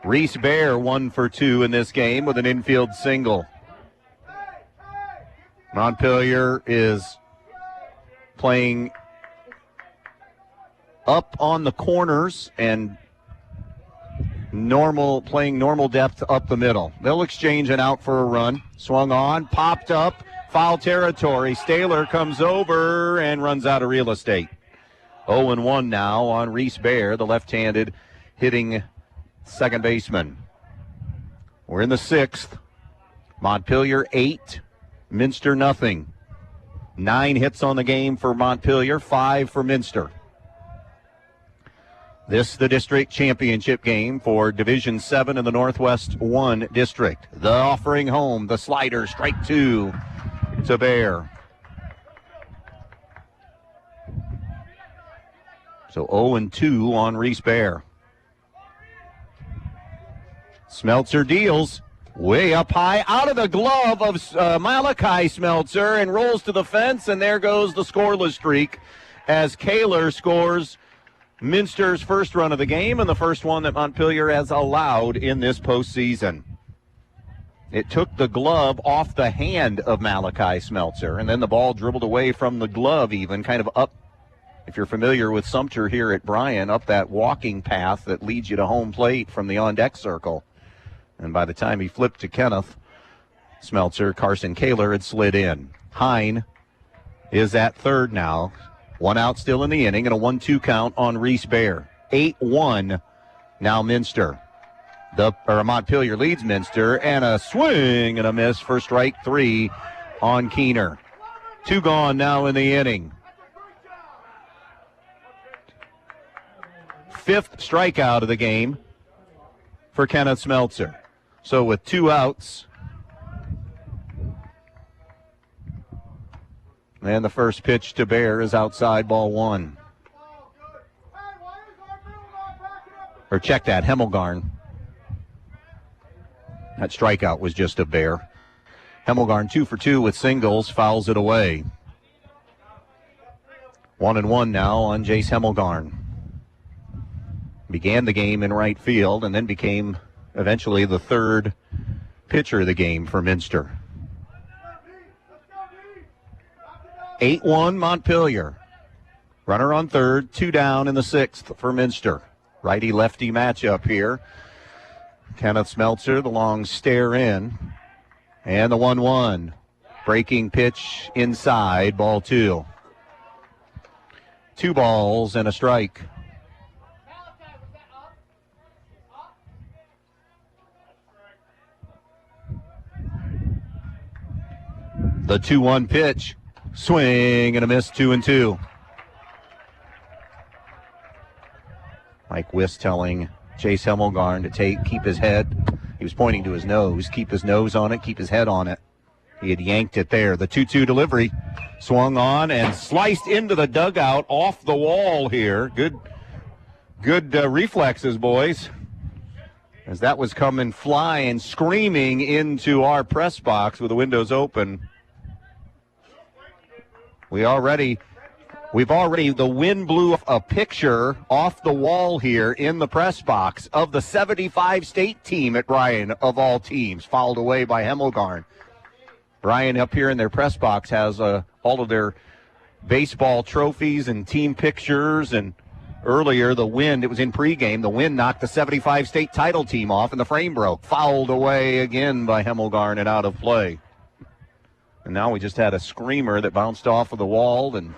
Reese Bear 1 for 2 in this game with an infield single. Montpelier is playing up on the corners and playing normal depth up the middle. They'll exchange an out for a run. Swung on, popped up, foul territory. Staler comes over and runs out of real estate. 0-1 now on Reese Bear, the left-handed hitting second baseman. We're in the sixth. Montpelier 8, Minster nothing. 9 hits on the game for Montpelier, 5 for Minster. This the district championship game for Division VII in the Northwest 1 district. The offering home, the slider, strike 2 to Bear. So 0-2 on Reese Bear. Smeltzer deals way up high, out of the glove of Malachi Smeltzer, and rolls to the fence, and there goes the scoreless streak as Kaler scores Minster's first run of the game and the first one that Montpelier has allowed in this postseason. It took the glove off the hand of Malachi Smeltzer, and then the ball dribbled away from the glove even, kind of up, if you're familiar with Sumter here at Bryan, up that walking path that leads you to home plate from the on-deck circle. And by the time he flipped to Kenneth Smeltzer, Carson Kaler had slid in. Hine is at third now. 1 out still in the inning, and a 1-2 count on Reese Bear. 8-1 now Minster. Montpelier leads Minster, and a swing and a miss for strike 3 on Keener. 2 gone now in the inning. 5th strikeout of the game for Kenneth Smeltzer. So with 2 outs, and the first pitch to Bear is outside, ball 1. Or check that, Hemmelgarn. That strikeout was just a Bear. Hemmelgarn 2 for 2 with singles, fouls it away. 1-1 now on Jace Hemmelgarn. Began the game in right field and then became eventually the third pitcher of the game for Minster. 8-1 Montpelier. Runner on third, 2 down in the 6th for Minster. Righty-lefty matchup here. Kenneth Smeltzer, the long stare in. And the 1-1. Breaking pitch inside, ball 2. 2 balls and a strike. The 2-1 pitch. Swing and a miss, 2-2. Mike Wiss telling Chase Hemmelgarn to keep his head He was pointing to his nose. Keep his nose on it. Keep his head on it. He had yanked it there. The 2-2 delivery swung on and sliced into the dugout off the wall here. Good reflexes, boys, as that was coming flying, screaming into our press box with the windows open. We've already, the wind blew a picture off the wall here in the press box of the 75 state team at Bryan, of all teams, fouled away by Hemmelgarn. Bryan up here in their press box has all of their baseball trophies and team pictures. And earlier, the wind, it was in pregame, the wind knocked the 75 state title team off and the frame broke. Fouled away again by Hemmelgarn and out of play. And now we just had a screamer that bounced off of the wall and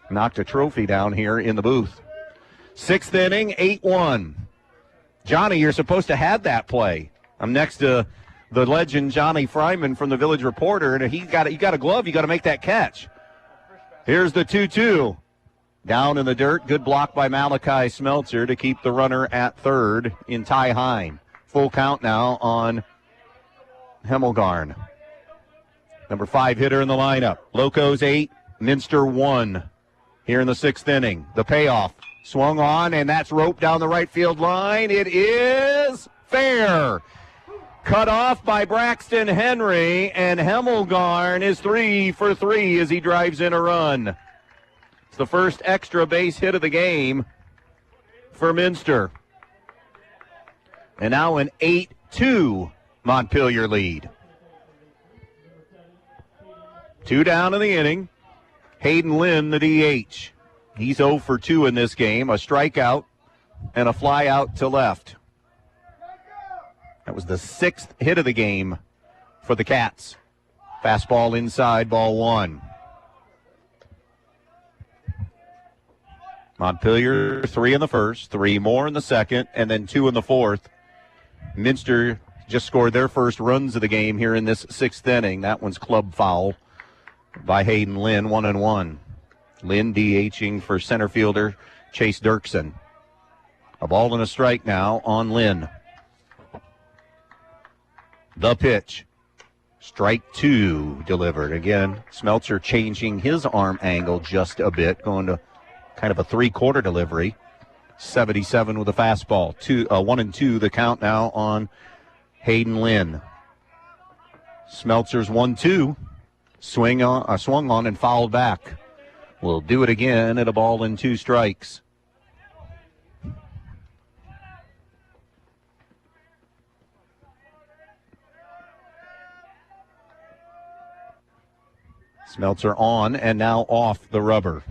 knocked a trophy down here in the booth. 6th inning, 8-1. Johnny, you're supposed to have that play. I'm next to the legend Johnny Fryman from the Village Reporter, and you got a glove, you got to make that catch. Here's the 2-2. Down in the dirt, good block by Malachi Smeltzer to keep the runner at third in Ty Hine. Full count now on Hemmelgarn. Number 5 hitter in the lineup. Locos 8, Minster 1 here in the 6th inning. The payoff swung on, and that's roped down the right field line. It is fair. Cut off by Braxton Henry, and Hemmelgarn is 3 for 3 as he drives in a run. It's the first extra base hit of the game for Minster. And now an 8-2 Montpelier lead. 2 down in the inning. Hayden Lynn, the DH. He's 0 for 2 in this game. A strikeout and a fly out to left. That was the 6th hit of the game for the Cats. Fastball inside, ball 1. Montpelier 3 in the first, 3 more in the second, and then 2 in the fourth. Minster just scored their first runs of the game here in this 6th inning. That one's club foul by Hayden Lynn, 1-1. Lynn DHing for center fielder Chase Dirksen. A ball and a strike now on Lynn. The pitch. Strike 2 delivered. Again, Smeltzer changing his arm angle just a bit, going to kind of a 3/4 delivery. 77 with a fastball. 1-2 the count now on Hayden Lynn. Smeltzer's 1-2. Swung on and fouled back. We'll do it again at a ball and 2 strikes. Smeltzer on and now off the rubber.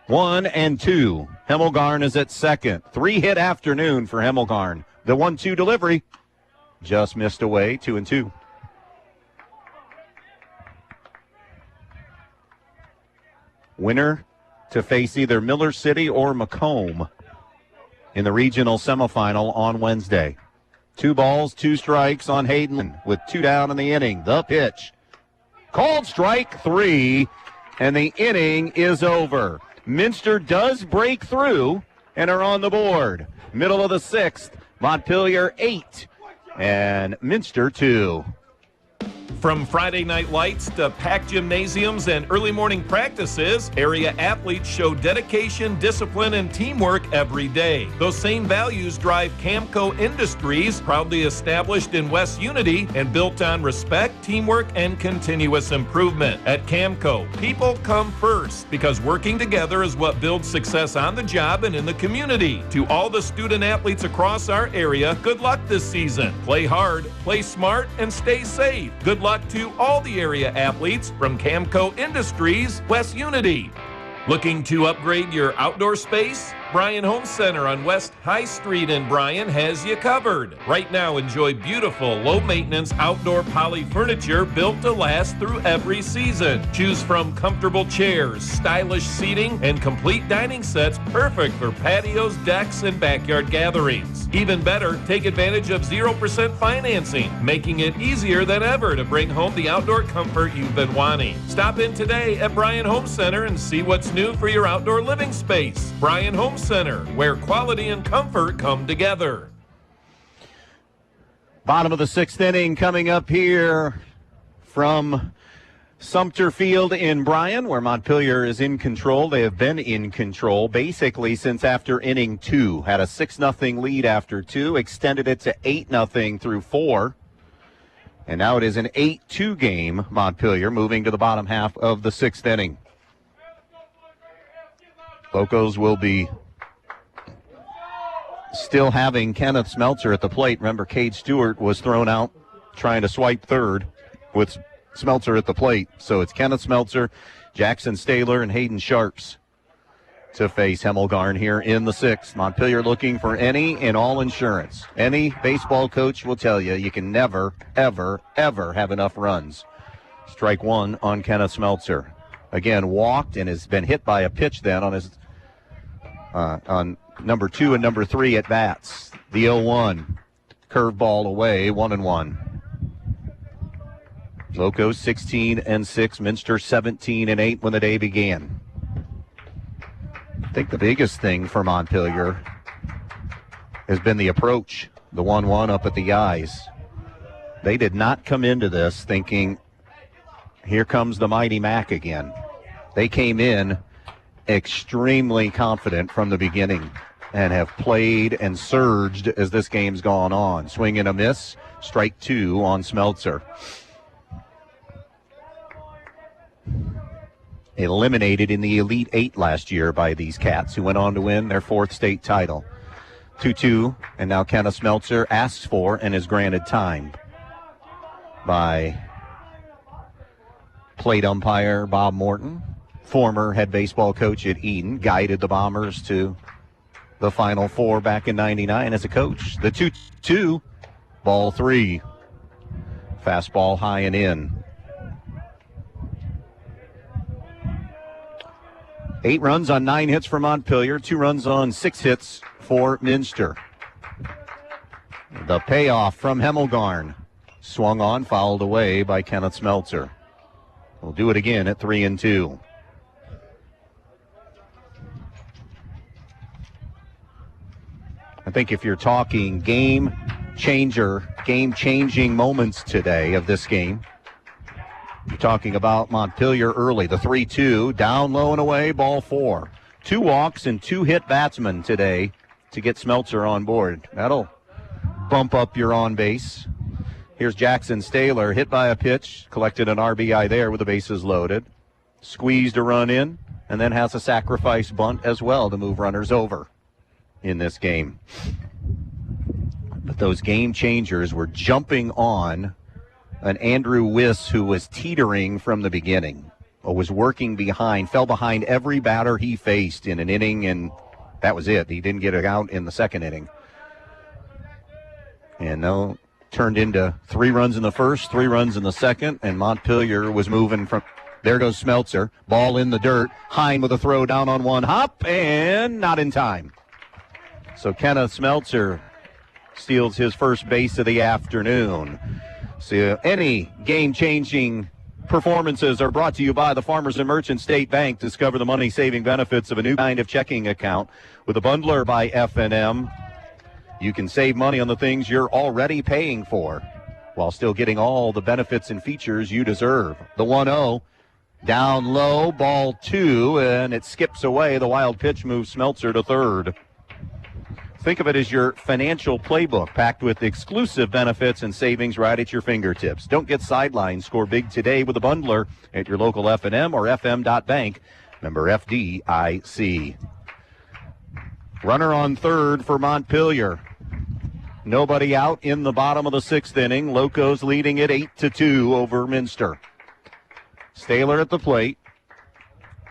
1-2. Hemmelgarn is at second. 3-hit afternoon for Hemmelgarn. The 1-2 delivery just missed away. 2-2. Winner to face either Miller City or Macomb in the regional semifinal on Wednesday. 2 balls, 2 strikes on Hayden with 2 down in the inning. The pitch. Called strike 3, and the inning is over. Minster does break through and are on the board. Middle of the 6th, Montpelier 8 and Minster 2. From Friday night lights to packed gymnasiums and early morning practices, area athletes show dedication, discipline, and teamwork every day. Those same values drive Camco Industries, proudly established in West Unity and built on respect, teamwork, and continuous improvement. At Camco, people come first because working together is what builds success on the job and in the community. To all the student athletes across our area, good luck this season. Play hard, play smart, and stay safe. Good luck to all the area athletes from Camco Industries, West Unity. Looking to upgrade your outdoor space? Bryan Home Center on West High Street in Bryan has you covered. Right now, enjoy beautiful, low-maintenance outdoor poly furniture built to last through every season. Choose from comfortable chairs, stylish seating, and complete dining sets perfect for patios, decks, and backyard gatherings. Even better, take advantage of 0% financing, making it easier than ever to bring home the outdoor comfort you've been wanting. Stop in today at Bryan Home Center and see what's new for your outdoor living space. Bryan Home Center, where quality and comfort come together. Bottom of the sixth inning coming up here from Sumter Field in Bryan, where Montpelier is in control. They have been in control basically since after inning 2. Had a 6-0 lead after 2, extended it to 8-0 through 4. And now it is an 8-2 game, Montpelier, moving to the bottom half of the 6th inning. Locos will be still having Kenneth Smeltzer at the plate. Remember, Cade Stewart was thrown out trying to swipe third with Smeltzer at the plate. So it's Kenneth Smeltzer, Jackson Staylor, and Hayden Sharps to face Hemmelgarn here in the 6th. Montpelier looking for any and all insurance. Any baseball coach will tell you can never, ever, ever have enough runs. Strike 1 on Kenneth Smeltzer. Again, walked and has been hit by a pitch then on his on number 2 and number 3 at bats. The 0-1. Curveball away, 1-1. Locos 16-6, Minster 17-8 when the day began. I think the biggest thing for Montpelier has been the approach, the 1-1 up at the eyes. They did not come into this thinking, here comes the mighty Mac again. They came in extremely confident from the beginning and have played and surged as this game's gone on. Swing and a miss, strike 2 on Smeltzer. Eliminated in the Elite 8 last year by these Cats, who went on to win their 4th state title. 2-2, and now Kenneth Smeltzer asks for and is granted time by plate umpire Bob Morton, former head baseball coach at Eden, guided the Bombers to the Final Four back in '99 as a coach. The 2-2, ball 3, fastball high and in. 8 runs on 9 hits for Montpelier, 2 runs on 6 hits for Minster. The payoff from Hemmelgarn. Swung on, fouled away by Kenneth Smeltzer. We'll do it again at 3-2. I think if you're talking game-changing moments today of this game, you're talking about Montpelier early, the 3-2, down low and away, ball 4. 2 walks and 2 hit batsmen today to get Smeltzer on board. That'll bump up your on base. Here's Jackson Staylor, hit by a pitch, collected an RBI there with the bases loaded. Squeezed a run in, and then has a sacrifice bunt as well to move runners over in this game. But those game changers were jumping on an Andrew Wiss who was teetering from the beginning, or was working behind, fell behind every batter he faced in an inning, and that was it. He didn't get it out in the 2nd inning. And no, turned into 3 runs in the 1st, 3 runs in the 2nd, and Montpelier was moving from, there goes Smeltzer, ball in the dirt, Hine with a throw down on one hop, and not in time. So Kenneth Smeltzer steals his first base of the afternoon. So any game-changing performances are brought to you by the Farmers and Merchant State Bank. Discover the money-saving benefits of a new kind of checking account. With a bundler by F&M, you can save money on the things you're already paying for while still getting all the benefits and features you deserve. The 1-0, down low, ball 2, and it skips away. The wild pitch moves Smeltzer to third. Think of it as your financial playbook, packed with exclusive benefits and savings right at your fingertips. Don't get sidelined. Score big today with a bundler at your local F&M or fm.bank. Member FDIC. Runner on third for Montpelier. Nobody out in the bottom of the 6th inning. Locos leading it 8-2 over Minster. Staylor at the plate.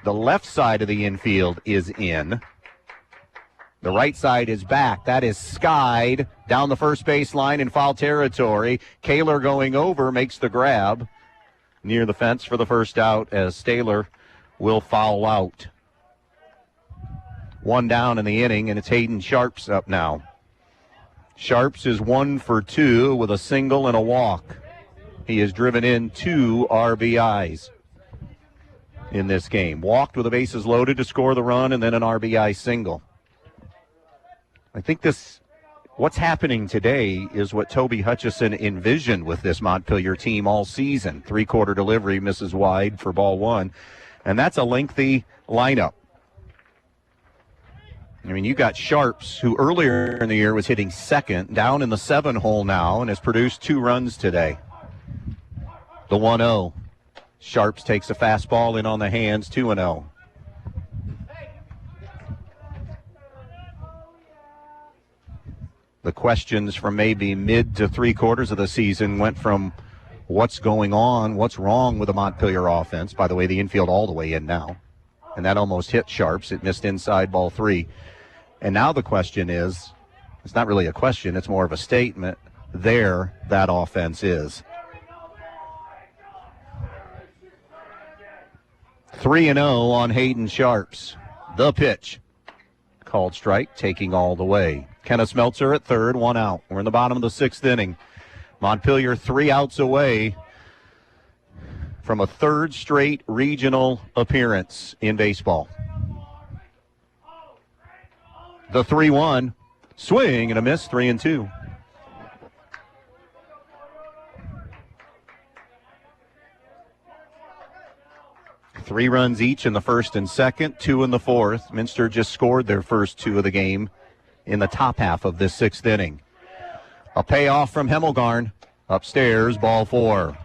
The left side of the infield is in. The right side is back. That is skied down the first baseline in foul territory. Kaler going over makes the grab near the fence for the first out as Staylor will foul out. 1 down in the inning, and it's Hayden Sharps up now. Sharps is 1 for 2 with a single and a walk. He has driven in 2 RBIs in this game. Walked with the bases loaded to score the run, and then an RBI single. I think this what's happening today is what Toby Hutchison envisioned with this Montpelier team all season. 3-quarter delivery misses wide for ball one, and that's a lengthy lineup. I mean, you got Sharps, who earlier in the year was hitting second, down in the 7 hole now, and has produced 2 runs today. The 1-0. Sharps takes a fastball in on the hands, 2-0. The questions from maybe mid to 3/4 of the season went from what's going on, what's wrong with the Montpelier offense. By the way, the infield all the way in now. And that almost hit Sharps. It missed inside, ball 3. And now the question is, it's not really a question, it's more of a statement. There, that offense is. 3-0 on Hayden Sharps. The pitch. Called strike, taking all the way. Kenneth Smeltzer at third, 1 out. We're in the bottom of the 6th inning. Montpelier 3 outs away from a 3rd straight regional appearance in baseball. The 3-1, swing and a miss, 3-2. Three runs each in the 1st and 2nd, 2 in the 4th. Minster just scored their first 2 of the game in the top half of this 6th inning. A payoff from Hemmelgarn. Upstairs, ball 4.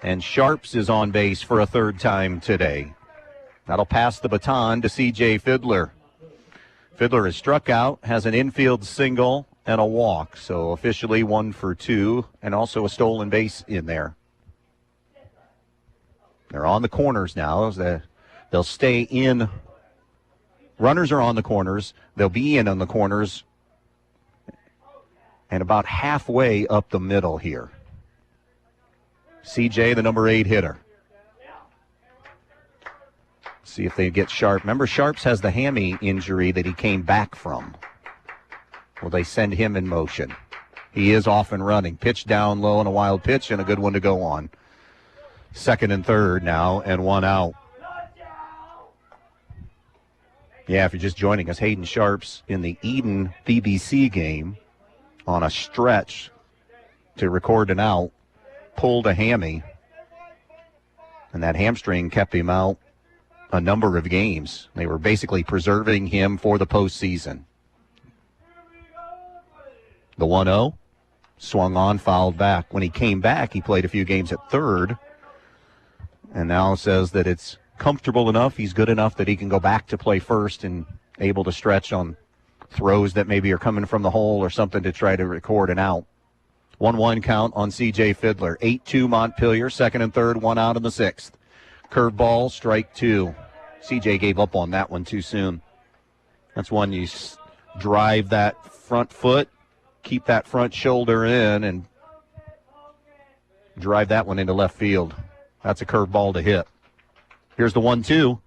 And Sharps is on base for a 3rd time today. That'll pass the baton to C.J. Fiddler. Fiddler is struck out, has an infield single and a walk, so officially 1 for 2, and also a stolen base in there. They're on the corners now. They'll stay in. Runners are on the corners. They'll be in on the corners and about halfway up the middle here. CJ, the number 8 hitter. See if they get Sharp. Remember, Sharps has the hammy injury that he came back from. Will they send him in motion? He is off and running. Pitch down low and a wild pitch and a good one to go on. 2nd and 3rd now and 1 out. Yeah, if you're just joining us, Hayden Sharps in the Eden BBC game on a stretch to record an out, pulled a hammy, and that hamstring kept him out a number of games. They were basically preserving him for the postseason. The 1-0, swung on, fouled back. When he came back, he played a few games at 3rd, and now says that it's comfortable enough, he's good enough that he can go back to play 1st and able to stretch on throws that maybe are coming from the hole or something to try to record an out. 1-1 count on C.J. Fiddler. 8-2 Montpelier, 2nd and 3rd, 1 out in the 6th. Curveball, strike 2. C.J. gave up on that one too soon. That's one you drive that front foot, keep that front shoulder in, and drive that one into left field. That's a curveball to hit. Here's the 1-2.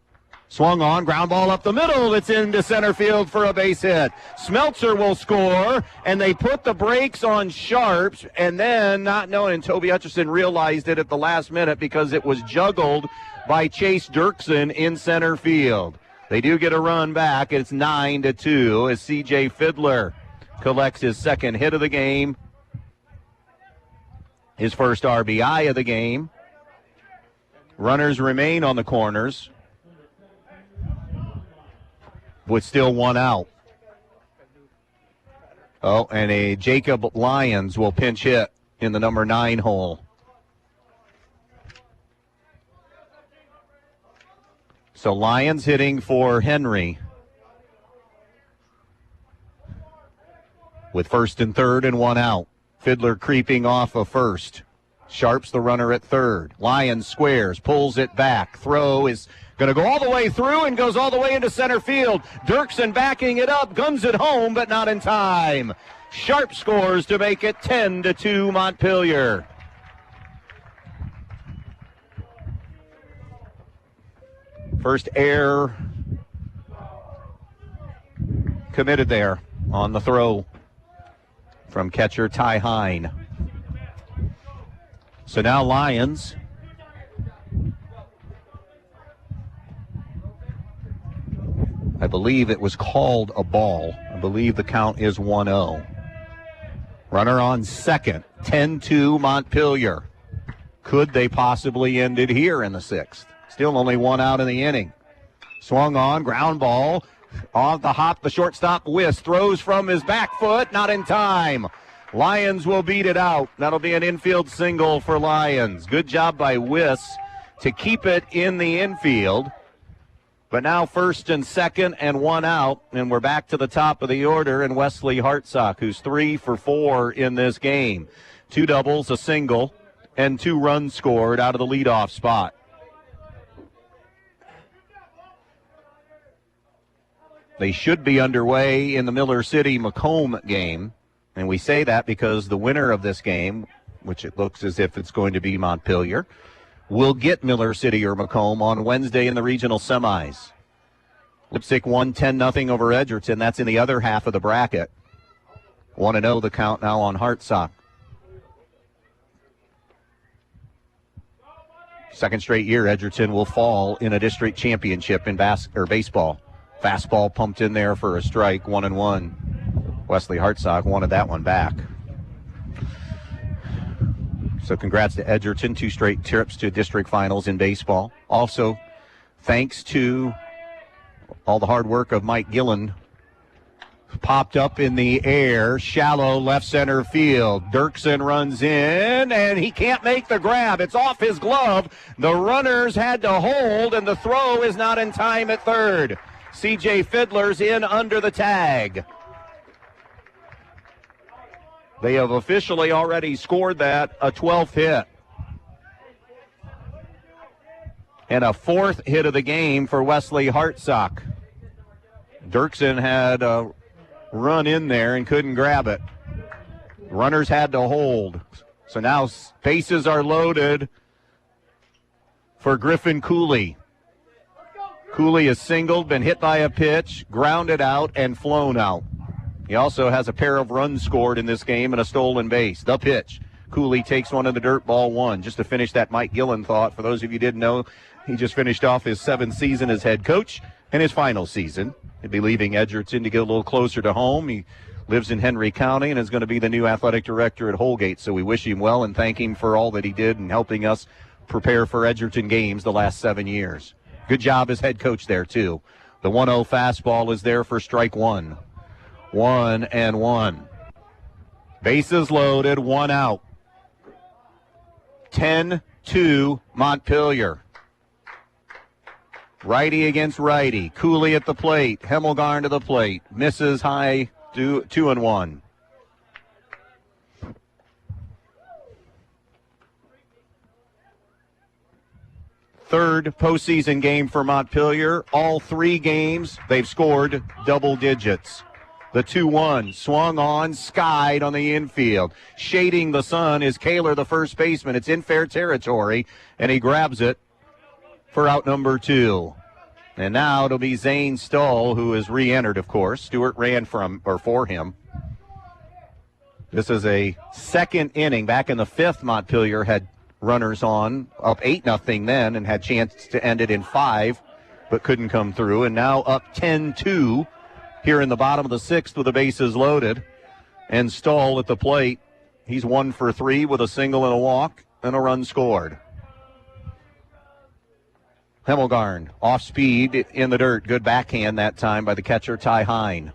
Swung on, ground ball up the middle. It's into center field for a base hit. Smeltzer will score, and they put the brakes on Sharps, and then, not knowing, and Toby Hutchison realized it at the last minute because it was juggled by Chase Dirksen in center field. They do get a run back. It's 9-2 as C.J. Fiddler collects his 2nd hit of the game, his 1st RBI of the game. Runners remain on the corners with still 1 out. Oh, and a Jacob Lyons will pinch hit in the number 9 hole. So Lyons hitting for Henry with 1st and 3rd and 1 out. Fiddler creeping off of 1st. Sharps the runner at 3rd. Lyons squares, pulls it back. Throw is going to go all the way through and goes all the way into center field. Dirksen backing it up, guns it home, but not in time. Sharp scores to make it 10-2 Montpelier. First error committed there on the throw from catcher Ty Hine. So now Lyons I believe it was called a ball. I believe the count is 1-0. Runner on second, 10-2 Montpelier. Could they possibly end it here in the sixth? Still only one out in the inning. Swung on, ground ball. Off the hop, the shortstop, Wiss, throws from his back foot, not in time. Lions will beat it out. That'll be an infield single for Lions. Good job by Wiss to keep it in the infield. But now first and second and one out, and we're back to the top of the order, and Wesley Hartsock, who's 3 for 4 in this game. 2 doubles, a single, and 2 runs scored out of the leadoff spot. They should be underway in the Miller City-Macomb game. And we say that because the winner of this game, which it looks as if it's going to be Montpelier, will get Miller City or Macomb on Wednesday in the regional semis. Lipstick won 10-0 over Edgerton. That's in the other half of the bracket. 1-0 the count now on Hartsock. Second straight year Edgerton will fall in a district championship in baseball. Fastball pumped in there for a strike, 1-1. Wesley Hartsock wanted that one back. So congrats to Edgerton, 2 straight trips to district finals in baseball. Also, thanks to all the hard work of Mike Gillen, popped up in the air, shallow left center field. Dirksen runs in, and he can't make the grab. It's off his glove. The runners had to hold, and the throw is not in time at third. C.J. Fiddler's in under the tag. They have officially already scored that, a 12th hit. And a 4th hit of the game for Wesley Hartsock. Dirksen had a run in there and couldn't grab it. Runners had to hold. So now bases are loaded for Griffin Cooley. Cooley is singled, been hit by a pitch, grounded out, and flown out. He also has a pair of runs scored in this game and a stolen base. The pitch. Cooley takes one in the dirt, ball 1. Just to finish that Mike Gillen thought, for those of you who didn't know, he just finished off his 7th season as head coach and his final season. He'll be leaving Edgerton to get a little closer to home. He lives in Henry County and is going to be the new athletic director at Holgate. So we wish him well and thank him for all that he did in helping us prepare for Edgerton games the last 7 years. Good job as head coach there, too. The 1-0 fastball is there for strike 1. 1-1. Bases loaded, 1 out. 10-2 Montpelier. Righty against righty. Cooley at the plate. Hemmelgarn to the plate. Misses high, 2-1. Third postseason game for Montpelier. All 3 games, they've scored double digits. The 2-1 swung on, skied on the infield. Shading the sun is Kaler, the first baseman. It's in fair territory, and he grabs it for out number 2. And now it'll be Zane Stull, who is re-entered, of course. Stewart ran for him. This is a second inning. Back in the 5th, Montpelier had runners on, up 8-0 then, and had chance to end it in 5, but couldn't come through. And now up 10-2 here in the bottom of the 6th with the bases loaded. And Stull at the plate. He's 1 for 3 with a single and a walk and a run scored. Hemmelgarn off speed in the dirt. Good backhand that time by the catcher Ty Hine.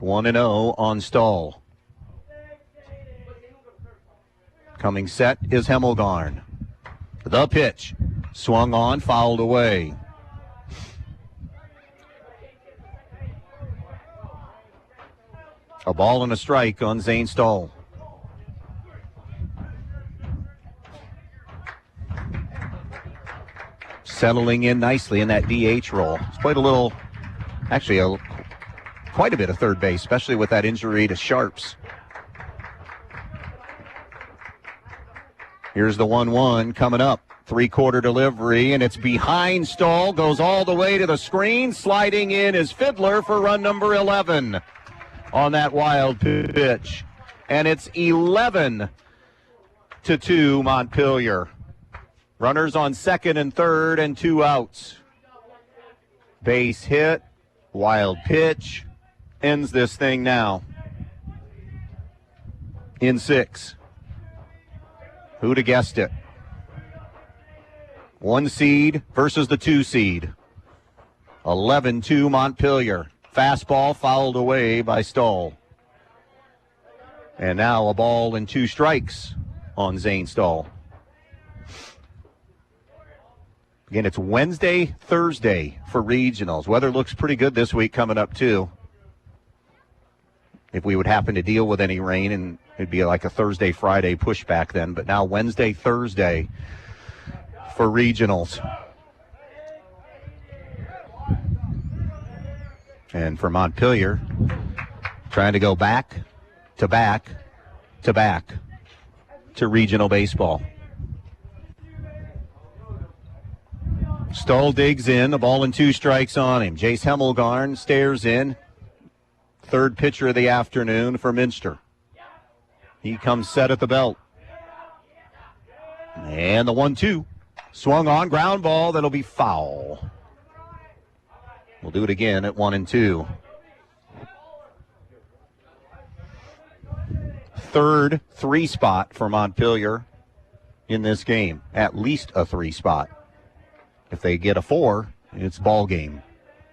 1-0 on Stull. Coming set is Hemmelgarn. The pitch. Swung on, fouled away. A ball and a strike on Zane Stull. Settling in nicely in that DH role. He's played quite a bit of third base, especially with that injury to Sharps. Here's the 1-1 coming up. 3-quarter delivery, and it's behind Stull. Goes all the way to the screen. Sliding in is Fiddler for run number 11 on that wild pitch. And it's 11-2 Montpelier. Runners on second and third and 2 outs. Base hit, wild pitch, ends this thing now. In 6. Who'd have guessed it? 1 seed versus the 2 seed. 11-2 Montpelier. Fastball fouled away by Stahl. And now a ball and 2 strikes on Zane Stahl. Again, it's Wednesday, Thursday for regionals. Weather looks pretty good this week coming up, too. If we would happen to deal with any rain, and it'd be like a Thursday, Friday pushback then. But now Wednesday, Thursday for regionals. And for Montpelier, trying to go back to back to back to regional baseball. Stahl digs in, a ball and 2 strikes on him. Jace Hemmelgarn stares in. Third pitcher of the afternoon for Minster. He comes set at the belt. And the 1-2. Swung on, ground ball, that'll be foul. We'll do it again at 1-2. Third 3 spot for Montpelier in this game. At least a 3 spot. If they get a 4, it's ball game.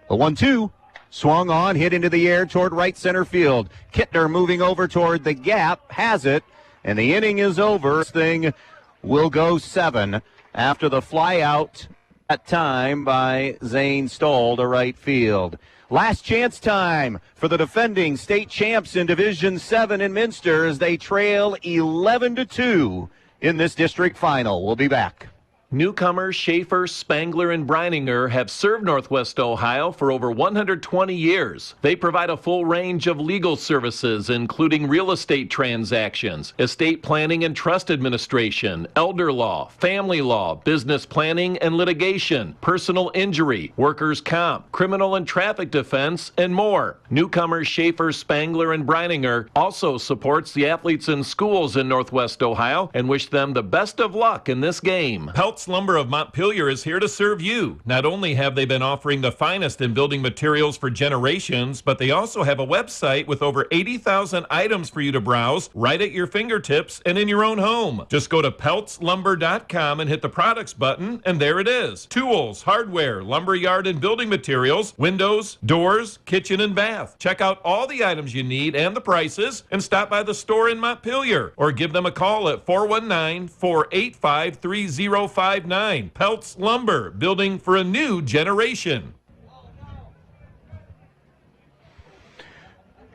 The 1-2. Swung on, hit into the air toward right center field. Kittner moving over toward the gap, has it, and the inning is over. This thing will go 7 after the fly out at time by Zane Stahl to right field. Last chance time for the defending state champs in Division VII in Minster as they trail 11-2 in this district final. We'll be back. Newcomers Schaefer, Spangler, and Brininger have served Northwest Ohio for over 120 years. They provide a full range of legal services, including real estate transactions, estate planning and trust administration, elder law, family law, business planning and litigation, personal injury, workers' comp, criminal and traffic defense, and more. Newcomers Schaefer, Spangler, and Brininger also supports the athletes in schools in Northwest Ohio and wish them the best of luck in this game. Peltz Lumber of Montpelier is here to serve you. Not only have they been offering the finest in building materials for generations, but they also have a website with over 80,000 items for you to browse right at your fingertips and in your own home. Just go to peltzlumber.com and hit the products button, and there it is. Tools, hardware, lumberyard and building materials, windows, doors, kitchen and bath. Check out all the items you need and the prices, and stop by the store in Montpelier or give them a call at 419-485-3059. Peltz Lumber, building for a new generation.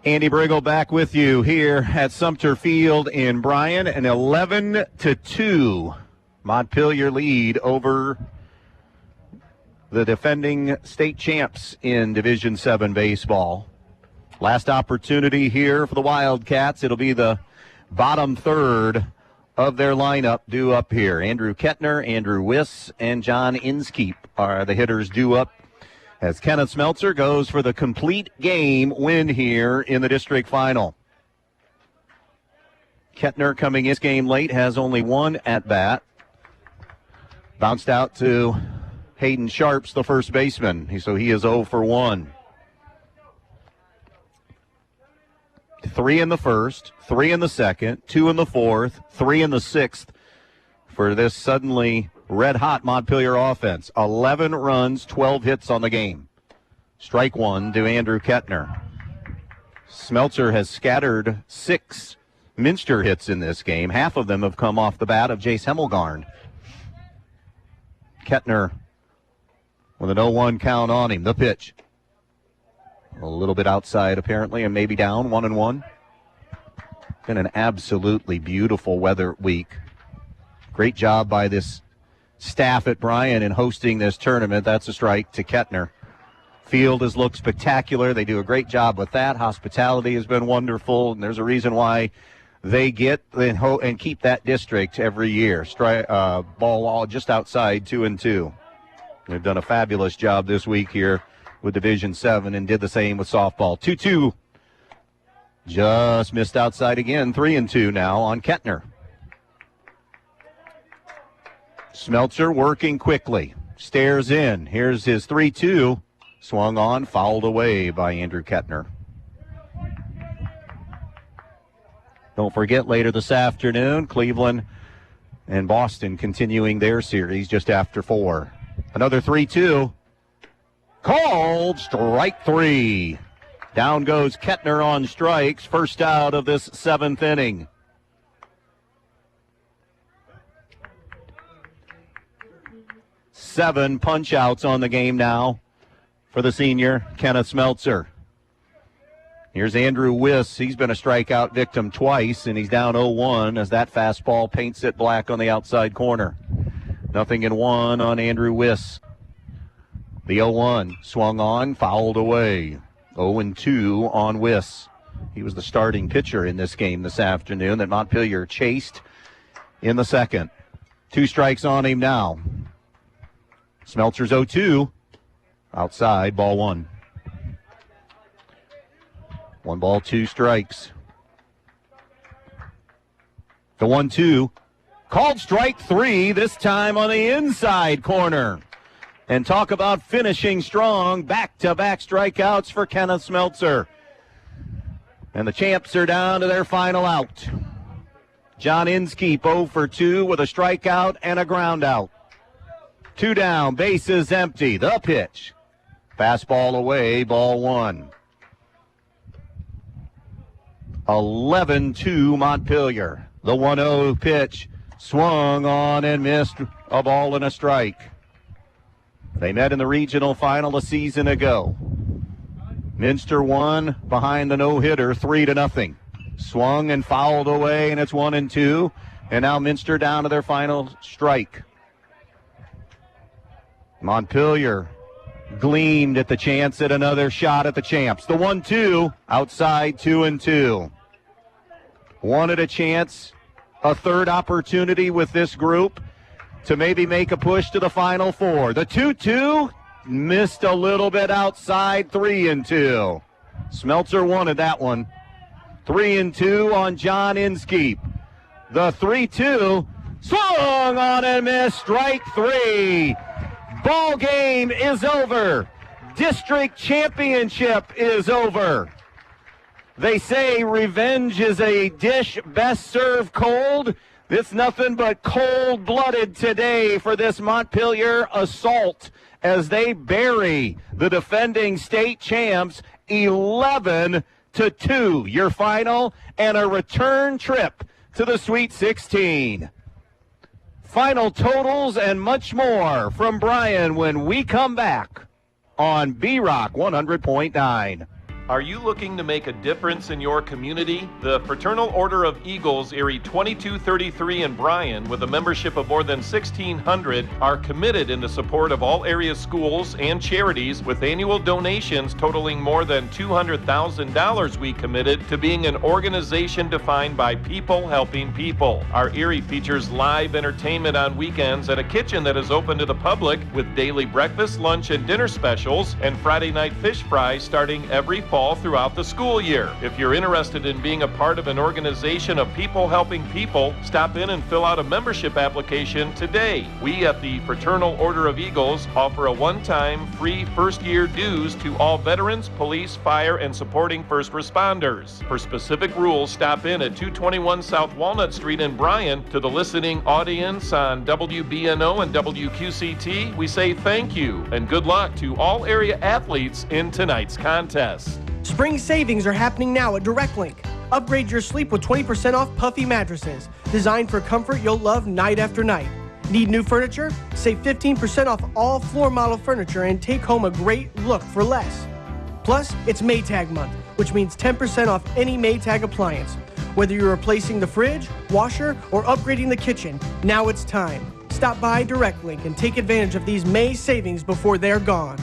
Andy Brigle back with you here at Sumter Field in Bryan. An 11-2 Montpelier lead over the defending state champs in Division VII baseball. Last opportunity here for the Wildcats. It'll be the bottom third of their lineup due up here. Andrew Kettner, Andrew Wiss, and John Inskeep are the hitters due up as Kenneth Smeltzer goes for the complete game win here in the district final. Kettner coming in this game late has only 1 at-bat. Bounced out to Hayden Sharps, the first baseman, so he is 0 for 1. 3 in the first, 3 in the second, 2 in the fourth, 3 in the sixth for this suddenly red-hot Montpelier offense. 11 runs, 12 hits on the game. Strike 1 to Andrew Kettner. Smeltzer has scattered 6 Minster hits in this game. Half of them have come off the bat of Jace Hemmelgarn. Kettner with an 0-1 count on him. The pitch. A little bit outside, apparently, and maybe down, 1-1. Been an absolutely beautiful weather week. Great job by this staff at Bryan in hosting this tournament. That's a strike to Kettner. Field has looked spectacular. They do a great job with that. Hospitality has been wonderful, and there's a reason why they get and keep that district every year. Ball all just outside 2-2. They've done a fabulous job this week here with Division VII and did the same with softball. 2-2. Just missed outside again. 3-2 now on Kettner. Smeltzer working quickly. Stares in. Here's his 3-2. Swung on, fouled away by Andrew Kettner. Don't forget, later this afternoon, Cleveland and Boston continuing their series just after 4. Another 3-2. Called strike 3. Down goes Kettner on strikes, first out of this 7th inning. Seven punch-outs on the game now for the senior, Kenneth Smeltzer. Here's Andrew Wiss. He's been a strikeout victim twice, and he's down 0-1 as that fastball paints it black on the outside corner. 0-1 on Andrew Wiss. The 0-1 swung on, fouled away. 0-2 on Wiss. He was the starting pitcher in this game this afternoon that Montpelier chased in the second. 2 strikes on him now. Smeltzer's 0-2. Outside, ball 1. 1 ball, 2 strikes. The 1-2. Called strike 3, this time on the inside corner. And talk about finishing strong. Back-to-back strikeouts for Kenneth Smeltzer. And the Champs are down to their final out. John Inskeep 0 for 2 with a strikeout and a ground out. 2 down, bases empty. The pitch. Fastball away, ball 1. 11-2 Montpelier. The 1-0 pitch swung on and missed, a ball and a strike. They met in the regional final a season ago. Minster won behind the no-hitter 3-0. Swung and fouled away, and it's 1-2. And now Minster down to their final strike. Montpelier gleamed at the chance at another shot at the Champs. The 1-2, outside 2-2. Wanted a chance, a third opportunity with this group to maybe make a push to the Final Four. The 2-2 missed a little bit outside, 3-2. Smeltzer wanted that one. 3-2 on John Inskeep. The 3-2 swung on and missed, strike 3. Ball game is over. District championship is over. They say revenge is a dish best served cold. It's nothing but cold-blooded today for this Montpelier assault as they bury the defending state champs 11-2. Your final and a return trip to the Sweet 16. Final totals and much more from Brian when we come back on B-Rock 100.9. Are you looking to make a difference in your community? The Fraternal Order of Eagles, Erie 2233 in Bryan, with a membership of more than 1,600, are committed in the support of all area schools and charities, with annual donations totaling more than $200,000. We committed to being an organization defined by people helping people. Our Erie features live entertainment on weekends at a kitchen that is open to the public, with daily breakfast, lunch, and dinner specials, and Friday night fish fries starting every fall throughout the school year. If you're interested in being a part of an organization of people helping people, stop in and fill out a membership application today. We at the Fraternal Order of Eagles offer a one-time free first-year dues to all veterans, police, fire, and supporting first responders. For specific rules, stop in at 221 South Walnut Street in Bryan. To the listening audience on WBNO and WQCT, we say thank you and good luck to all area athletes in tonight's contest. Spring savings are happening now at DirectLink. Upgrade your sleep with 20% off puffy mattresses, designed for comfort you'll love night after night. Need new furniture? Save 15% off all floor model furniture and take home a great look for less. Plus, it's Maytag month, which means 10% off any Maytag appliance. Whether you're replacing the fridge, washer, or upgrading the kitchen, now it's time. Stop by DirectLink and take advantage of these May savings before they're gone.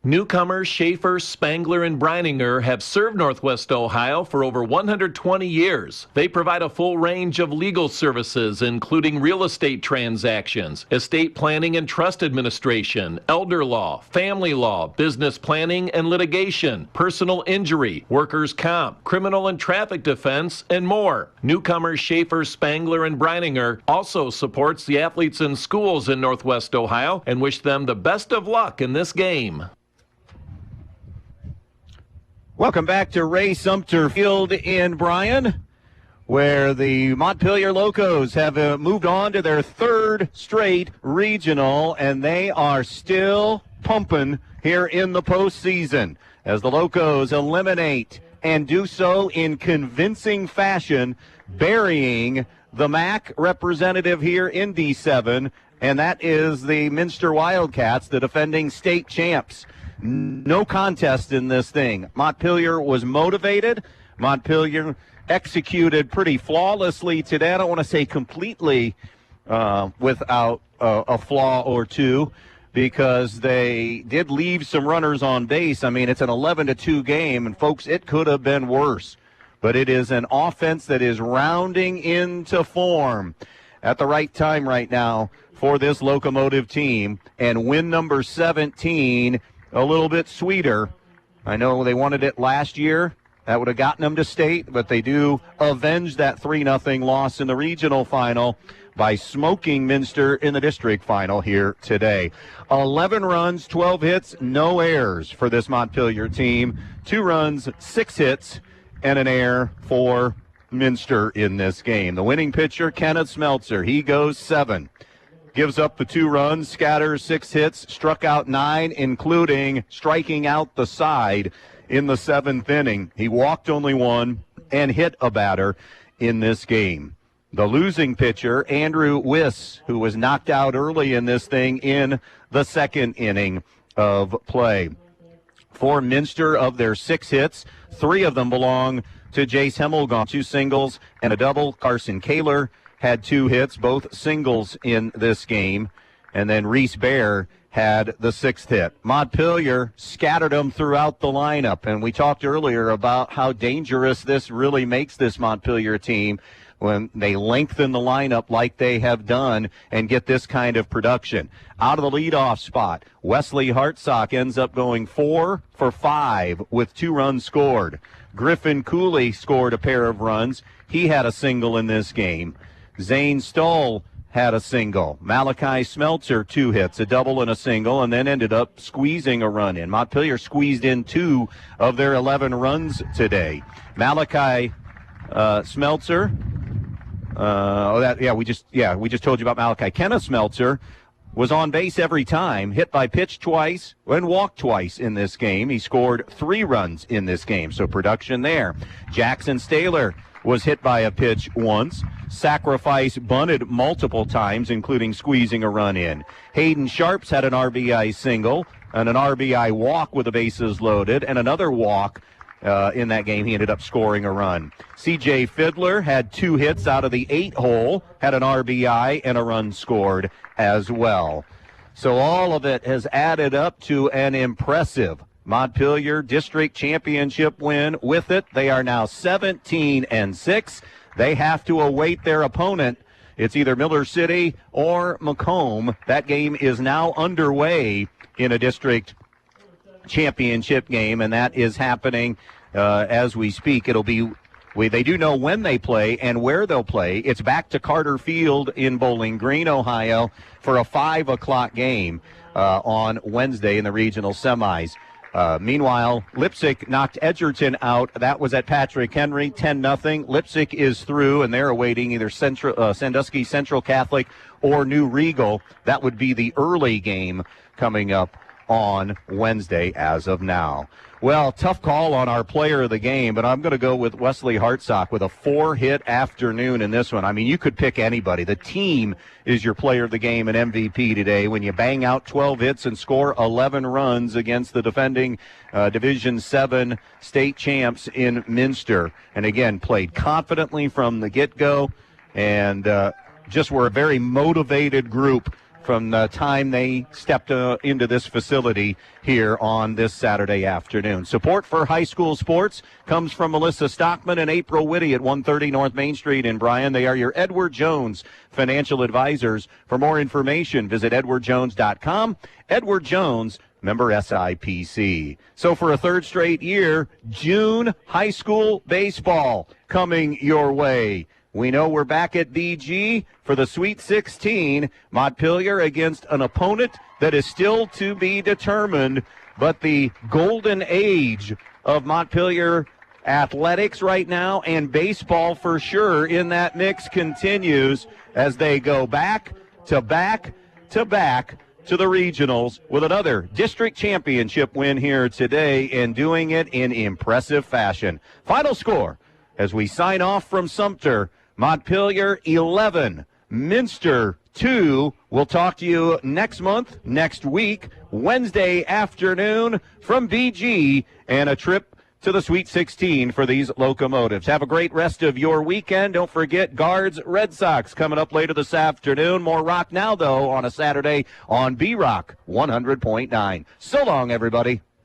Newcomers Schaefer, Spangler, and Brininger have served Northwest Ohio for over 120 years. They provide a full range of legal services, including real estate transactions, estate planning and trust administration, elder law, family law, business planning and litigation, personal injury, workers' comp, criminal and traffic defense, and more. Newcomers Schaefer, Spangler, and Brininger also supports the athletes in schools in Northwest Ohio and wish them the best of luck in this game. Welcome back to Ray Sumter Field in Bryan, where the Montpelier Locos have moved on to their third straight regional, and they are still pumping here in the postseason as the Locos eliminate and do so in convincing fashion, burying the MAC representative here in D7, and that is the Minster Wildcats, the defending state champs. No contest in this thing. Montpelier was motivated. Montpelier executed pretty flawlessly today. I don't want to say completely without a flaw or two, because they did leave some runners on base. I mean, it's an 11-2 game, and folks, it could have been worse. But it is an offense that is rounding into form at the right time right now for this Locomotive team. And win number 17, a little bit sweeter. I know they wanted it last year. That would have gotten them to state, but they do avenge that 3-0 loss in the regional final by smoking Minster in the district final here today. 11 runs, 12 hits, no errors for this Montpelier team. 2 runs, 6 hits, and an error for Minster in this game. The winning pitcher, Kenneth Smeltzer, he goes 7. Gives up the 2 runs, scatters 6 hits, struck out 9, including striking out the side in the 7th inning. He walked only 1 and hit a batter in this game. The losing pitcher, Andrew Wiss, who was knocked out early in this thing in the 2nd inning of play. For Minster, of their 6 hits, 3 of them belong to Jace Hemmelgong, 2 singles and a double. Carson Kaler had 2 hits, both singles in this game. And then Reese Bear had the 6th hit. Montpelier scattered them throughout the lineup, and we talked earlier about how dangerous this really makes this Montpelier team when they lengthen the lineup like they have done and get this kind of production. Out of the leadoff spot, Wesley Hartsock ends up going 4 for 5 with 2 runs scored. Griffin Cooley scored a pair of runs. He had a single in this game. Zane Stoll had a single. Malachi Smeltzer, 2 hits, a double and a single, and then ended up squeezing a run in. Montpelier squeezed in 2 of their 11 runs today. Malachi Smeltzer, we just told you about Malachi. Kenneth Smeltzer was on base every time, hit by pitch twice and walked twice in this game. He scored 3 runs in this game, so production there. Jackson Staler was hit by a pitch once. Sacrifice bunted multiple times, including squeezing a run in. Hayden Sharps had an RBI single and an RBI walk with the bases loaded, and another walk in that game. He ended up scoring a run. C.J. Fiddler had 2 hits out of the 8-hole, had an RBI and a run scored as well. So all of it has added up to an impressive Montpelier District Championship win. With it, they are now 17-6. They have to await their opponent. It's either Miller City or Macomb. That game is now underway in a district championship game, and that is happening as we speak. They do know when they play and where they'll play. It's back to Carter Field in Bowling Green, Ohio, for a 5 o'clock game on Wednesday in the regional semis. Meanwhile, Leipzig knocked Edgerton out. That was at Patrick Henry, 10-0. Leipzig is through, and they're awaiting either Sandusky Central Catholic or New Riegel. That would be the early game coming up on Wednesday as of now. Well, tough call on our player of the game, but I'm going to go with Wesley Hartsock with a 4-hit afternoon in this one. I mean, you could pick anybody. The team is your player of the game and MVP today when you bang out 12 hits and score 11 runs against the defending Division VII state champs in Minster. And again, played confidently from the get-go and just were a very motivated group from the time they stepped into this facility here on this Saturday afternoon. Support for high school sports comes from Melissa Stockman and April Whitty at 130 North Main Street in Bryan. They are your Edward Jones financial advisors. For more information, visit edwardjones.com. Edward Jones, member SIPC. So for a 3rd straight year, June high school baseball coming your way. We know we're back at BG for the Sweet 16, Montpelier against an opponent that is still to be determined, but the golden age of Montpelier athletics right now, and baseball for sure in that mix continues as they go back to back to back to the regionals with another district championship win here today, and doing it in impressive fashion. Final score as we sign off from Sumter: Montpelier 11, Minster 2. We'll talk to you next month, next week, Wednesday afternoon from BG, and a trip to the Sweet 16 for these Locomotives. Have a great rest of your weekend. Don't forget Guards Red Sox coming up later this afternoon. More Rock Now, though, on a Saturday on B-Rock 100.9. So long, everybody.